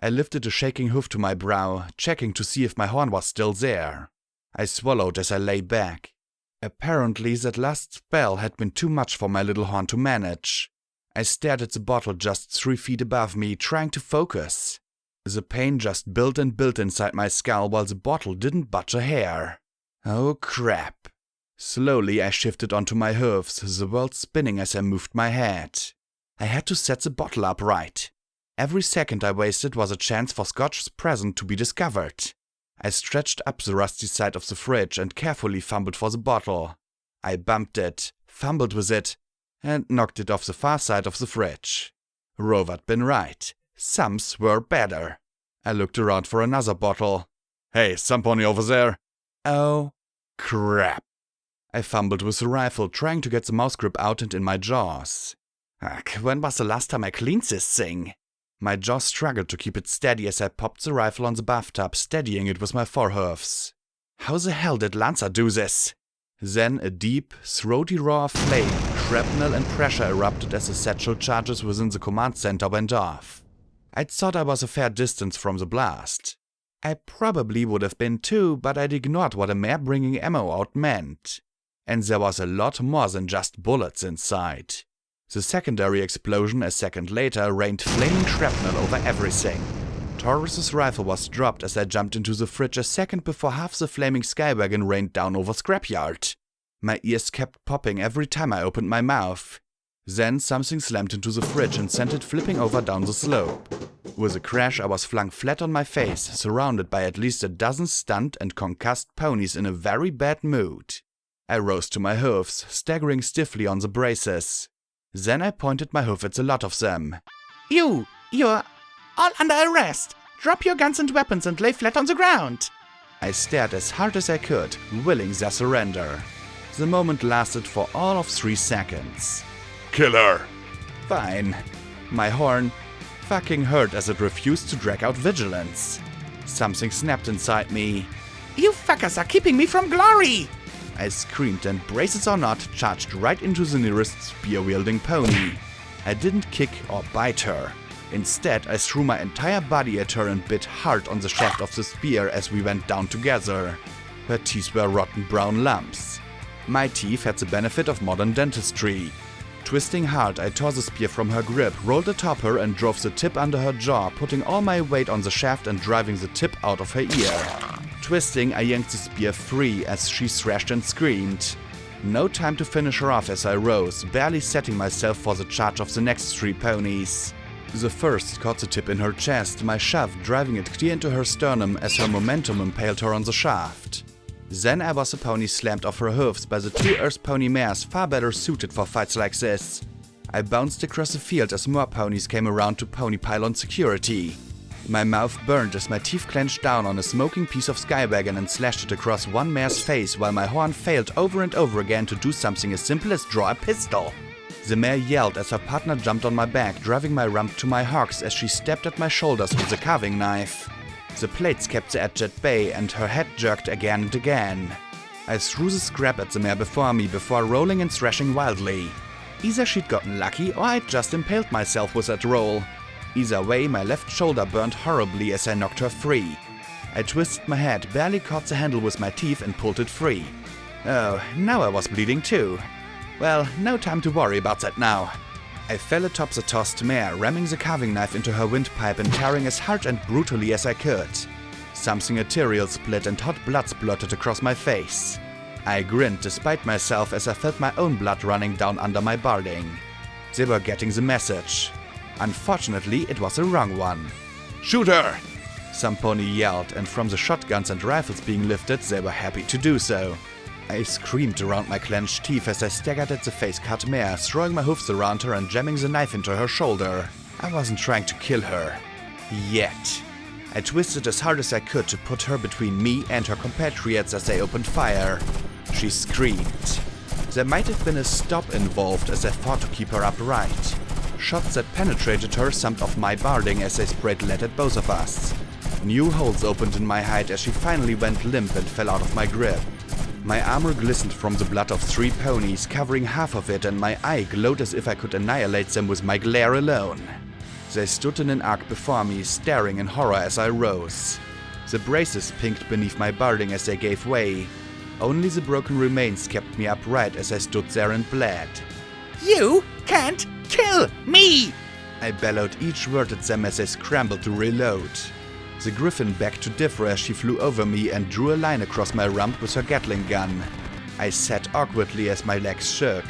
I lifted a shaking hoof to my brow, checking to see if my horn was still there. I swallowed as I lay back. Apparently that last spell had been too much for my little horn to manage. I stared at the bottle just 3 feet above me, trying to focus. The pain just built and built inside my skull while the bottle didn't budge a hair. Oh crap. Slowly I shifted onto my hooves, the world spinning as I moved my head. I had to set the bottle up right. Every second I wasted was a chance for Scotch's present to be discovered. I stretched up the rusty side of the fridge and carefully fumbled for the bottle. I bumped it, fumbled with it, and knocked it off the far side of the fridge. Rover'd been right. Some's were better. I looked around for another bottle. Hey, somebody over there? Oh, crap. I fumbled with the rifle, trying to get the mouse grip out and in my jaws. Ugh, when was the last time I cleaned this thing? My jaws struggled to keep it steady as I popped the rifle on the bathtub, steadying it with my forehoofs. How the hell did Lancer do this? Then a deep, throaty roar of flame, shrapnel and pressure erupted as the satchel charges within the command center went off. I'd thought I was a fair distance from the blast. I probably would have been too, but I'd ignored what a mare bringing ammo out meant. And there was a lot more than just bullets inside. The secondary explosion a second later rained flaming shrapnel over everything. Taurus's rifle was dropped as I jumped into the fridge a second before half the flaming skywagon rained down over scrapyard. My ears kept popping every time I opened my mouth. Then something slammed into the fridge and sent it flipping over down the slope. With a crash I was flung flat on my face, surrounded by at least a dozen stunned and concussed ponies in a very bad mood. I rose to my hoofs, staggering stiffly on the braces. Then I pointed my hoof at the lot of them. You're all under arrest! Drop your guns and weapons and lay flat on the ground! I stared as hard as I could, willing their surrender. The moment lasted for all of 3 seconds. Kill her! Fine. My horn fucking hurt as it refused to drag out vigilance. Something snapped inside me. You fuckers are keeping me from glory! I screamed and, braces or not, charged right into the nearest spear-wielding pony. I didn't kick or bite her. Instead, I threw my entire body at her and bit hard on the shaft of the spear as we went down together. Her teeth were rotten brown lumps. My teeth had the benefit of modern dentistry. Twisting hard, I tore the spear from her grip, rolled atop her and drove the tip under her jaw, putting all my weight on the shaft and driving the tip out of her ear. Twisting, I yanked the spear free as she thrashed and screamed. No time to finish her off as I rose, barely setting myself for the charge of the next 3 ponies. The first caught the tip in her chest, my shove driving it clear into her sternum as her momentum impaled her on the shaft. Then I was a pony slammed off her hooves by the 2 Earth pony mares far better suited for fights like this. I bounced across the field as more ponies came around to pony pylon security. My mouth burned as my teeth clenched down on a smoking piece of skywagon and slashed it across one mare's face while my horn failed over and over again to do something as simple as draw a pistol. The mare yelled as her partner jumped on my back, driving my rump to my hocks as she stabbed at my shoulders with a carving knife. The plates kept the edge at bay and her head jerked again and again. I threw the scrap at the mare before me before rolling and thrashing wildly. Either she'd gotten lucky or I'd just impaled myself with that roll. Either way, my left shoulder burned horribly as I knocked her free. I twisted my head, barely caught the handle with my teeth and pulled it free. Oh, now I was bleeding too. Well, no time to worry about that now. I fell atop the tossed mare, ramming the carving knife into her windpipe and tearing as hard and brutally as I could. Something ethereal split and hot blood splurted across my face. I grinned despite myself as I felt my own blood running down under my barding. They were getting the message. Unfortunately, it was the wrong one. "Shoot her!" Some pony yelled, and from the shotguns and rifles being lifted, they were happy to do so. I screamed around my clenched teeth as I staggered at the face-cut mare, throwing my hoofs around her and jamming the knife into her shoulder. I wasn't trying to kill her. Yet. I twisted as hard as I could to put her between me and her compatriots as they opened fire. She screamed. There might have been a stop involved as I fought to keep her upright. Shots that penetrated her summed off my barding as they sprayed lead at both of us. New holes opened in my hide as she finally went limp and fell out of my grip. My armor glistened from the blood of 3 ponies, covering half of it, and my eye glowed as if I could annihilate them with my glare alone. They stood in an arc before me, staring in horror as I rose. The braces pinked beneath my barding as they gave way. Only the broken remains kept me upright as I stood there and bled. You can't kill me! I bellowed each word at them as they scrambled to reload. The griffin begged to differ as she flew over me and drew a line across my rump with her Gatling gun. I sat awkwardly as my legs shook.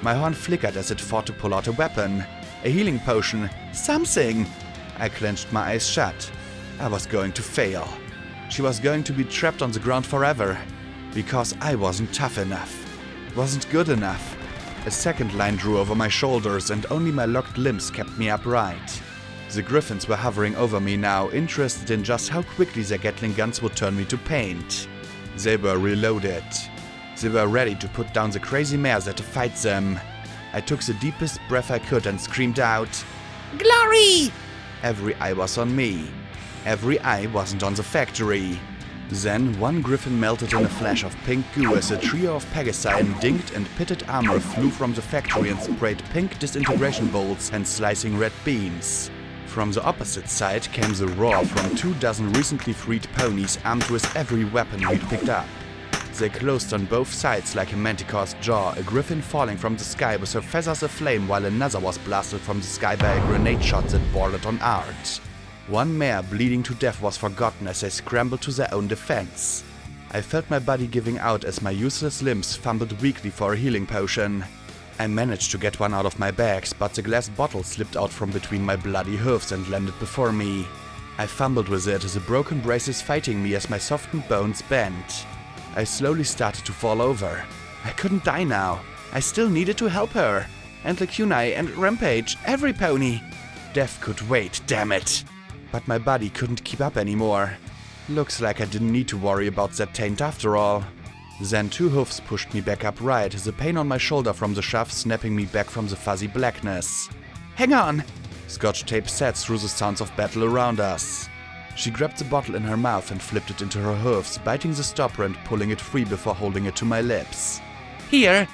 My horn flickered as it fought to pull out a weapon. A healing potion. Something! I clenched my eyes shut. I was going to fail. She was going to be trapped on the ground forever. Because I wasn't tough enough. Wasn't good enough. A second line drew over my shoulders and only my locked limbs kept me upright. The griffins were hovering over me now, interested in just how quickly their Gatling guns would turn me to paint. They were reloaded. They were ready to put down the crazy mares that to fight them. I took the deepest breath I could and screamed out, "Glory!" Every eye was on me. Every eye wasn't on the factory. Then one griffin melted in a flash of pink goo as a trio of Pegasi in dinged and pitted armor flew from the factory and sprayed pink disintegration bolts and slicing red beams. From the opposite side came the roar from 24 recently freed ponies armed with every weapon we'd picked up. They closed on both sides like a manticore's jaw, a griffin falling from the sky with her feathers aflame while another was blasted from the sky by a grenade shot that bordered on art. One mare bleeding to death was forgotten as they scrambled to their own defense. I felt my body giving out as my useless limbs fumbled weakly for a healing potion. I managed to get one out of my bags, but the glass bottle slipped out from between my bloody hooves and landed before me. I fumbled with it, the broken braces fighting me as my softened bones bent. I slowly started to fall over. I couldn't die now. I still needed to help her. And Lacunai and Rampage, every pony. Death could wait, damn it. But my body couldn't keep up anymore. Looks like I didn't need to worry about that taint after all. Then 2 hoofs pushed me back upright, the pain on my shoulder from the shove snapping me back from the fuzzy blackness. "Hang on!" Scotch tape said through the sounds of battle around us. She grabbed the bottle in her mouth and flipped it into her hoofs, biting the stopper and pulling it free before holding it to my lips. "Here!"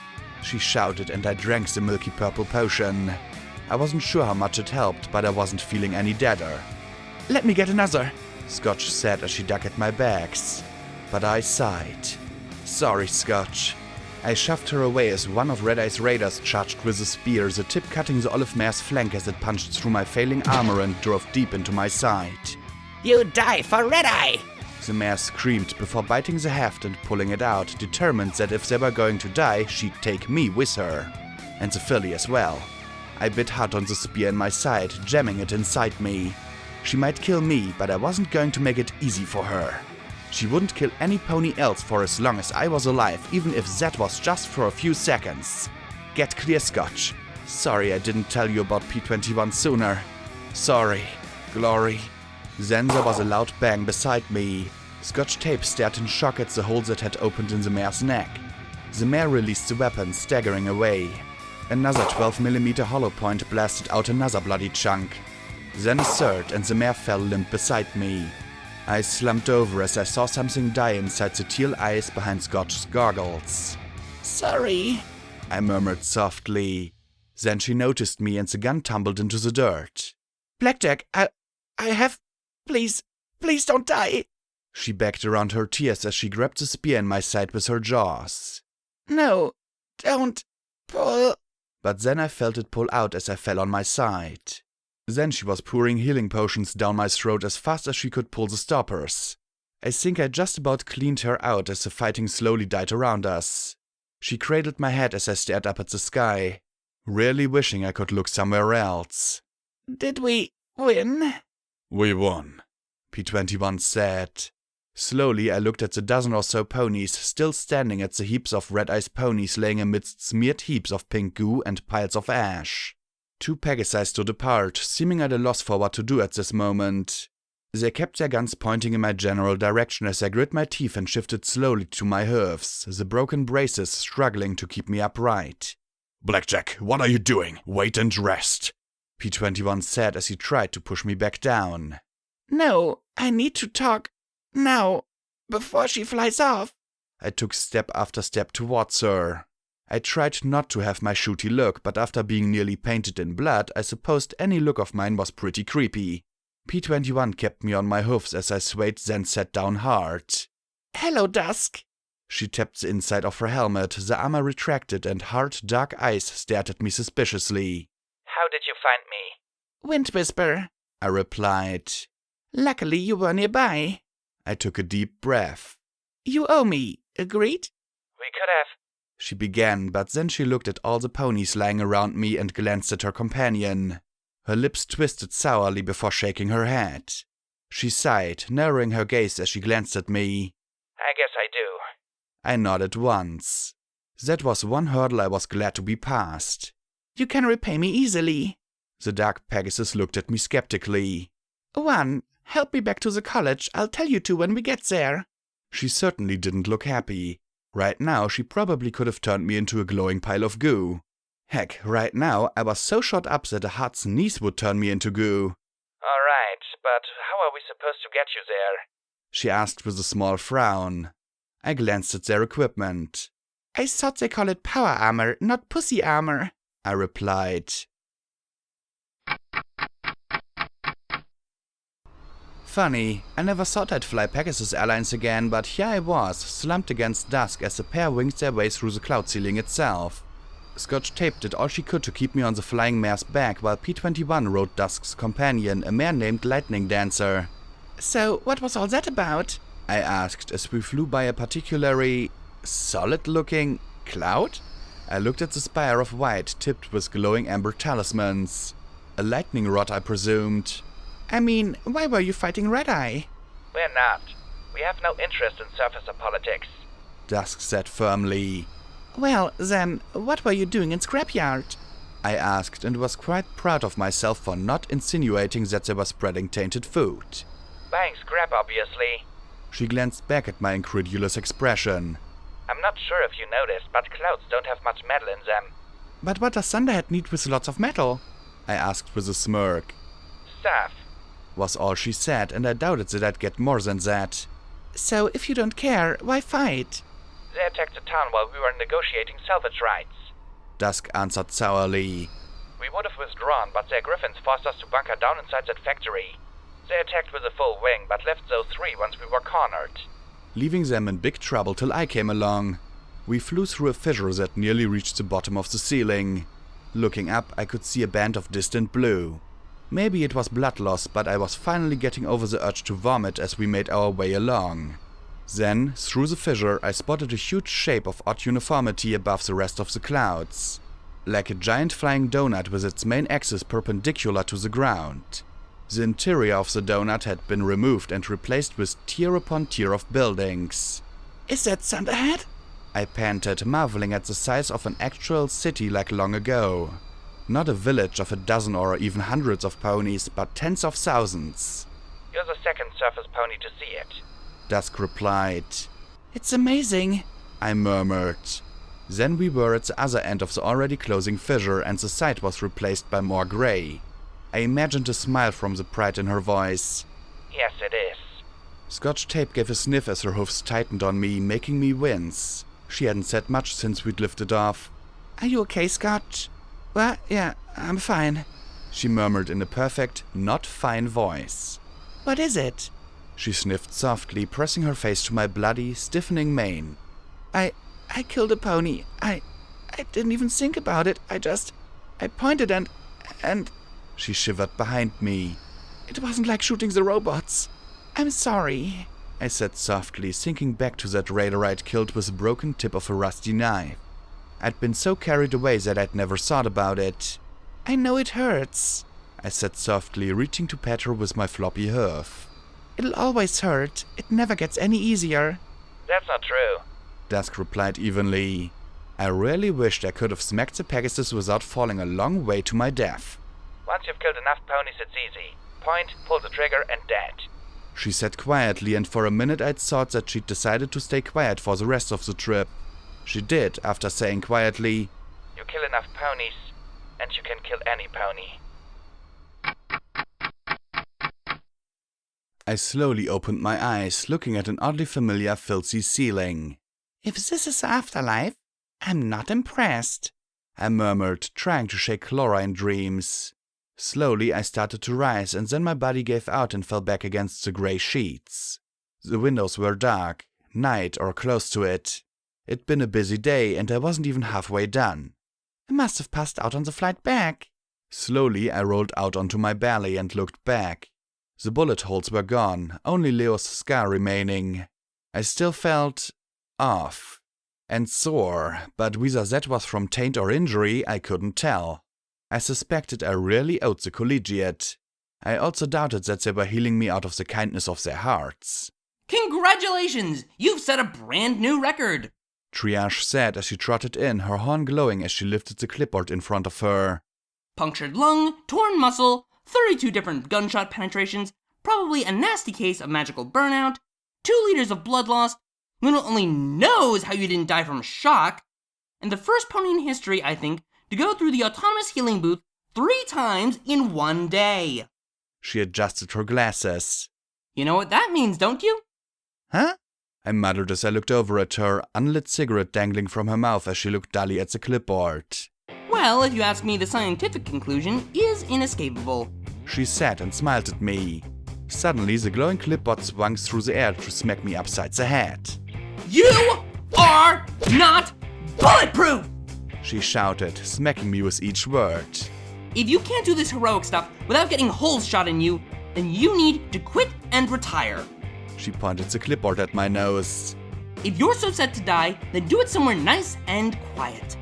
she shouted, and I drank the milky purple potion. I wasn't sure how much it helped, but I wasn't feeling any deader. "Let me get another," Scotch said as she dug at my bags. But I sighed. "Sorry, Scotch." I shoved her away as one of Red Eye's raiders charged with a spear, the tip cutting the olive mare's flank as it punched through my failing armor and drove deep into my side. You die for Red Eye! The mare screamed before biting the heft and pulling it out, determined that if they were going to die, she'd take me with her. And the filly as well. I bit hard on the spear in my side, jamming it inside me. She might kill me, but I wasn't going to make it easy for her. She wouldn't kill any pony else for as long as I was alive, even if that was just for a few seconds. Get clear, Scotch. Sorry I didn't tell you about P21 sooner. Sorry. Glory. Then there was a loud bang beside me. Scotch Tape stared in shock at the hole that had opened in the mare's neck. The mare released the weapon, staggering away. Another 12mm hollow point blasted out another bloody chunk. Then a third, and the mare fell limp beside me. I slumped over as I saw something die inside the teal eyes behind Scotch's goggles. Sorry, I murmured softly. Then she noticed me and the gun tumbled into the dirt. Blackjack, I have... Please don't die. She begged around her tears as she grabbed the spear in my side with her jaws. No, don't pull. But then I felt it pull out as I fell on my side. Then she was pouring healing potions down my throat as fast as she could pull the stoppers. I think I just about cleaned her out as the fighting slowly died around us. She cradled my head as I stared up at the sky, really wishing I could look somewhere else. Did we win? We won, P21 said. Slowly I looked at the dozen or so ponies still standing at the heaps of red-eyed ponies laying amidst smeared heaps of pink goo and piles of ash. 2 Pegasi stood apart, seeming at a loss for what to do at this moment. They kept their guns pointing in my general direction as I grit my teeth and shifted slowly to my hooves, the broken braces struggling to keep me upright. Blackjack, what are you doing? Wait and rest, P21 said as he tried to push me back down. No, I need to talk now, before she flies off. I took step after step towards her. I tried not to have my shooty look, but after being nearly painted in blood, I supposed any look of mine was pretty creepy. P21 kept me on my hoofs as I swayed, then sat down hard. Hello, Dusk. She tapped the inside of her helmet, the armor retracted, and hard, dark eyes stared at me suspiciously. How did you find me? Wind Whisper, I replied. Luckily you were nearby. I took a deep breath. You owe me, agreed? We could have. She began, but then she looked at all the ponies lying around me and glanced at her companion. Her lips twisted sourly before shaking her head. She sighed, narrowing her gaze as she glanced at me. I guess I do. I nodded once. That was one hurdle I was glad to be past. You can repay me easily. The dark Pegasus looked at me skeptically. 1. Help me back to the college. I'll tell you to when we get there. She certainly didn't look happy. Right now, she probably could have turned me into a glowing pile of goo. Heck, right now, I was so shot up that a hard sneeze would turn me into goo. Alright, but how are we supposed to get you there? She asked with a small frown. I glanced at their equipment. I thought they call it power armor, not pussy armor, I replied. Funny, I never thought I'd fly Pegasus Airlines again, but here I was, slumped against dusk as the pair winged their way through the cloud ceiling itself. Scotch Tape did all she could to keep me on the flying mare's back, while P21 rode Dusk's companion, a mare named Lightning Dancer. So, what was all that about? I asked as we flew by a particularly solid-looking cloud? I looked at the spire of white, tipped with glowing amber talismans. A lightning rod, I presumed. I mean, why were you fighting Red Eye? We're not. We have no interest in surface of politics. Dusk said firmly. Well, then, what were you doing in Scrapyard? I asked, and was quite proud of myself for not insinuating that they were spreading tainted food. Buying scrap, obviously. She glanced back at my incredulous expression. I'm not sure if you noticed, but clouds don't have much metal in them. But what does Thunderhead need with lots of metal? I asked with a smirk. Stuff. Was all she said, and I doubted that I'd get more than that. So, if you don't care, why fight? They attacked the town while we were negotiating salvage rights. Dusk answered sourly. We would have withdrawn, but their griffins forced us to bunker down inside that factory. They attacked with a full wing, but left those 3 once we were cornered. Leaving them in big trouble till I came along. We flew through a fissure that nearly reached the bottom of the ceiling. Looking up, I could see a band of distant blue. Maybe it was blood loss, but I was finally getting over the urge to vomit as we made our way along. Then, through the fissure, I spotted a huge shape of odd uniformity above the rest of the clouds. Like a giant flying donut with its main axis perpendicular to the ground. The interior of the donut had been removed and replaced with tier upon tier of buildings. Is that Thunderhead? I panted, marveling at the size of an actual city like long ago. Not a village of a dozen or even hundreds of ponies, but tens of thousands. You're the second surface pony to see it. Dusk replied. It's amazing, I murmured. Then we were at the other end of the already closing fissure and the sight was replaced by more grey. I imagined a smile from the pride in her voice. Yes, it is. Scotch Tape gave a sniff as her hoofs tightened on me, making me wince. She hadn't said much since we'd lifted off. Are you okay, Scotch? Well, yeah, I'm fine, she murmured in a perfect, not fine voice. What is it? She sniffed softly, pressing her face to my bloody, stiffening mane. I killed a pony. I didn't even think about it. I pointed and... She shivered behind me. It wasn't like shooting the robots. I'm sorry, I said softly, sinking back to that raider I'd killed with the broken tip of a rusty knife. I'd been so carried away that I'd never thought about it. I know it hurts, I said softly, reaching to pat her with my floppy hoof. It'll always hurt. It never gets any easier. That's not true, Dusk replied evenly. I really wished I could have smacked the Pegasus without falling a long way to my death. Once you've killed enough ponies, it's easy. Point, pull the trigger, and dead. She said quietly, and for a minute I'd thought that she'd decided to stay quiet for the rest of the trip. She did, after saying quietly, You kill enough ponies, and you can kill any pony. I slowly opened my eyes, looking at an oddly familiar filthy ceiling. If this is the afterlife, I'm not impressed, I murmured, trying to shake Chlora in dreams. Slowly I started to rise, and then my body gave out and fell back against the grey sheets. The windows were dark, night or close to it. It'd been a busy day, and I wasn't even halfway done. I must have passed out on the flight back. Slowly I rolled out onto my belly and looked back. The bullet holes were gone, only Leo's scar remaining. I still felt off and sore, but whether that was from taint or injury, I couldn't tell. I suspected I really owed the collegiate. I also doubted that they were healing me out of the kindness of their hearts. Congratulations! You've set a brand new record! Triage said as she trotted in, her horn glowing as she lifted the clipboard in front of her. Punctured lung, torn muscle, 32 different gunshot penetrations, probably a nasty case of magical burnout, 2 liters of blood loss, Luna only knows how you didn't die from shock, and the first pony in history, I think, to go through the autonomous healing booth 3 times in one day. She adjusted her glasses. You know what that means, don't you? Huh? I muttered as I looked over at her, unlit cigarette dangling from her mouth as she looked dully at the clipboard. Well, if you ask me, the scientific conclusion is inescapable. She sat and smiled at me. Suddenly, the glowing clipboard swung through the air to smack me upside the head. You are not bulletproof! She shouted, smacking me with each word. If you can't do this heroic stuff without getting holes shot in you, then you need to quit and retire. She pointed the clipboard at my nose. If you're so set to die, then do it somewhere nice and quiet.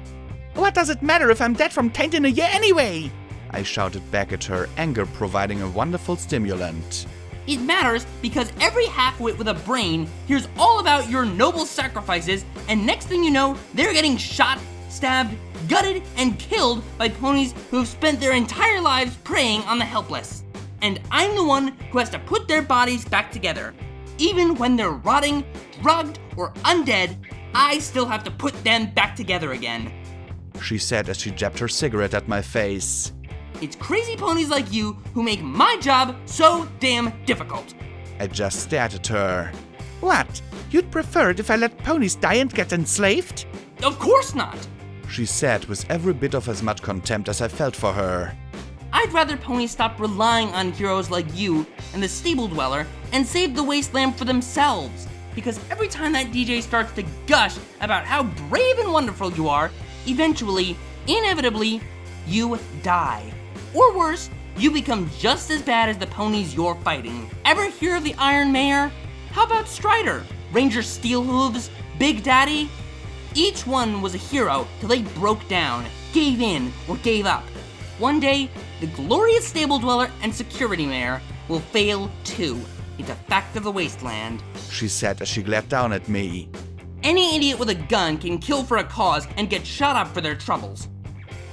What does it matter if I'm dead from taint in a year anyway? I shouted back at her, anger providing a wonderful stimulant. It matters because every half-wit with a brain hears all about your noble sacrifices, and next thing you know, they're getting shot, stabbed, gutted, and killed by ponies who have spent their entire lives preying on the helpless. And I'm the one who has to put their bodies back together. Even when they're rotting, drugged, or undead, I still have to put them back together again. She said as she jabbed her cigarette at my face. It's crazy ponies like you who make my job so damn difficult. I just stared at her. What? You'd prefer it if I let ponies die and get enslaved? Of course not! She said with every bit of as much contempt as I felt for her. I'd rather ponies stop relying on heroes like you and the Stable Dweller and save the wasteland for themselves. Because every time that DJ starts to gush about how brave and wonderful you are, eventually, inevitably, you die. Or worse, you become just as bad as the ponies you're fighting. Ever hear of the Iron Mayor? How about Strider, Ranger Steelhooves, Big Daddy? Each one was a hero till they broke down, gave in, or gave up. One day, the glorious stable dweller and security mayor will fail too. It's a fact of the wasteland, she said as she glared down at me. Any idiot with a gun can kill for a cause and get shot up for their troubles.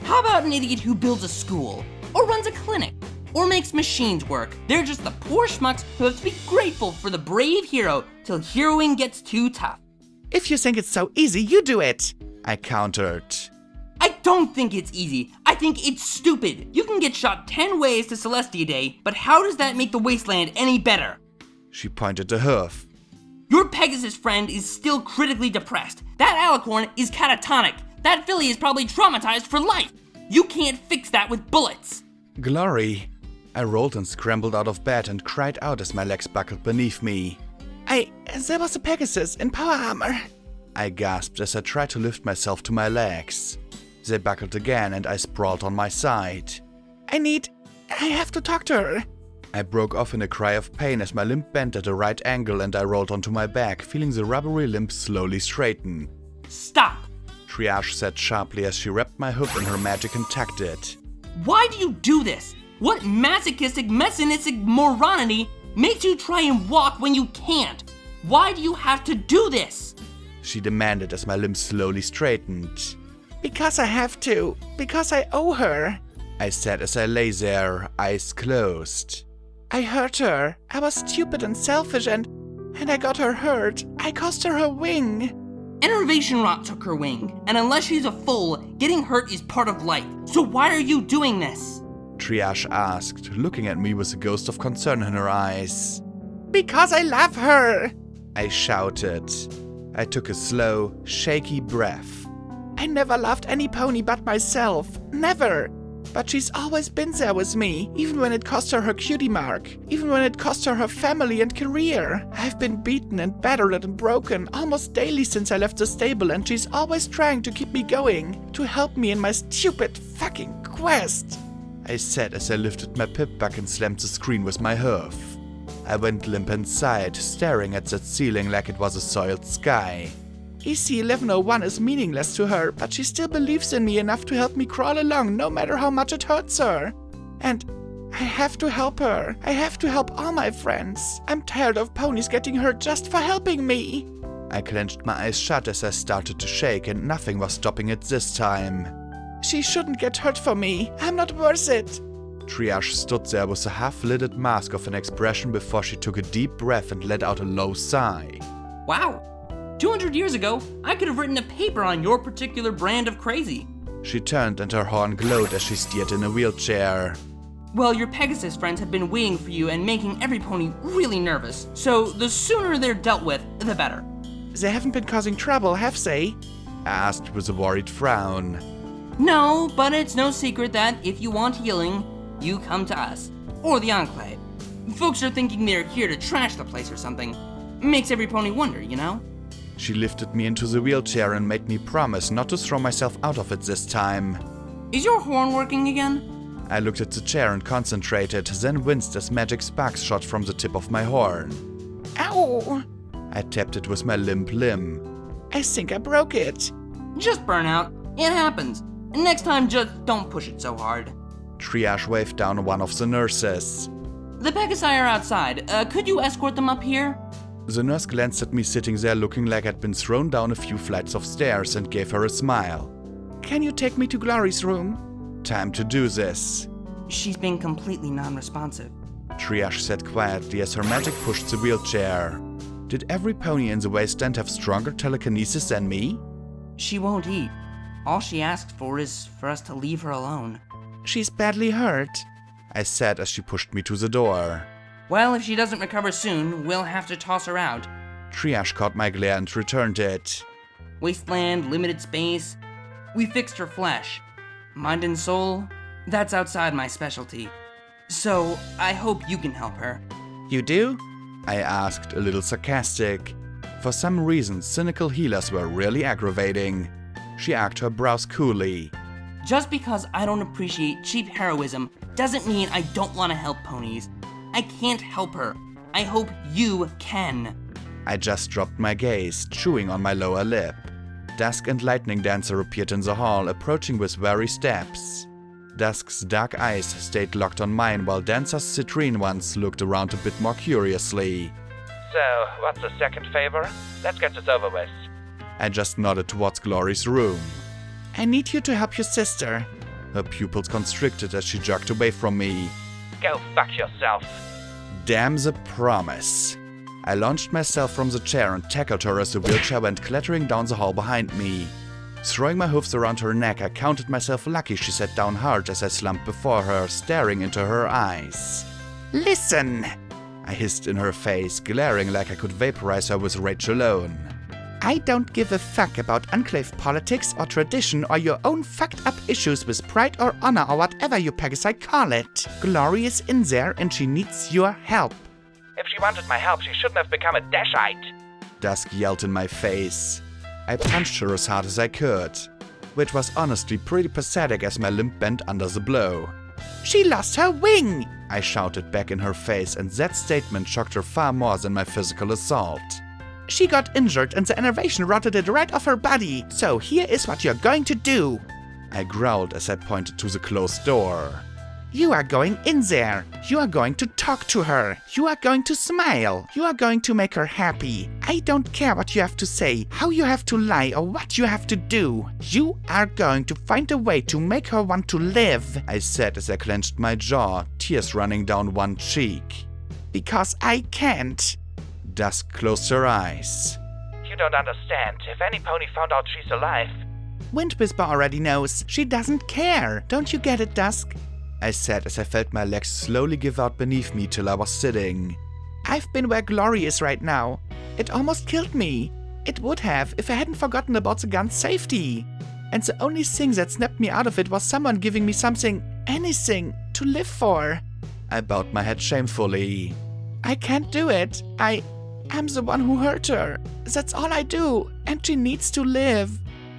How about an idiot who builds a school, or runs a clinic, or makes machines work? They're just the poor schmucks who have to be grateful for the brave hero till heroing gets too tough. If you think it's so easy, you do it, I countered. I don't think it's easy. I think it's stupid. You can get shot 10 ways to Celestia Day, but how does that make the wasteland any better? She pointed to hoof. Your Pegasus friend is still critically depressed. That alicorn is catatonic. That filly is probably traumatized for life. You can't fix that with bullets. Glory. I rolled and scrambled out of bed and cried out as my legs buckled beneath me. There was a Pegasus in power armor, I gasped as I tried to lift myself to my legs. They buckled again and I sprawled on my side. I have to talk to her. I broke off in a cry of pain as my limb bent at a right angle and I rolled onto my back, feeling the rubbery limb slowly straighten. Stop! Triage said sharply as she wrapped my hoof in her magic and tucked it. Why do you do this? What masochistic, messianistic moronity makes you try and walk when you can't? Why do you have to do this? She demanded as my limb slowly straightened. Because I have to. Because I owe her, I said as I lay there, eyes closed. I hurt her. I was stupid and selfish and I got her hurt. I cost her wing. Enervation rot took her wing, and unless she's a fool, getting hurt is part of life. So why are you doing this? Triage asked, looking at me with a ghost of concern in her eyes. Because I love her, I shouted. I took a slow, shaky breath. I never loved any pony but myself. Never. But she's always been there with me, even when it cost her cutie mark, even when it cost her family and career. I've been beaten and battered and broken almost daily since I left the stable, and she's always trying to keep me going, to help me in my stupid fucking quest, I said as I lifted my pip back and slammed the screen with my hoof. I went limp inside, staring at that ceiling like it was a soiled sky. EC 1101 is meaningless to her, but she still believes in me enough to help me crawl along no matter how much it hurts her. And I have to help her. I have to help all my friends. I'm tired of ponies getting hurt just for helping me. I clenched my eyes shut as I started to shake, and nothing was stopping it this time. She shouldn't get hurt for me. I'm not worth it. Triage stood there with a half-lidded mask of an expression before she took a deep breath and let out a low sigh. Wow. 200 years ago, I could have written a paper on your particular brand of crazy. She turned and her horn glowed as she steered in a wheelchair. Well, your Pegasus friends have been waiting for you and making every pony really nervous, so the sooner they're dealt with, the better. They haven't been causing trouble, have they? I asked with a worried frown. No, but it's no secret that if you want healing, you come to us, or the Enclave. Folks are thinking they're here to trash the place or something. Makes every pony wonder, you know? She lifted me into the wheelchair and made me promise not to throw myself out of it this time. Is your horn working again? I looked at the chair and concentrated, then winced as magic sparks shot from the tip of my horn. Ow! I tapped it with my limp limb. I think I broke it. Just burnout. It happens. Next time, just don't push it so hard. Triage waved down one of the nurses. The Pegasi are outside. Could you escort them up here? The nurse glanced at me sitting there looking like I'd been thrown down a few flights of stairs and gave her a smile. Can you take me to Glory's room? Time to do this. She's been completely non-responsive. Triage said quietly as her magic pushed the wheelchair. Did every pony in the wasteland have stronger telekinesis than me? She won't eat. All she asked for is for us to leave her alone. She's badly hurt, I said as she pushed me to the door. Well, if she doesn't recover soon, we'll have to toss her out. Triage caught my glare and returned it. Wasteland, limited space. We fixed her flesh. Mind and soul, that's outside my specialty. So, I hope you can help her. You do? I asked, a little sarcastic. For some reason, cynical healers were really aggravating. She arched her brows coolly. Just because I don't appreciate cheap heroism doesn't mean I don't want to help ponies. I can't help her. I hope you can. I just dropped my gaze, chewing on my lower lip. Dusk and Lightning Dancer appeared in the hall, approaching with wary steps. Dusk's dark eyes stayed locked on mine, while Dancer's citrine ones looked around a bit more curiously. So, what's the second favor? Let's get this over with. I just nodded towards Glory's room. I need you to help your sister. Her pupils constricted as she jerked away from me. Go fuck yourself. Damn the promise. I launched myself from the chair and tackled her as the wheelchair went clattering down the hall behind me. Throwing my hoofs around her neck, I counted myself lucky she sat down hard as I slumped before her, staring into her eyes. Listen, I hissed in her face, glaring like I could vaporize her with rage alone. I don't give a fuck about enclave politics or tradition or your own fucked up issues with pride or honor or whatever you Pegasus call it. Glory is in there and she needs your help. If she wanted my help, she shouldn't have become a Dashite. Dusk yelled in my face. I punched her as hard as I could, which was honestly pretty pathetic as my limp bent under the blow. She lost her wing! I shouted back in her face, and that statement shocked her far more than my physical assault. She got injured and the innervation rotted it right off her body, so here is what you're going to do. I growled as I pointed to the closed door. You are going in there. You are going to talk to her. You are going to smile. You are going to make her happy. I don't care what you have to say, how you have to lie, or what you have to do. You are going to find a way to make her want to live, I said as I clenched my jaw, tears running down one cheek. Because I can't. Dusk closed her eyes. You don't understand. If any pony found out she's alive... Wind Whisper already knows. She doesn't care. Don't you get it, Dusk? I said as I felt my legs slowly give out beneath me till I was sitting. I've been where Glory is right now. It almost killed me. It would have if I hadn't forgotten about the gun's safety. And the only thing that snapped me out of it was someone giving me something, anything, to live for. I bowed my head shamefully. I can't do it. I'm the one who hurt her. That's all I do, and she needs to live.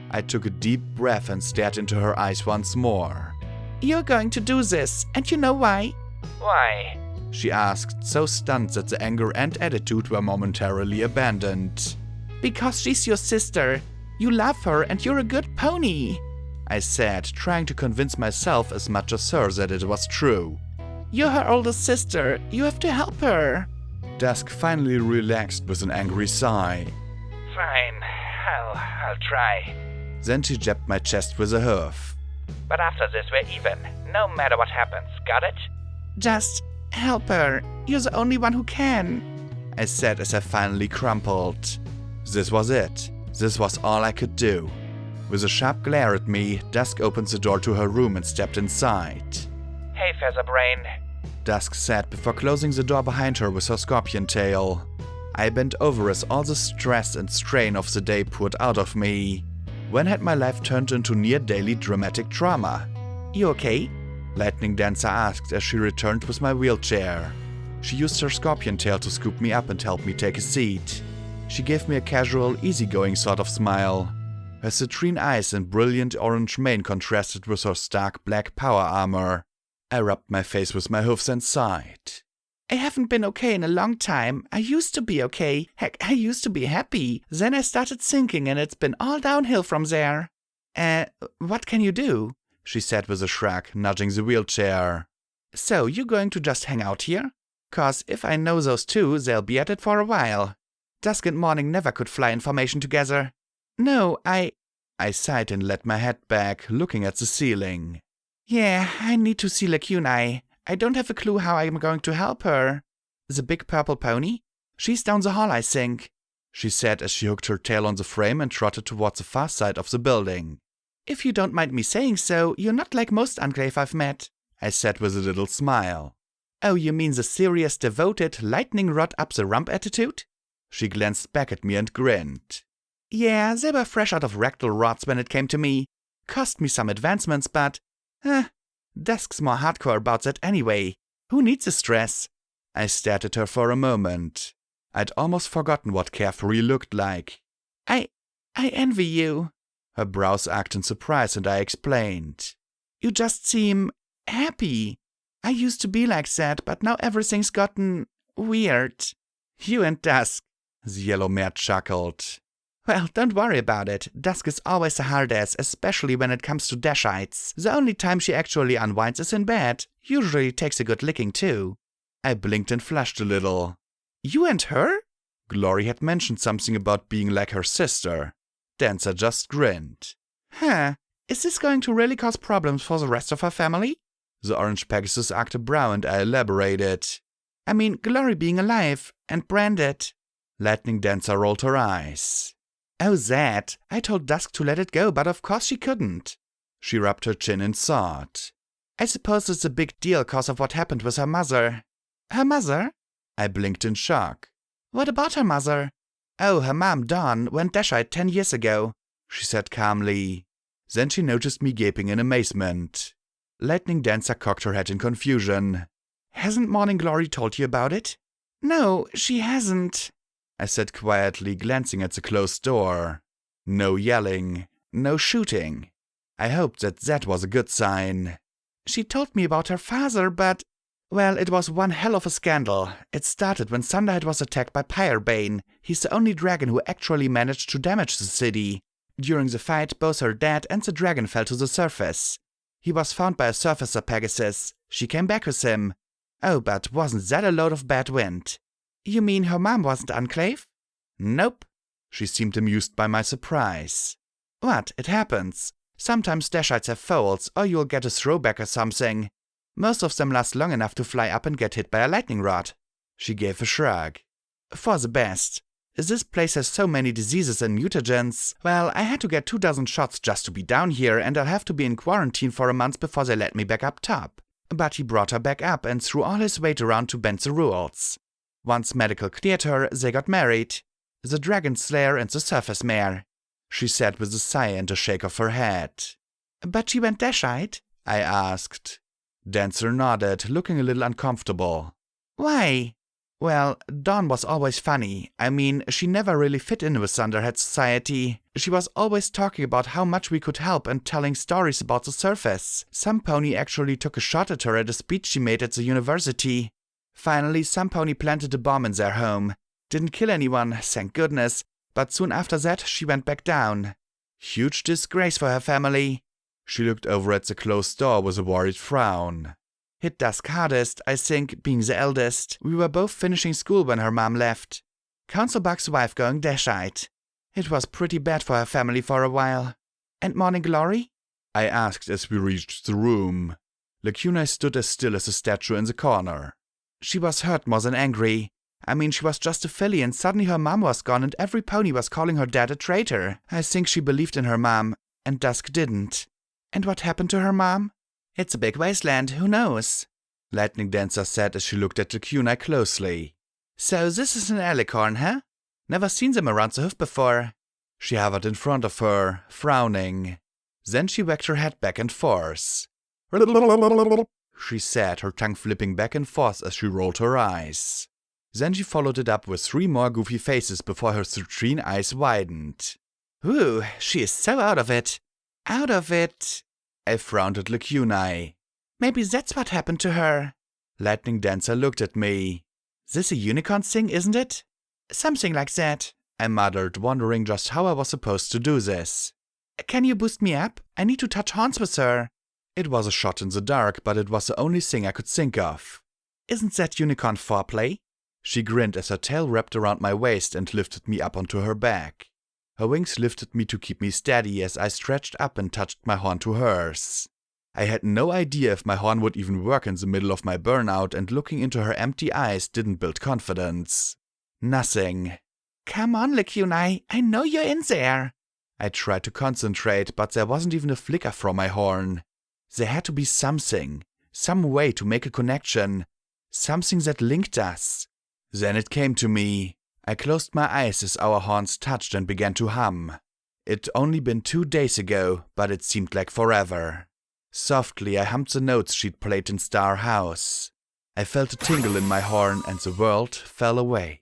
I took a deep breath and stared into her eyes once more. You're going to do this, and you know why? Why? She asked, so stunned that the anger and attitude were momentarily abandoned. Because she's your sister. You love her and you're a good pony, I said, trying to convince myself as much as her that it was true. You're her older sister. You have to help her. Dusk finally relaxed with an angry sigh. Fine, I'll try. Then she jabbed my chest with a hoof. But after this, we're even, no matter what happens, got it? Just help her. You're the only one who can, I said as I finally crumpled. This was it. This was all I could do. With a sharp glare at me, Dusk opened the door to her room and stepped inside. Hey, Featherbrain, Dusk said before closing the door behind her with her scorpion tail. I bent over as all the stress and strain of the day poured out of me. When had my life turned into near-daily dramatic trauma? You okay? Lightning Dancer asked as she returned with my wheelchair. She used her scorpion tail to scoop me up and help me take a seat. She gave me a casual, easygoing sort of smile. Her citrine eyes and brilliant orange mane contrasted with her stark black power armor. I rubbed my face with my hoofs and sighed. I haven't been okay in a long time. I used to be okay. Heck, I used to be happy. Then I started sinking and it's been all downhill from there. What can you do? She said with a shrug, nudging the wheelchair. So, you going to just hang out here? 'Cause if I know those two, they'll be at it for a while. Dusk and Morning never could fly in formation together. No, I sighed and let my head back, looking at the ceiling. Yeah, I need to see Lacunai. I don't have a clue how I'm going to help her. The big purple pony? She's down the hall, I think, she said as she hooked her tail on the frame and trotted towards the far side of the building. If you don't mind me saying so, you're not like most Enclave I've met, I said with a little smile. Oh, you mean the serious, devoted, lightning rod up the rump attitude? She glanced back at me and grinned. Yeah, they were fresh out of rectal rods when it came to me. Cost me some advancements, but... Dusk's more hardcore about that anyway. Who needs the stress? I stared at her for a moment. I'd almost forgotten what carefree looked like. I envy you. Her brows arched in surprise and I explained. You just seem... happy. I used to be like that, but now everything's gotten weird. You and Dusk, the yellow mare chuckled. Well, don't worry about it. Dusk is always a hard ass, especially when it comes to Dashites. The only time she actually unwinds is in bed. Usually takes a good licking too. I blinked and flushed a little. You and her? Glory had mentioned something about being like her sister. Dancer just grinned. Huh, is this going to really cause problems for the rest of her family? The orange Pegasus arched a brow and I elaborated. I mean, Glory being alive and branded. Lightning Dancer rolled her eyes. Oh, that. I told Dusk to let it go, but of course she couldn't. She rubbed her chin in thought. I suppose it's a big deal cause of what happened with her mother. Her mother? I blinked in shock. What about her mother? Oh, her mom, Dawn, went Dashite 10 years ago, she said calmly. Then she noticed me gaping in amazement. Lightning Dancer cocked her head in confusion. Hasn't Morning Glory told you about it? No, she hasn't, I said quietly, glancing at the closed door. No yelling, no shooting. I hoped that was a good sign. She told me about her father, but... Well, it was one hell of a scandal. It started when Thunderhead was attacked by Pyrebane. He's the only dragon who actually managed to damage the city. During the fight, both her dad and the dragon fell to the surface. He was found by a surfacer Pegasus. She came back with him. Oh, but wasn't that a load of bad wind? You mean her mom wasn't Enclave? Nope. She seemed amused by my surprise. What? It happens. Sometimes Dashites have foals, or you'll get a throwback or something. Most of them last long enough to fly up and get hit by a lightning rod. She gave a shrug. For the best. This place has so many diseases and mutagens. Well, I had to get 24 shots just to be down here, and I'll have to be in quarantine for a month before they let me back up top. But he brought her back up and threw all his weight around to bend the rules. Once medical cleared her, they got married. The Dragon Slayer and the Surface Mare, she said with a sigh and a shake of her head. But she went Dashite? I asked. Dancer nodded, looking a little uncomfortable. Why? Well, Dawn was always funny. I mean, she never really fit in with Thunderhead society. She was always talking about how much we could help and telling stories about the surface. Some pony actually took a shot at her at a speech she made at the university. Finally, some pony planted a bomb in their home. Didn't kill anyone, thank goodness, but soon after that she went back down. Huge disgrace for her family. She looked over at the closed door with a worried frown. Hit Dusk hardest, I think, being the eldest. We were both finishing school when her mom left. Council Buck's wife going Dashite. It was pretty bad for her family for a while. And Morning Glory? I asked as we reached the room. Lacuna stood as still as a statue in the corner. She was hurt more than angry. I mean, she was just a filly and suddenly her mom was gone and every pony was calling her dad a traitor. I think she believed in her mom, and Dusk didn't. And what happened to her mom? It's a big wasteland, who knows? Lightning Dancer said as she looked at the kunai closely. So this is an alicorn, huh? Never seen them around the hoof before. She hovered in front of her, frowning. Then she wagged her head back and forth. She said, her tongue flipping back and forth as she rolled her eyes. Then she followed it up with 3 more goofy faces before her citrine eyes widened. Ooh, she is so out of it. Out of it. I frowned at Lacunai. Maybe that's what happened to her. Lightning Dancer looked at me. This a unicorn thing, isn't it? Something like that, I muttered, wondering just how I was supposed to do this. Can you boost me up? I need to touch horns with her. It was a shot in the dark, but it was the only thing I could think of. Isn't that unicorn foreplay? She grinned as her tail wrapped around my waist and lifted me up onto her back. Her wings lifted me to keep me steady as I stretched up and touched my horn to hers. I had no idea if my horn would even work in the middle of my burnout, and looking into her empty eyes didn't build confidence. Nothing. Come on, Lacunai, I know you're in there. I tried to concentrate, but there wasn't even a flicker from my horn. There had to be something, some way to make a connection, something that linked us. Then it came to me. I closed my eyes as our horns touched and began to hum. It'd only been 2 days ago, but it seemed like forever. Softly, I hummed the notes she'd played in Star House. I felt a tingle in my horn and the world fell away.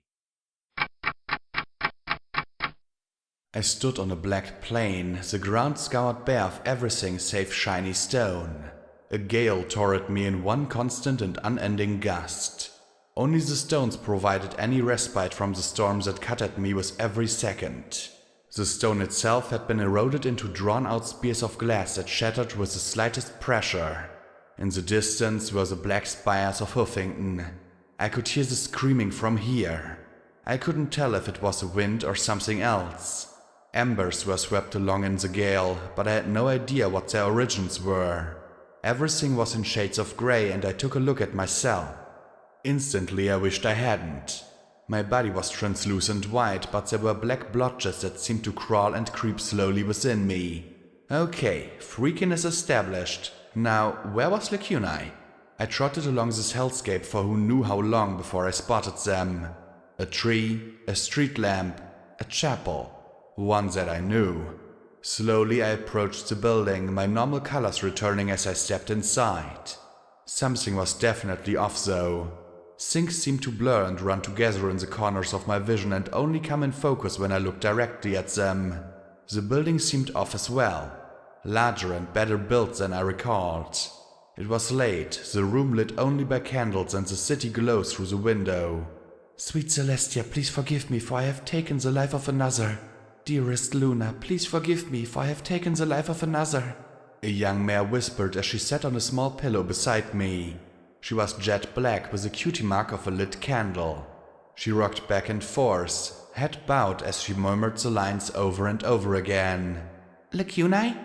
I stood on a black plain, the ground scoured bare of everything save shiny stone. A gale tore at me in one constant and unending gust. Only the stones provided any respite from the storms that cut at me with every second. The stone itself had been eroded into drawn-out spears of glass that shattered with the slightest pressure. In the distance were the black spires of Huffington. I could hear the screaming from here. I couldn't tell if it was the wind or something else. Embers were swept along in the gale, but I had no idea what their origins were. Everything was in shades of grey, and I took a look at myself. Instantly I wished I hadn't. My body was translucent white, but there were black blotches that seemed to crawl and creep slowly within me. Okay, freakiness established. Now, where was Lacunae? I trotted along this hellscape for who knew how long before I spotted them. A tree, a street lamp, a chapel. One that I knew. Slowly I approached the building, my normal colors returning as I stepped inside. Something was definitely off though. Things seemed to blur and run together in the corners of my vision and only come in focus when I looked directly at them. The building seemed off as well. Larger and better built than I recalled. It was late, the room lit only by candles and the city glowed through the window. Sweet Celestia, please forgive me for I have taken the life of another. Dearest Luna, please forgive me for I have taken the life of another. A young mare whispered as she sat on a small pillow beside me. She was jet black with a cutie mark of a lit candle. She rocked back and forth, head bowed as she murmured the lines over and over again. Lacunae?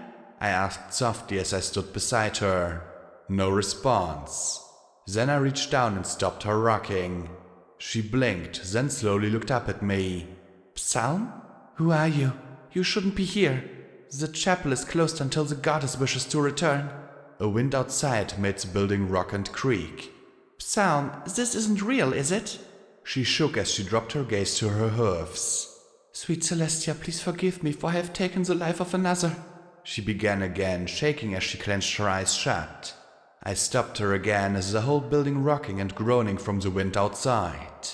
I asked softly as I stood beside her. No response. Then I reached down and stopped her rocking. She blinked, then slowly looked up at me. Psalm? Who are you? You shouldn't be here. The chapel is closed until the goddess wishes to return. A wind outside made the building rock and creak. Psalm, this isn't real, is it? She shook as she dropped her gaze to her hooves. Sweet Celestia, please forgive me for I have taken the life of another. She began again, shaking as she clenched her eyes shut. I stopped her again as the whole building rocking and groaning from the wind outside.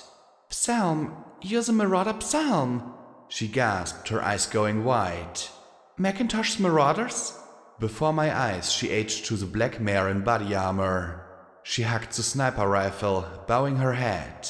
Psalm, you're the marauder Psalm, she gasped, her eyes going wide. Macintosh's marauders? Before my eyes she aged to the black mare in body armor. She hugged the sniper rifle, bowing her head.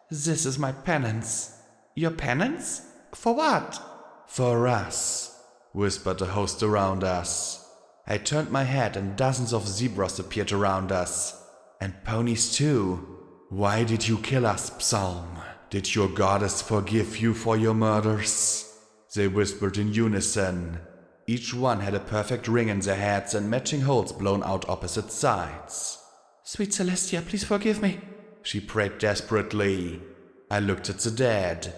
This is my penance. Your penance? For what? For us, whispered the host around us. I turned my head and dozens of zebras appeared around us. And ponies too. Why did you kill us, Psalm? Did your goddess forgive you for your murders? They whispered in unison. Each one had a perfect ring in their heads and matching holes blown out opposite sides. Sweet Celestia, please forgive me, she prayed desperately. I looked at the dead.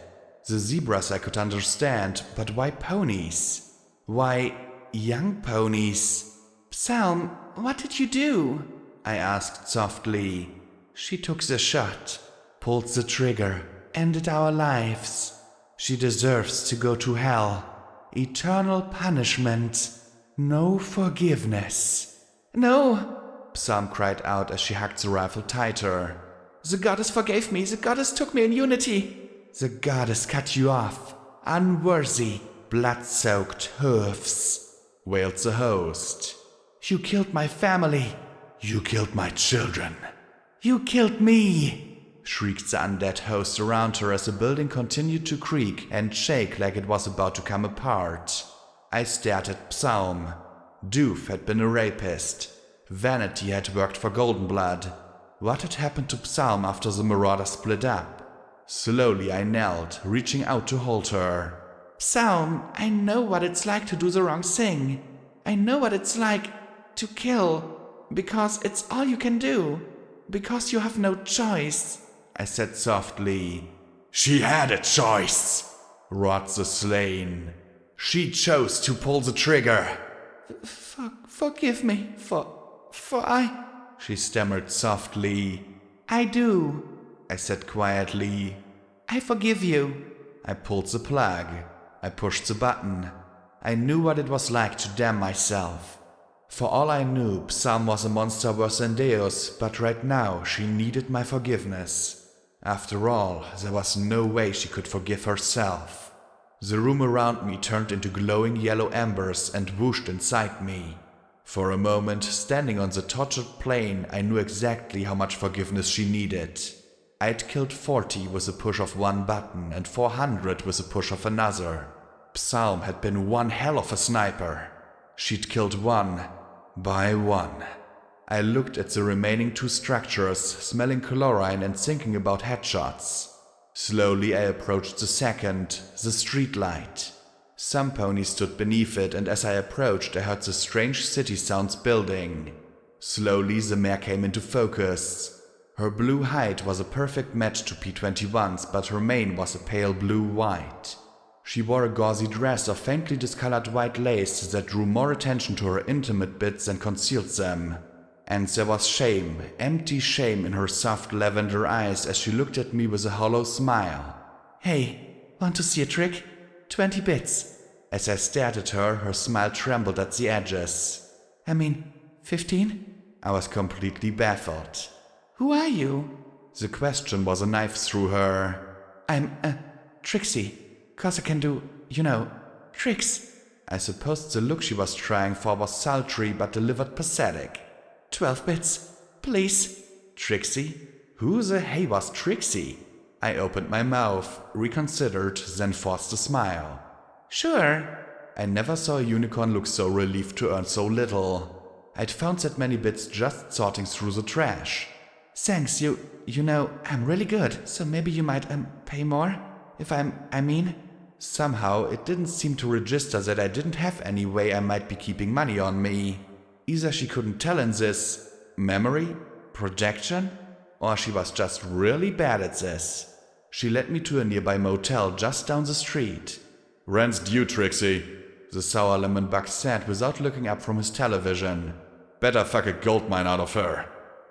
The zebras I could understand, but why ponies? Why young ponies? Psalm, what did you do? I asked softly. She took the shot, pulled the trigger, ended our lives. She deserves to go to hell. Eternal punishment. No forgiveness. No, Psalm cried out as she hugged the rifle tighter. The goddess forgave me. The goddess took me in unity. The goddess cut you off. Unworthy, blood-soaked hoofs, wailed the host. You killed my family. You killed my children. You killed me, shrieked the undead host around her as the building continued to creak and shake like it was about to come apart. I stared at Psalm. Doof had been a rapist. Vanity had worked for Goldenblood. What had happened to Psalm after the Marauder split up? Slowly I knelt, reaching out to hold her. Psalm, I know what it's like to do the wrong thing. I know what it's like to kill, because it's all you can do. Because you have no choice, I said softly. She had a choice, roared the slain. She chose to pull the trigger. Forgive me, she stammered softly. I do, I said quietly. I forgive you. I pulled the plug. I pushed the button. I knew what it was like to damn myself. For all I knew, Psalm was a monster worse than Deus, but right now she needed my forgiveness. After all, there was no way she could forgive herself. The room around me turned into glowing yellow embers and whooshed inside me. For a moment, standing on the tortured plane, I knew exactly how much forgiveness she needed. I'd killed 40 with a push of one button and 400 with a push of another. Psalm had been one hell of a sniper. She'd killed one by one. I looked at the remaining 2 structures, smelling chlorine and thinking about headshots. Slowly I approached the second, the streetlight. Some ponies stood beneath it, and as I approached I heard the strange city sounds building. Slowly the mare came into focus. Her blue hide was a perfect match to P21's, but her mane was a pale blue-white. She wore a gauzy dress of faintly discolored white lace that drew more attention to her intimate bits and concealed them. And there was shame, empty shame in her soft lavender eyes as she looked at me with a hollow smile. Hey, want to see a trick? 20 bits. As I stared at her, her smile trembled at the edges. 15? I was completely baffled. Who are you? The question was a knife through her. I'm, Trixie. 'Cause I can do, tricks. I supposed the look she was trying for was sultry but delivered pathetic. 12 bits, please. Trixie? Who the hey was Trixie? I opened my mouth, reconsidered, then forced a smile. Sure. I never saw a unicorn look so relieved to earn so little. I'd found that many bits just sorting through the trash. Thanks, I'm really good, so maybe you might, pay more? If I mean? Somehow, it didn't seem to register that I didn't have any way I might be keeping money on me. Either she couldn't tell in this memory, projection, or she was just really bad at this. She led me to a nearby motel just down the street. "Rent's due, Trixie," the sour lemon buck said without looking up from his television. "Better fuck a gold mine out of her."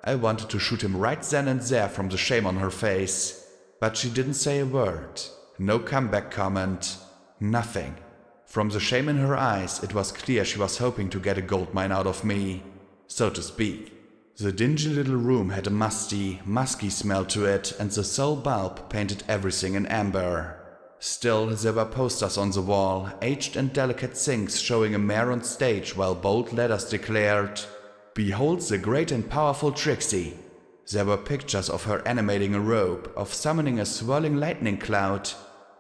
I wanted to shoot him right then and there from the shame on her face. But she didn't say a word. No comeback comment. Nothing. From the shame in her eyes, it was clear she was hoping to get a gold mine out of me, so to speak. The dingy little room had a musky smell to it, and the sole bulb painted everything in amber. Still, there were posters on the wall, aged and delicate things showing a mare on stage, while bold letters declared, "Behold the great and powerful Trixie." There were pictures of her animating a rope, of summoning a swirling lightning cloud.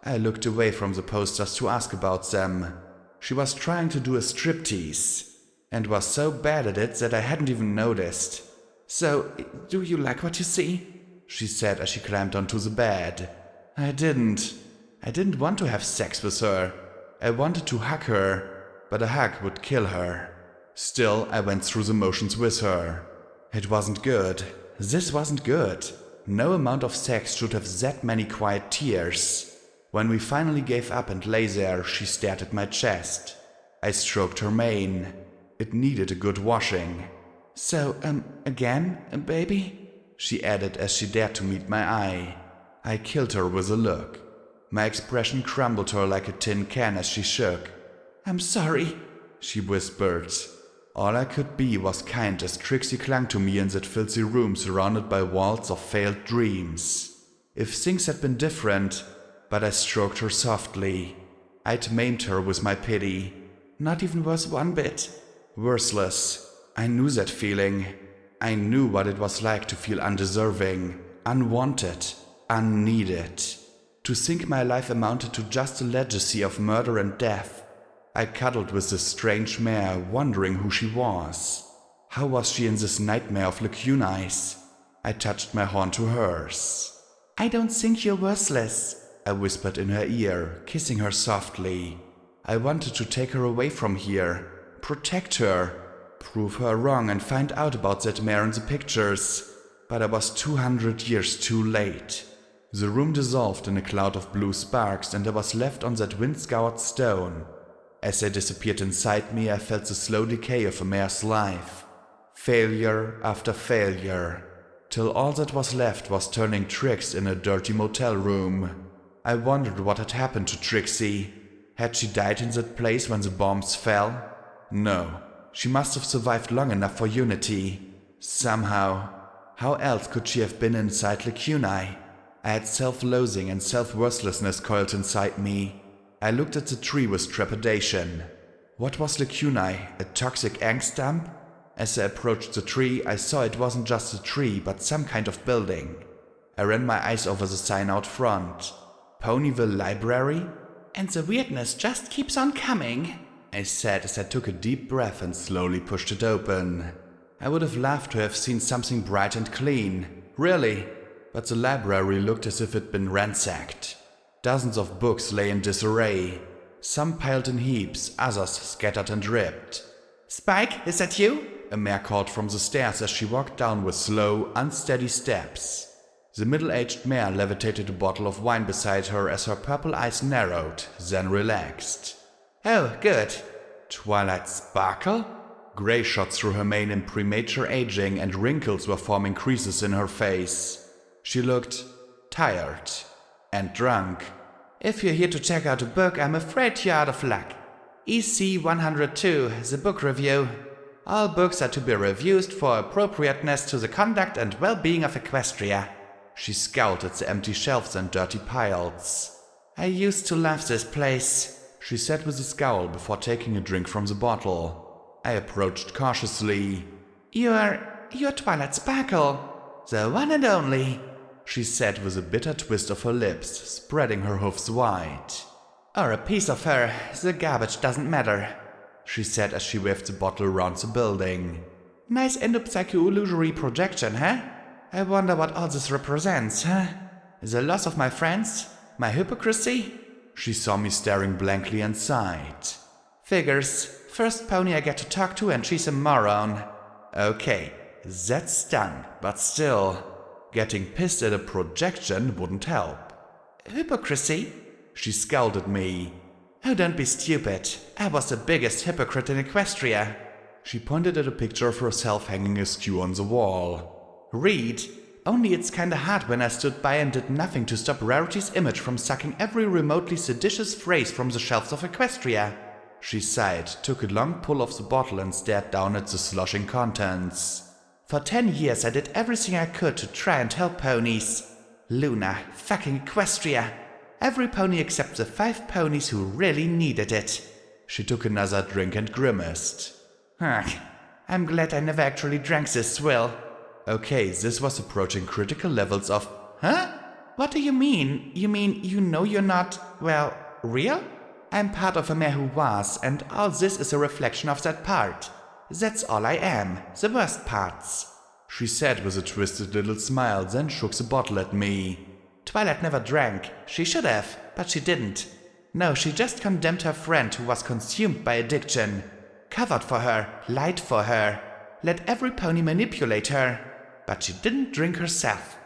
I looked away from the posters to ask about them. She was trying to do a striptease, and was so bad at it that I hadn't even noticed. "So, do you like what you see?" she said as she climbed onto the bed. I didn't want to have sex with her. I wanted to hug her, but a hug would kill her. Still, I went through the motions with her. It wasn't good. This wasn't good. No amount of sex should have that many quiet tears. When we finally gave up and lay there, she stared at my chest. I stroked her mane. It needed a good washing. "So, again, baby?" she added as she dared to meet my eye. I killed her with a look. My expression crumbled her like a tin can as she shook. "I'm sorry," she whispered. All I could be was kind as Trixie clung to me in that filthy room surrounded by walls of failed dreams. If things had been different, but I stroked her softly. I'd maimed her with my pity. Not even worth one bit. Worthless. I knew that feeling. I knew what it was like to feel undeserving, unwanted, unneeded. To think my life amounted to just a legacy of murder and death. I cuddled with this strange mare, wondering who she was. How was she in this nightmare of lacunae? I touched my horn to hers. "I don't think you're worthless," I whispered in her ear, kissing her softly. I wanted to take her away from here, protect her, prove her wrong and find out about that mare in the pictures. But I was 200 years too late. The room dissolved in a cloud of blue sparks and I was left on that wind-scoured stone. As I disappeared inside me, I felt the slow decay of a mare's life. Failure after failure, till all that was left was turning tricks in a dirty motel room. I wondered what had happened to Trixie. Had she died in that place when the bombs fell? No, she must have survived long enough for Unity. Somehow. How else could she have been inside lacunae? I had self-loathing and self-worthlessness coiled inside me. I looked at the tree with trepidation. What was the kunai? A toxic angst dump? As I approached the tree, I saw it wasn't just a tree, but some kind of building. I ran my eyes over the sign out front. Ponyville Library? And the weirdness just keeps on coming, I said as I took a deep breath and slowly pushed it open. I would have loved to have seen something bright and clean, really, but the library looked as if it'd been ransacked. Dozens of books lay in disarray, some piled in heaps, others scattered and ripped. Spike, is that you? A mare called from the stairs as she walked down with slow, unsteady steps. The middle-aged mare levitated a bottle of wine beside her as her purple eyes narrowed, then relaxed. Oh, good. Twilight Sparkle? Grey shot through her mane in premature aging and wrinkles were forming creases in her face. She looked tired and drunk. If you're here to check out a book, I'm afraid you're out of luck. EC 102, the book review. All books are to be reviewed for appropriateness to the conduct and well-being of Equestria. She scowled at the empty shelves and dirty piles. I used to love this place, she said with a scowl before taking a drink from the bottle. I approached cautiously. You're Twilight Sparkle, the one and only, she said with a bitter twist of her lips, spreading her hoofs wide. Or a piece of her, the garbage doesn't matter, she said as she waved the bottle around the building. Nice endopsycho-illusory projection, huh? I wonder what all this represents, huh? The loss of my friends? My hypocrisy? She saw me staring blankly and sighed. Figures. First pony I get to talk to and she's a moron. Okay, that stung, but still, getting pissed at a projection wouldn't help. Hypocrisy? She scowled at me. Oh, don't be stupid. I was the biggest hypocrite in Equestria. She pointed at a picture of herself hanging askew on the wall. Read. Only it's kinda hard when I stood by and did nothing to stop Rarity's image from sucking every remotely seditious phrase from the shelves of Equestria. She sighed, took a long pull of the bottle and stared down at the sloshing contents. For 10 years I did everything I could to try and help ponies. Luna, fucking Equestria. Every pony except the 5 ponies who really needed it. She took another drink and grimaced. I'm glad I never actually drank this swill. Okay, this was approaching critical levels of... Huh? What do you mean? You mean you know you're not, well, real? I'm part of a mare who was, and all this is a reflection of that part. That's all I am, the worst parts, she said with a twisted little smile, then shook the bottle at me. Twilight never drank. She should have, but she didn't. No, she just condemned her friend who was consumed by addiction. Covered for her, lied for her, let every pony manipulate her. But she didn't drink herself.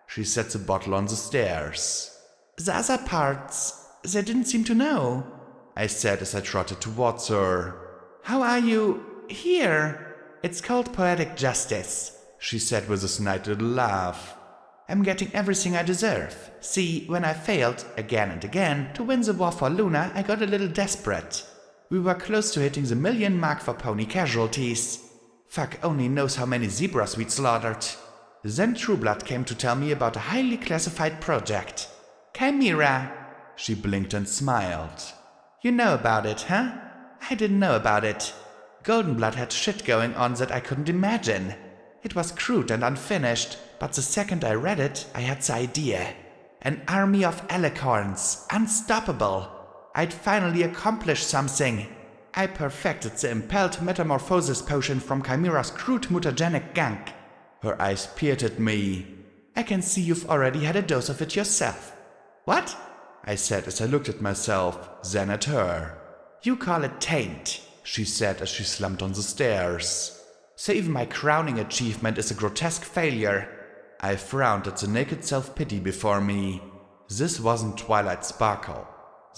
She set the bottle on the stairs. The other parts, they didn't seem to know, I said as I trotted towards her. How are you here? It's called poetic justice, she said with a snide little laugh. I'm getting everything I deserve. See, when I failed, again and again, to win the war for Luna, I got a little desperate. We were close to hitting the 1 million mark for pony casualties. Fuck only knows how many zebras we'd slaughtered. Then Trueblood came to tell me about a highly classified project. Chimera. She blinked and smiled. You know about it, huh? I didn't know about it. Goldenblood had shit going on that I couldn't imagine. It was crude and unfinished, but the second I read it, I had the idea. An army of alicorns, unstoppable. I'd finally accomplished something. I perfected the impelled metamorphosis potion from Chimera's crude mutagenic gunk. Her eyes peered at me. I can see you've already had a dose of it yourself. What? I said as I looked at myself, then at her. You call it taint, she said as she slumped on the stairs. So even my crowning achievement is a grotesque failure. I frowned at the naked self-pity before me. This wasn't Twilight Sparkle.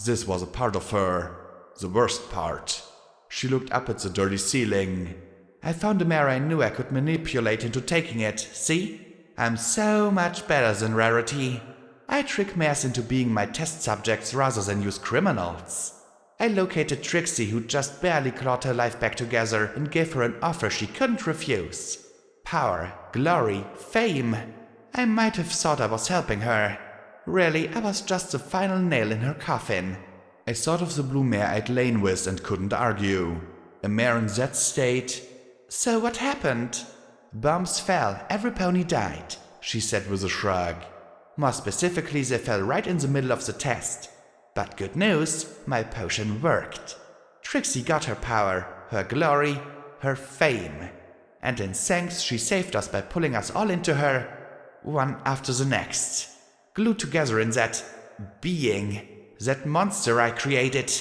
This was a part of her. The worst part. She looked up at the dirty ceiling. I found a mare I knew I could manipulate into taking it, see? I'm so much better than Rarity. I trick mares into being my test subjects rather than use criminals. I located Trixie, who just barely clawed her life back together, and gave her an offer she couldn't refuse. Power, glory, fame. I might have thought I was helping her. Really, I was just the final nail in her coffin. I thought of the blue mare I'd lain with and couldn't argue. A mare in that state. So what happened? Bombs fell, every pony died, she said with a shrug. More specifically, they fell right in the middle of the test. But good news, my potion worked. Trixie got her power, her glory, her fame. And in thanks, she saved us by pulling us all into her, one after the next. Glued together in that being, that monster I created.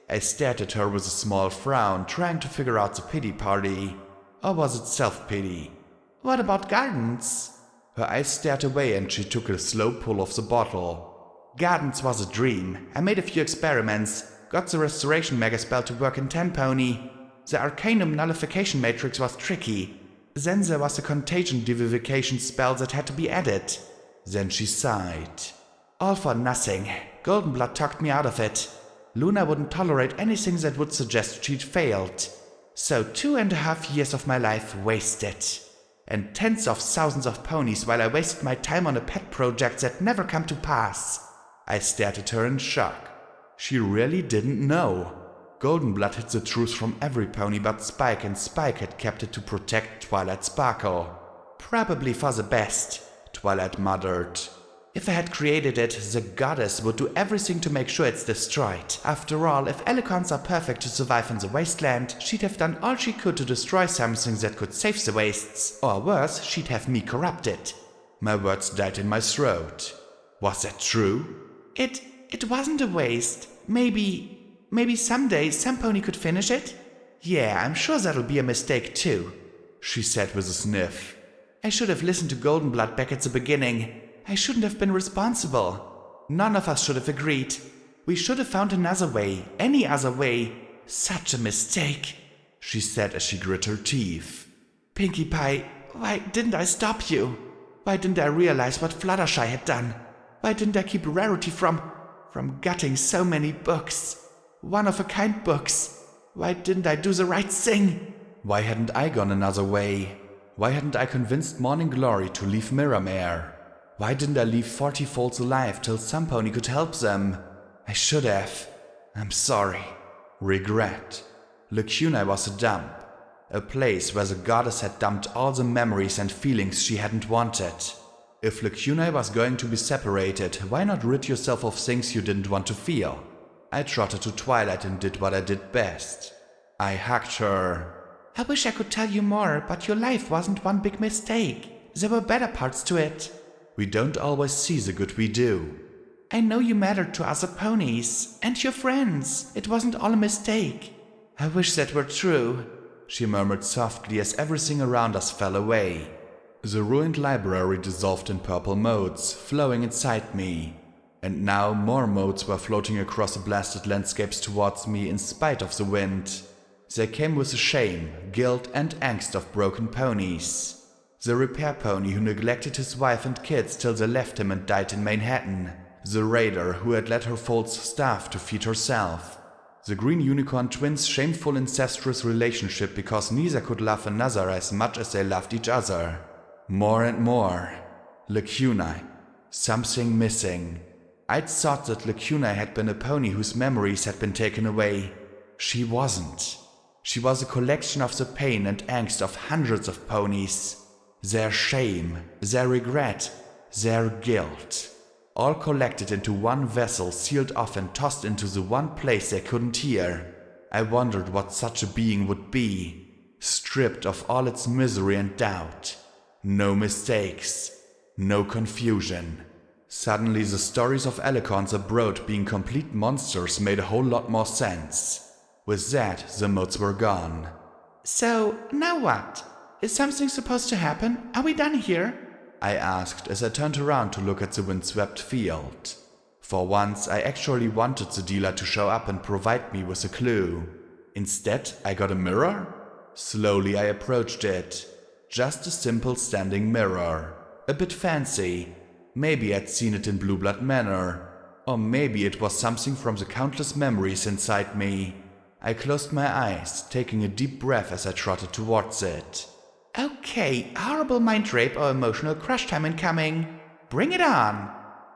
I stared at her with a small frown, trying to figure out the pity party. Or was it self-pity? What about gardens? Her eyes stared away and she took a slow pull of the bottle. Gardens was a dream. I made a few experiments, got the restoration mega spell to work in 10 pony. The Arcanum nullification matrix was tricky. Then there was a contagion devivification spell that had to be added. Then she sighed. All for nothing. Goldenblood talked me out of it. Luna wouldn't tolerate anything that would suggest she'd failed. So 2.5 years of my life wasted. And tens of thousands of ponies while I wasted my time on a pet project that never come to pass. I stared at her in shock. She really didn't know. Goldenblood hid the truth from every pony but Spike, and Spike had kept it to protect Twilight Sparkle. Probably for the best, Twilight muttered. If I had created it, the goddess would do everything to make sure it's destroyed. After all, if Elicons are perfect to survive in the wasteland, she'd have done all she could to destroy something that could save the wastes. Or worse, she'd have me corrupted. My words died in my throat. Was that true? It wasn't a waste. Maybe someday some pony could finish it? Yeah, I'm sure that'll be a mistake too, she said with a sniff. I should have listened to Goldenblood back at the beginning. I shouldn't have been responsible. None of us should have agreed. We should have found another way, any other way. Such a mistake, she said as she grit her teeth. Pinkie Pie, why didn't I stop you? Why didn't I realize what Fluttershy had done? Why didn't I keep Rarity from gutting so many books? One-of-a-kind books. Why didn't I do the right thing? Why hadn't I gone another way? Why hadn't I convinced Morning Glory to leave Mirrormare? Why didn't I leave 40 Folds alive till some pony could help them? I should have. I'm sorry. Regret. Lacuna was a dump. A place where the goddess had dumped all the memories and feelings she hadn't wanted. If Lacuna was going to be separated, why not rid yourself of things you didn't want to feel? I trotted to Twilight and did what I did best. I hugged her. I wish I could tell you more, but your life wasn't one big mistake. There were better parts to it. We don't always see the good we do. I know you mattered to other ponies, and your friends. It wasn't all a mistake. I wish that were true, she murmured softly as everything around us fell away. The ruined library dissolved in purple motes, flowing inside me. And now more motes were floating across the blasted landscapes towards me in spite of the wind. They came with the shame, guilt, and angst of broken ponies. The repair pony who neglected his wife and kids till they left him and died in Manhattan. The raider who had let her Folds starve to feed herself. The green unicorn twins' shameful incestuous relationship because neither could love another as much as they loved each other. More and more. Lacuna. Something missing. I'd thought that Lacuna had been a pony whose memories had been taken away. She wasn't. She was a collection of the pain and angst of hundreds of ponies. Their shame, their regret, their guilt. All collected into one vessel, sealed off and tossed into the one place they couldn't hear. I wondered what such a being would be, stripped of all its misery and doubt. No mistakes, no confusion. Suddenly the stories of Elicons abroad being complete monsters made a whole lot more sense. With that, the motes were gone. So, now what? Is something supposed to happen? Are we done here? I asked as I turned around to look at the windswept field. For once, I actually wanted the dealer to show up and provide me with a clue. Instead, I got a mirror? Slowly I approached it. Just a simple standing mirror. A bit fancy. Maybe I'd seen it in Blue Blood Manor. Or maybe it was something from the countless memories inside me. I closed my eyes, taking a deep breath as I trotted towards it. Okay, horrible mind rape or emotional crush time incoming. Bring it on!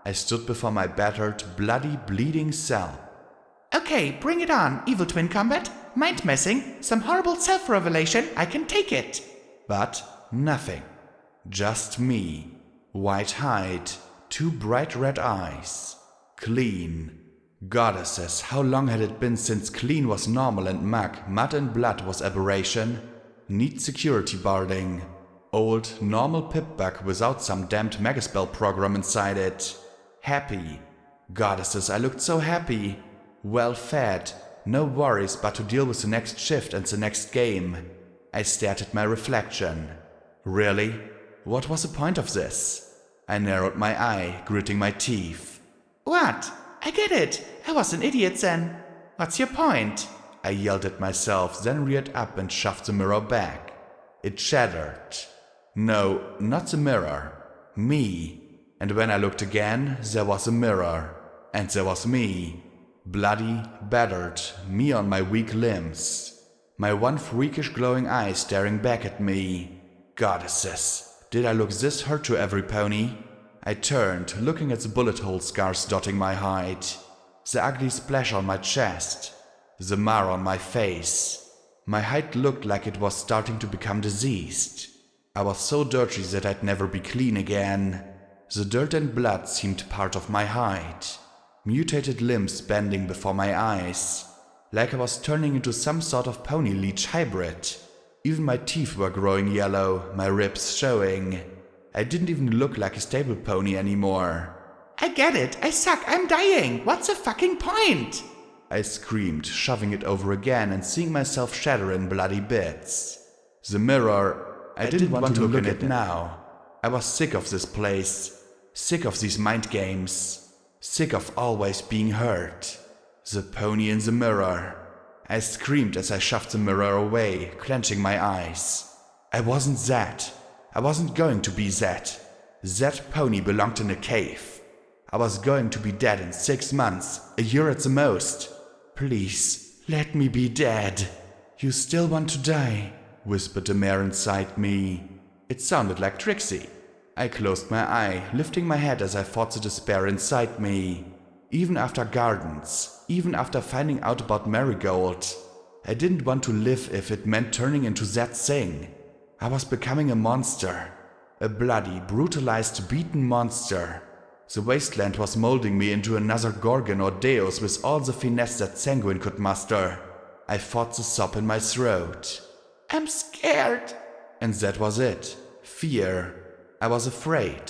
I stood before my battered, bloody, bleeding cell. Okay, bring it on, evil twin combat. Mind messing, some horrible self-revelation, I can take it. But nothing. Just me. White hide, 2 bright red eyes. Clean. Goddesses, how long had it been since clean was normal and mud and blood was aberration? Neat security barding. Old, normal pip-bug without some damned megaspell program inside it. Happy. Goddesses, I looked so happy. Well fed. No worries but to deal with the next shift and the next game. I stared at my reflection. Really? What was the point of this? I narrowed my eye, gritting my teeth. What? I get it. I was an idiot then. What's your point? I yelled at myself, then reared up and shoved the mirror back. It shattered. No, not the mirror. Me. And when I looked again, there was a mirror. And there was me. Bloody, battered, me on my weak limbs. My one freakish glowing eye staring back at me. Goddesses, did I look this hurt to every pony? I turned, looking at the bullet hole scars dotting my hide. The ugly splash on my chest. The mar on my face. My hide looked like it was starting to become diseased. I was so dirty that I'd never be clean again. The dirt and blood seemed part of my hide. Mutated limbs bending before my eyes. Like I was turning into some sort of pony leech hybrid. Even my teeth were growing yellow, my ribs showing. I didn't even look like a stable pony anymore. I get it, I suck, I'm dying. What's the fucking point? I screamed, shoving it over again and seeing myself shatter in bloody bits. The mirror, I didn't want to look at it now. I was sick of this place. Sick of these mind games. Sick of always being hurt. The pony in the mirror. I screamed as I shoved the mirror away, clenching my eyes. I wasn't that. I wasn't going to be that. That pony belonged in a cave. I was going to be dead in 6 months, a year at the most. Please, let me be dead. You still want to die, whispered the mare inside me. It sounded like Trixie. I closed my eye, lifting my head as I fought the despair inside me. Even after gardens, even after finding out about Marigold, I didn't want to live if it meant turning into that thing. I was becoming a monster. A bloody, brutalized, beaten monster. The wasteland was molding me into another Gorgon or Deus with all the finesse that Sanguine could muster. I fought the sob in my throat. I'm scared. And that was it. Fear. I was afraid.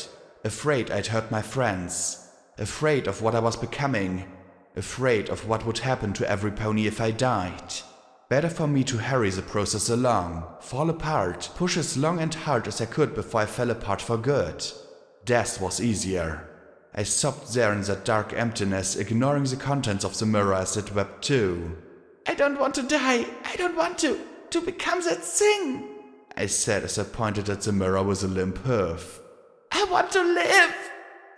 Afraid I'd hurt my friends. Afraid of what I was becoming. Afraid of what would happen to every pony if I died. Better for me to hurry the process along, fall apart, push as long and hard as I could before I fell apart for good. Death was easier. I sobbed there in that dark emptiness, ignoring the contents of the mirror as it wept too. I don't want to die. I don't want to become that thing, I said as I pointed at the mirror with a limp hoof. I want to live.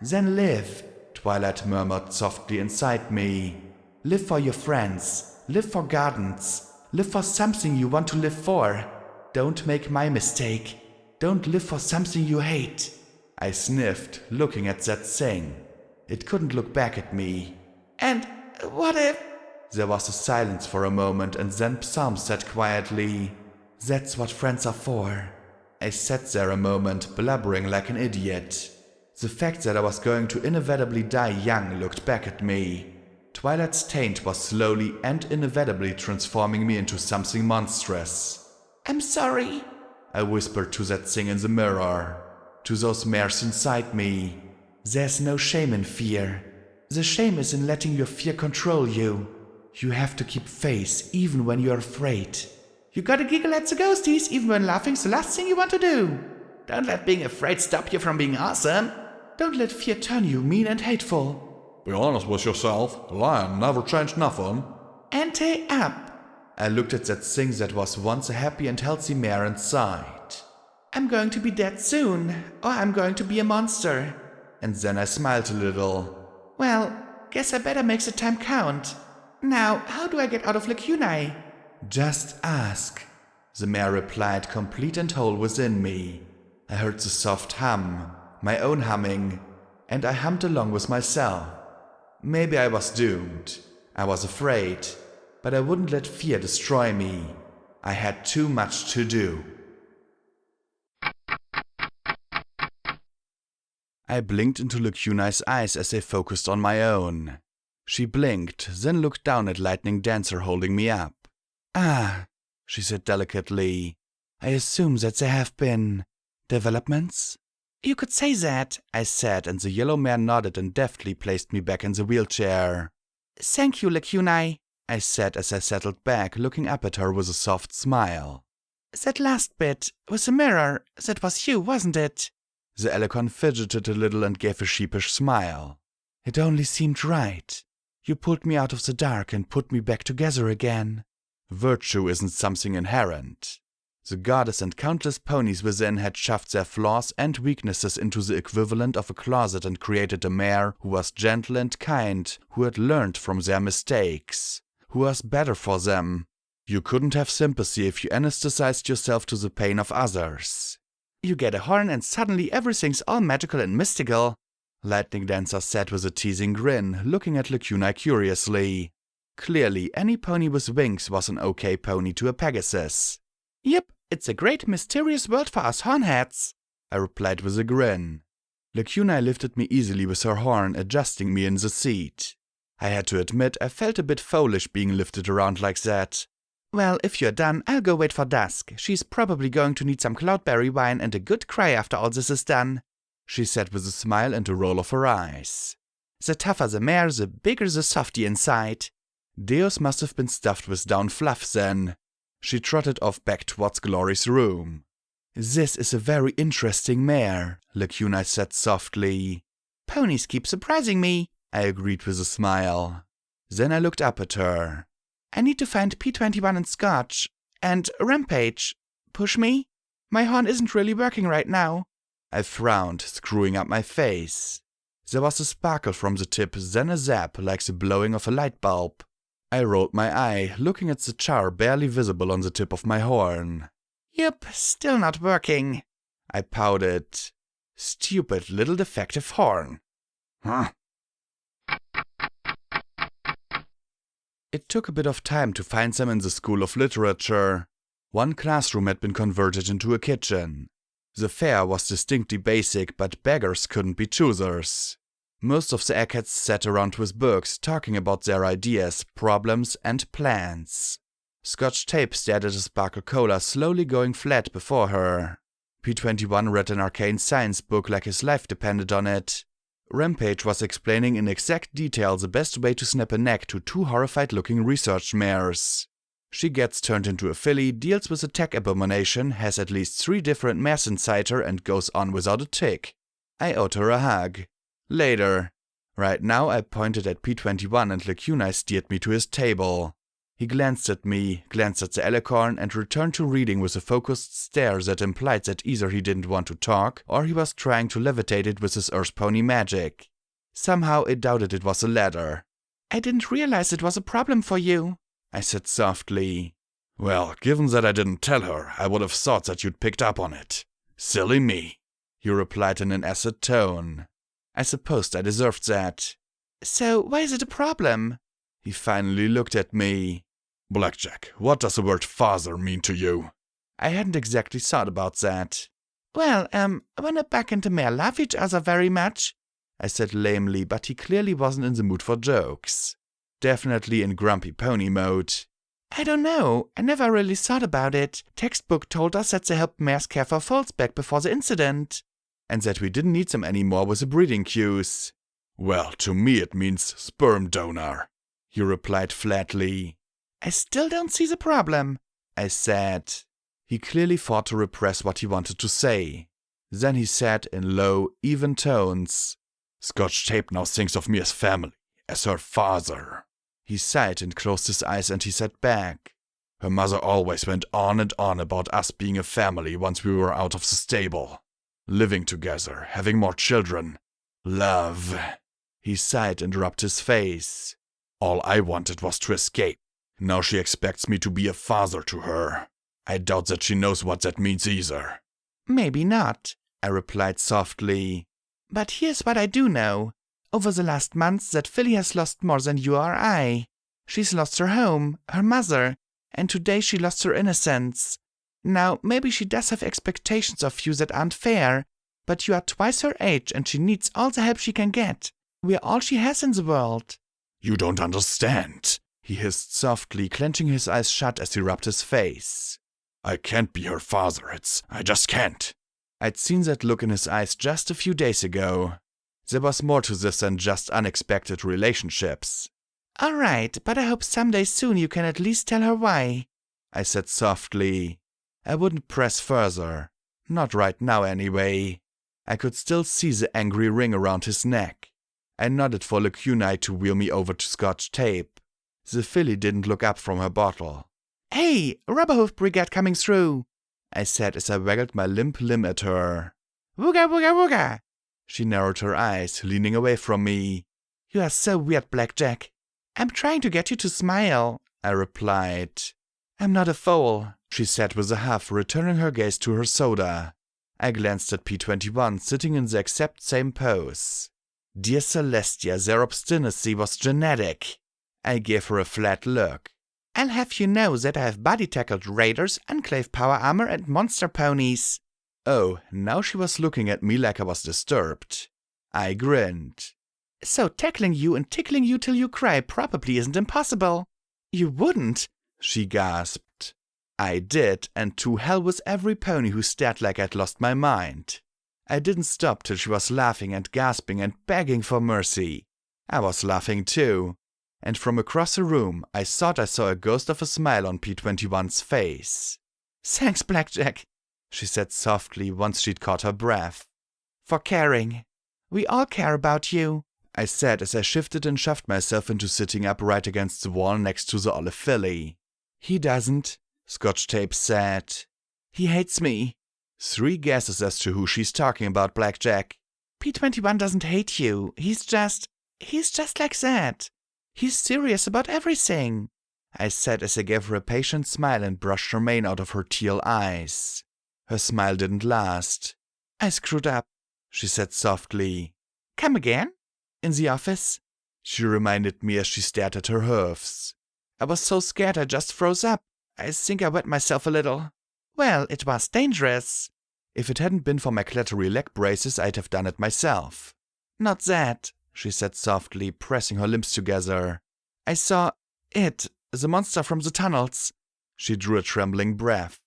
Then live, Twilight murmured softly inside me. Live for your friends. Live for gardens. Live for something you want to live for. Don't make my mistake. Don't live for something you hate. I sniffed, looking at that thing. It couldn't look back at me. And what if? There was a silence for a moment, and then Psalm said quietly, "That's what friends are for." I sat there a moment, blubbering like an idiot. The fact that I was going to inevitably die young looked back at me. Twilight's taint was slowly and inevitably transforming me into something monstrous. I'm sorry, I whispered to that thing in the mirror, to those mares inside me. There's no shame in fear. The shame is in letting your fear control you. You have to keep faith even when you're afraid. You gotta giggle at the ghosties even when laughing's the last thing you want to do. Don't let being afraid stop you from being awesome. Don't let fear turn you mean and hateful. Be honest with yourself. A lion never changed nothing. Ante up. I looked at that thing that was once a happy and healthy mare and sighed. I'm going to be dead soon, or I'm going to be a monster. And then I smiled a little. Well, guess I better make the time count. Now, how do I get out of Lacunae? Just ask, the mare replied, complete and whole within me. I heard the soft hum, my own humming, and I hummed along with myself. Maybe I was doomed. I was afraid, but I wouldn't let fear destroy me. I had too much to do. I blinked into Lacunai's eyes as they focused on my own. She blinked, then looked down at Lightning Dancer holding me up. "Ah," she said delicately. "I assume that there have been developments?" "You could say that," I said, and the yellow mare nodded and deftly placed me back in the wheelchair. "Thank you, Lacunai," I said as I settled back, looking up at her with a soft smile. "That last bit, with the mirror, that was you, wasn't it?" The Elecon fidgeted a little and gave a sheepish smile. "It only seemed right. You pulled me out of the dark and put me back together again. Virtue isn't something inherent." The goddess and countless ponies within had shoved their flaws and weaknesses into the equivalent of a closet and created a mare who was gentle and kind, who had learned from their mistakes, who was better for them. You couldn't have sympathy if you anesthetized yourself to the pain of others. "You get a horn and suddenly everything's all magical and mystical," Lightning Dancer said with a teasing grin, looking at Lacunai curiously. Clearly, any pony with wings was an okay pony to a Pegasus. "Yep, it's a great mysterious world for us hornheads," I replied with a grin. Lacunai lifted me easily with her horn, adjusting me in the seat. I had to admit I felt a bit foolish being lifted around like that. "Well, if you're done, I'll go wait for Dusk. She's probably going to need some cloudberry wine and a good cry after all this is done," she said with a smile and a roll of her eyes. "The tougher the mare, the bigger the softy inside." Deus must have been stuffed with down fluff then. She trotted off back towards Glory's room. "This is a very interesting mare," Lacunai said softly. "Ponies keep surprising me," I agreed with a smile. Then I looked up at her. "I need to find P21 and Scotch. And Rampage. Push me? My horn isn't really working right now." I frowned, screwing up my face. There was a sparkle from the tip, then a zap like the blowing of a light bulb. I rolled my eye, looking at the char barely visible on the tip of my horn. "Yep, still not working," I pouted. "Stupid little defective horn." Huh. It took a bit of time to find them in the School of Literature. One classroom had been converted into a kitchen. The fare was distinctly basic, but beggars couldn't be choosers. Most of the eggheads sat around with books, talking about their ideas, problems, and plans. Scotch Tape stared at a sparkle cola slowly going flat before her. P21 read an arcane science book like his life depended on it. Rampage was explaining in exact detail the best way to snap a neck to two horrified-looking research mares. She gets turned into a filly, deals with a tech abomination, has at least 3 different mares inside her, and goes on without a tick. I owed her a hug. Later. Right now I pointed at P21 and Lacunai steered me to his table. He glanced at me, glanced at the alicorn, and returned to reading with a focused stare that implied that either he didn't want to talk, or he was trying to levitate it with his Earth Pony magic. Somehow I doubted it was the latter. "I didn't realize it was a problem for you," I said softly. "Well, given that I didn't tell her, I would have thought that you'd picked up on it. Silly me," he replied in an acid tone. I supposed I deserved that. "So why is it a problem?" He finally looked at me. "Blackjack, what does the word father mean to you?" I hadn't exactly thought about that. "Well, when a buck and a mare love each other very much," I said lamely, but he clearly wasn't in the mood for jokes. Definitely in grumpy pony mode. "I don't know. I never really thought about it. Textbook told us that they helped mares care for foals back before the incident." And that we didn't need them anymore with the breeding cues. "Well, to me it means sperm donor," he replied flatly. "I still don't see the problem," I said. He clearly fought to repress what he wanted to say. Then he said in low, even tones, "Scotch Tape now thinks of me as family, as her father." He sighed and closed his eyes and he sat back. "Her mother always went on and on about us being a family once we were out of the stable. Living together, having more children. Love." He sighed and rubbed his face. "All I wanted was to escape. Now she expects me to be a father to her. I doubt that she knows what that means either." "Maybe not," I replied softly. "But here's what I do know. Over the last months, that filly has lost more than you or I. She's lost her home, her mother, and today she lost her innocence. Now, maybe she does have expectations of you that aren't fair, but you are twice her age and she needs all the help she can get. We're all she has in the world. You don't understand, he hissed softly, clenching his eyes shut as he rubbed his face. I can't be her father, I just can't. I'd seen that look in his eyes just a few days ago. There was more to this than just unexpected relationships. All right, but I hope someday soon you can at least tell her why, I said softly. I wouldn't press further. Not right now, anyway. I could still see the angry ring around his neck. I nodded for Lacunai to wheel me over to Scotch tape. The filly didn't look up from her bottle. Hey, Rubberhoof Brigade coming through, I said as I waggled my limp limb at her. Wooga wooga wooga. She narrowed her eyes, leaning away from me. You are so weird, Blackjack. I'm trying to get you to smile, I replied. I'm not a fool, she said with a huff, returning her gaze to her soda. I glanced at P21, sitting in the exact same pose. Dear Celestia, their obstinacy was genetic. I gave her a flat look. I'll have you know that I have body-tackled raiders, enclave power armor, and monster ponies. Oh, now she was looking at me like I was disturbed. I grinned. So tackling you and tickling you till you cry probably isn't impossible. You wouldn't, she gasped. I did, and to hell with every pony who stared like I'd lost my mind. I didn't stop till she was laughing and gasping and begging for mercy. I was laughing too. And from across the room, I thought I saw a ghost of a smile on P21's face. Thanks, Blackjack, she said softly once she'd caught her breath. For caring. We all care about you, I said as I shifted and shoved myself into sitting upright against the wall next to the olive filly. He doesn't, Scotch Tape said. He hates me. 3 guesses as to who she's talking about, Blackjack. P21 doesn't hate you. He's just like that. He's serious about everything, I said as I gave her a patient smile and brushed her mane out of her teal eyes. Her smile didn't last. I screwed up, she said softly. Come again? In the office, she reminded me as she stared at her hoofs. I was so scared I just froze up. I think I wet myself a little. Well, it was dangerous. If it hadn't been for my clattery leg braces, I'd have done it myself. Not that, she said softly, pressing her limbs together. I saw it, the monster from the tunnels. She drew a trembling breath.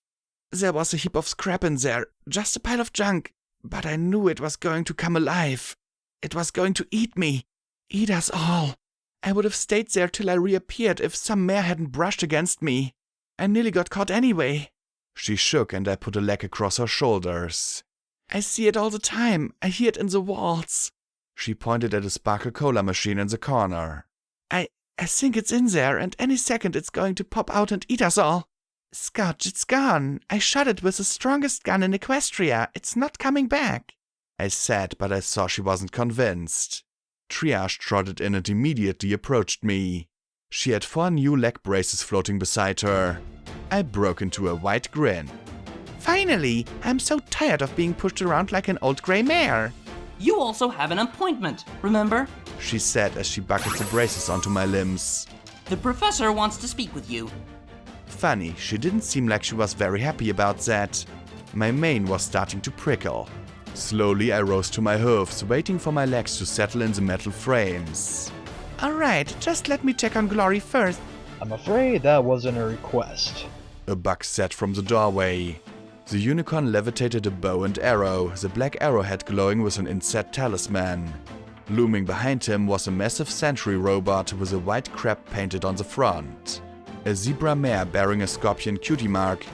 There was a heap of scrap in there, just a pile of junk, but I knew it was going to come alive. It was going to eat me, eat us all. I would have stayed there till I reappeared if some mare hadn't brushed against me. I nearly got caught anyway. She shook and I put a leg across her shoulders. I see it all the time. I hear it in the walls. She pointed at a Sparkle Cola machine in the corner. I think it's in there, and any second it's going to pop out and eat us all. Scotch, it's gone. I shot it with the strongest gun in Equestria. It's not coming back, I said, but I saw she wasn't convinced. Triage trotted in and immediately approached me. She had 4 new leg braces floating beside her. I broke into a wide grin. Finally! I'm so tired of being pushed around like an old grey mare. You also have an appointment, remember? She said as she buckled the braces onto my limbs. The professor wants to speak with you. Funny, she didn't seem like she was very happy about that. My mane was starting to prickle. Slowly I rose to my hoofs, waiting for my legs to settle in the metal frames. Alright, just let me check on Glory first. I'm afraid that wasn't a request, a buck said from the doorway. The unicorn levitated a bow and arrow, the black arrowhead glowing with an inset talisman. Looming behind him was a massive sentry robot with a white crab painted on the front. A zebra mare bearing a scorpion cutie mark.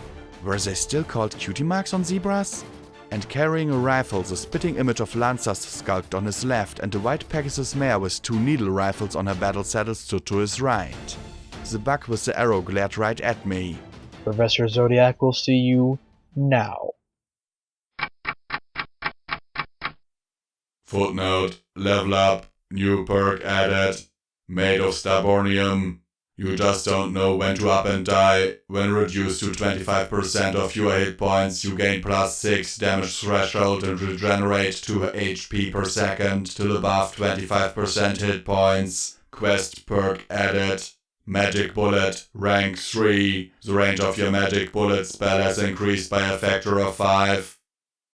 Were they still called cutie marks on zebras? And carrying a rifle, the spitting image of Lancers skulked on his left, and a white Pegasus mare with 2 needle rifles on her battle saddle stood to his right. The buck with the arrow glared right at me. Professor Zodiac will see you now. Footnote, level up, new perk added, made of Stabornium. You just don't know when to up and die. When reduced to 25% of your hit points, you gain +6 damage threshold and regenerate 2 HP per second till above 25% hit points. Quest perk added. Magic Bullet, rank 3. The range of your magic bullet spell has increased by a factor of 5.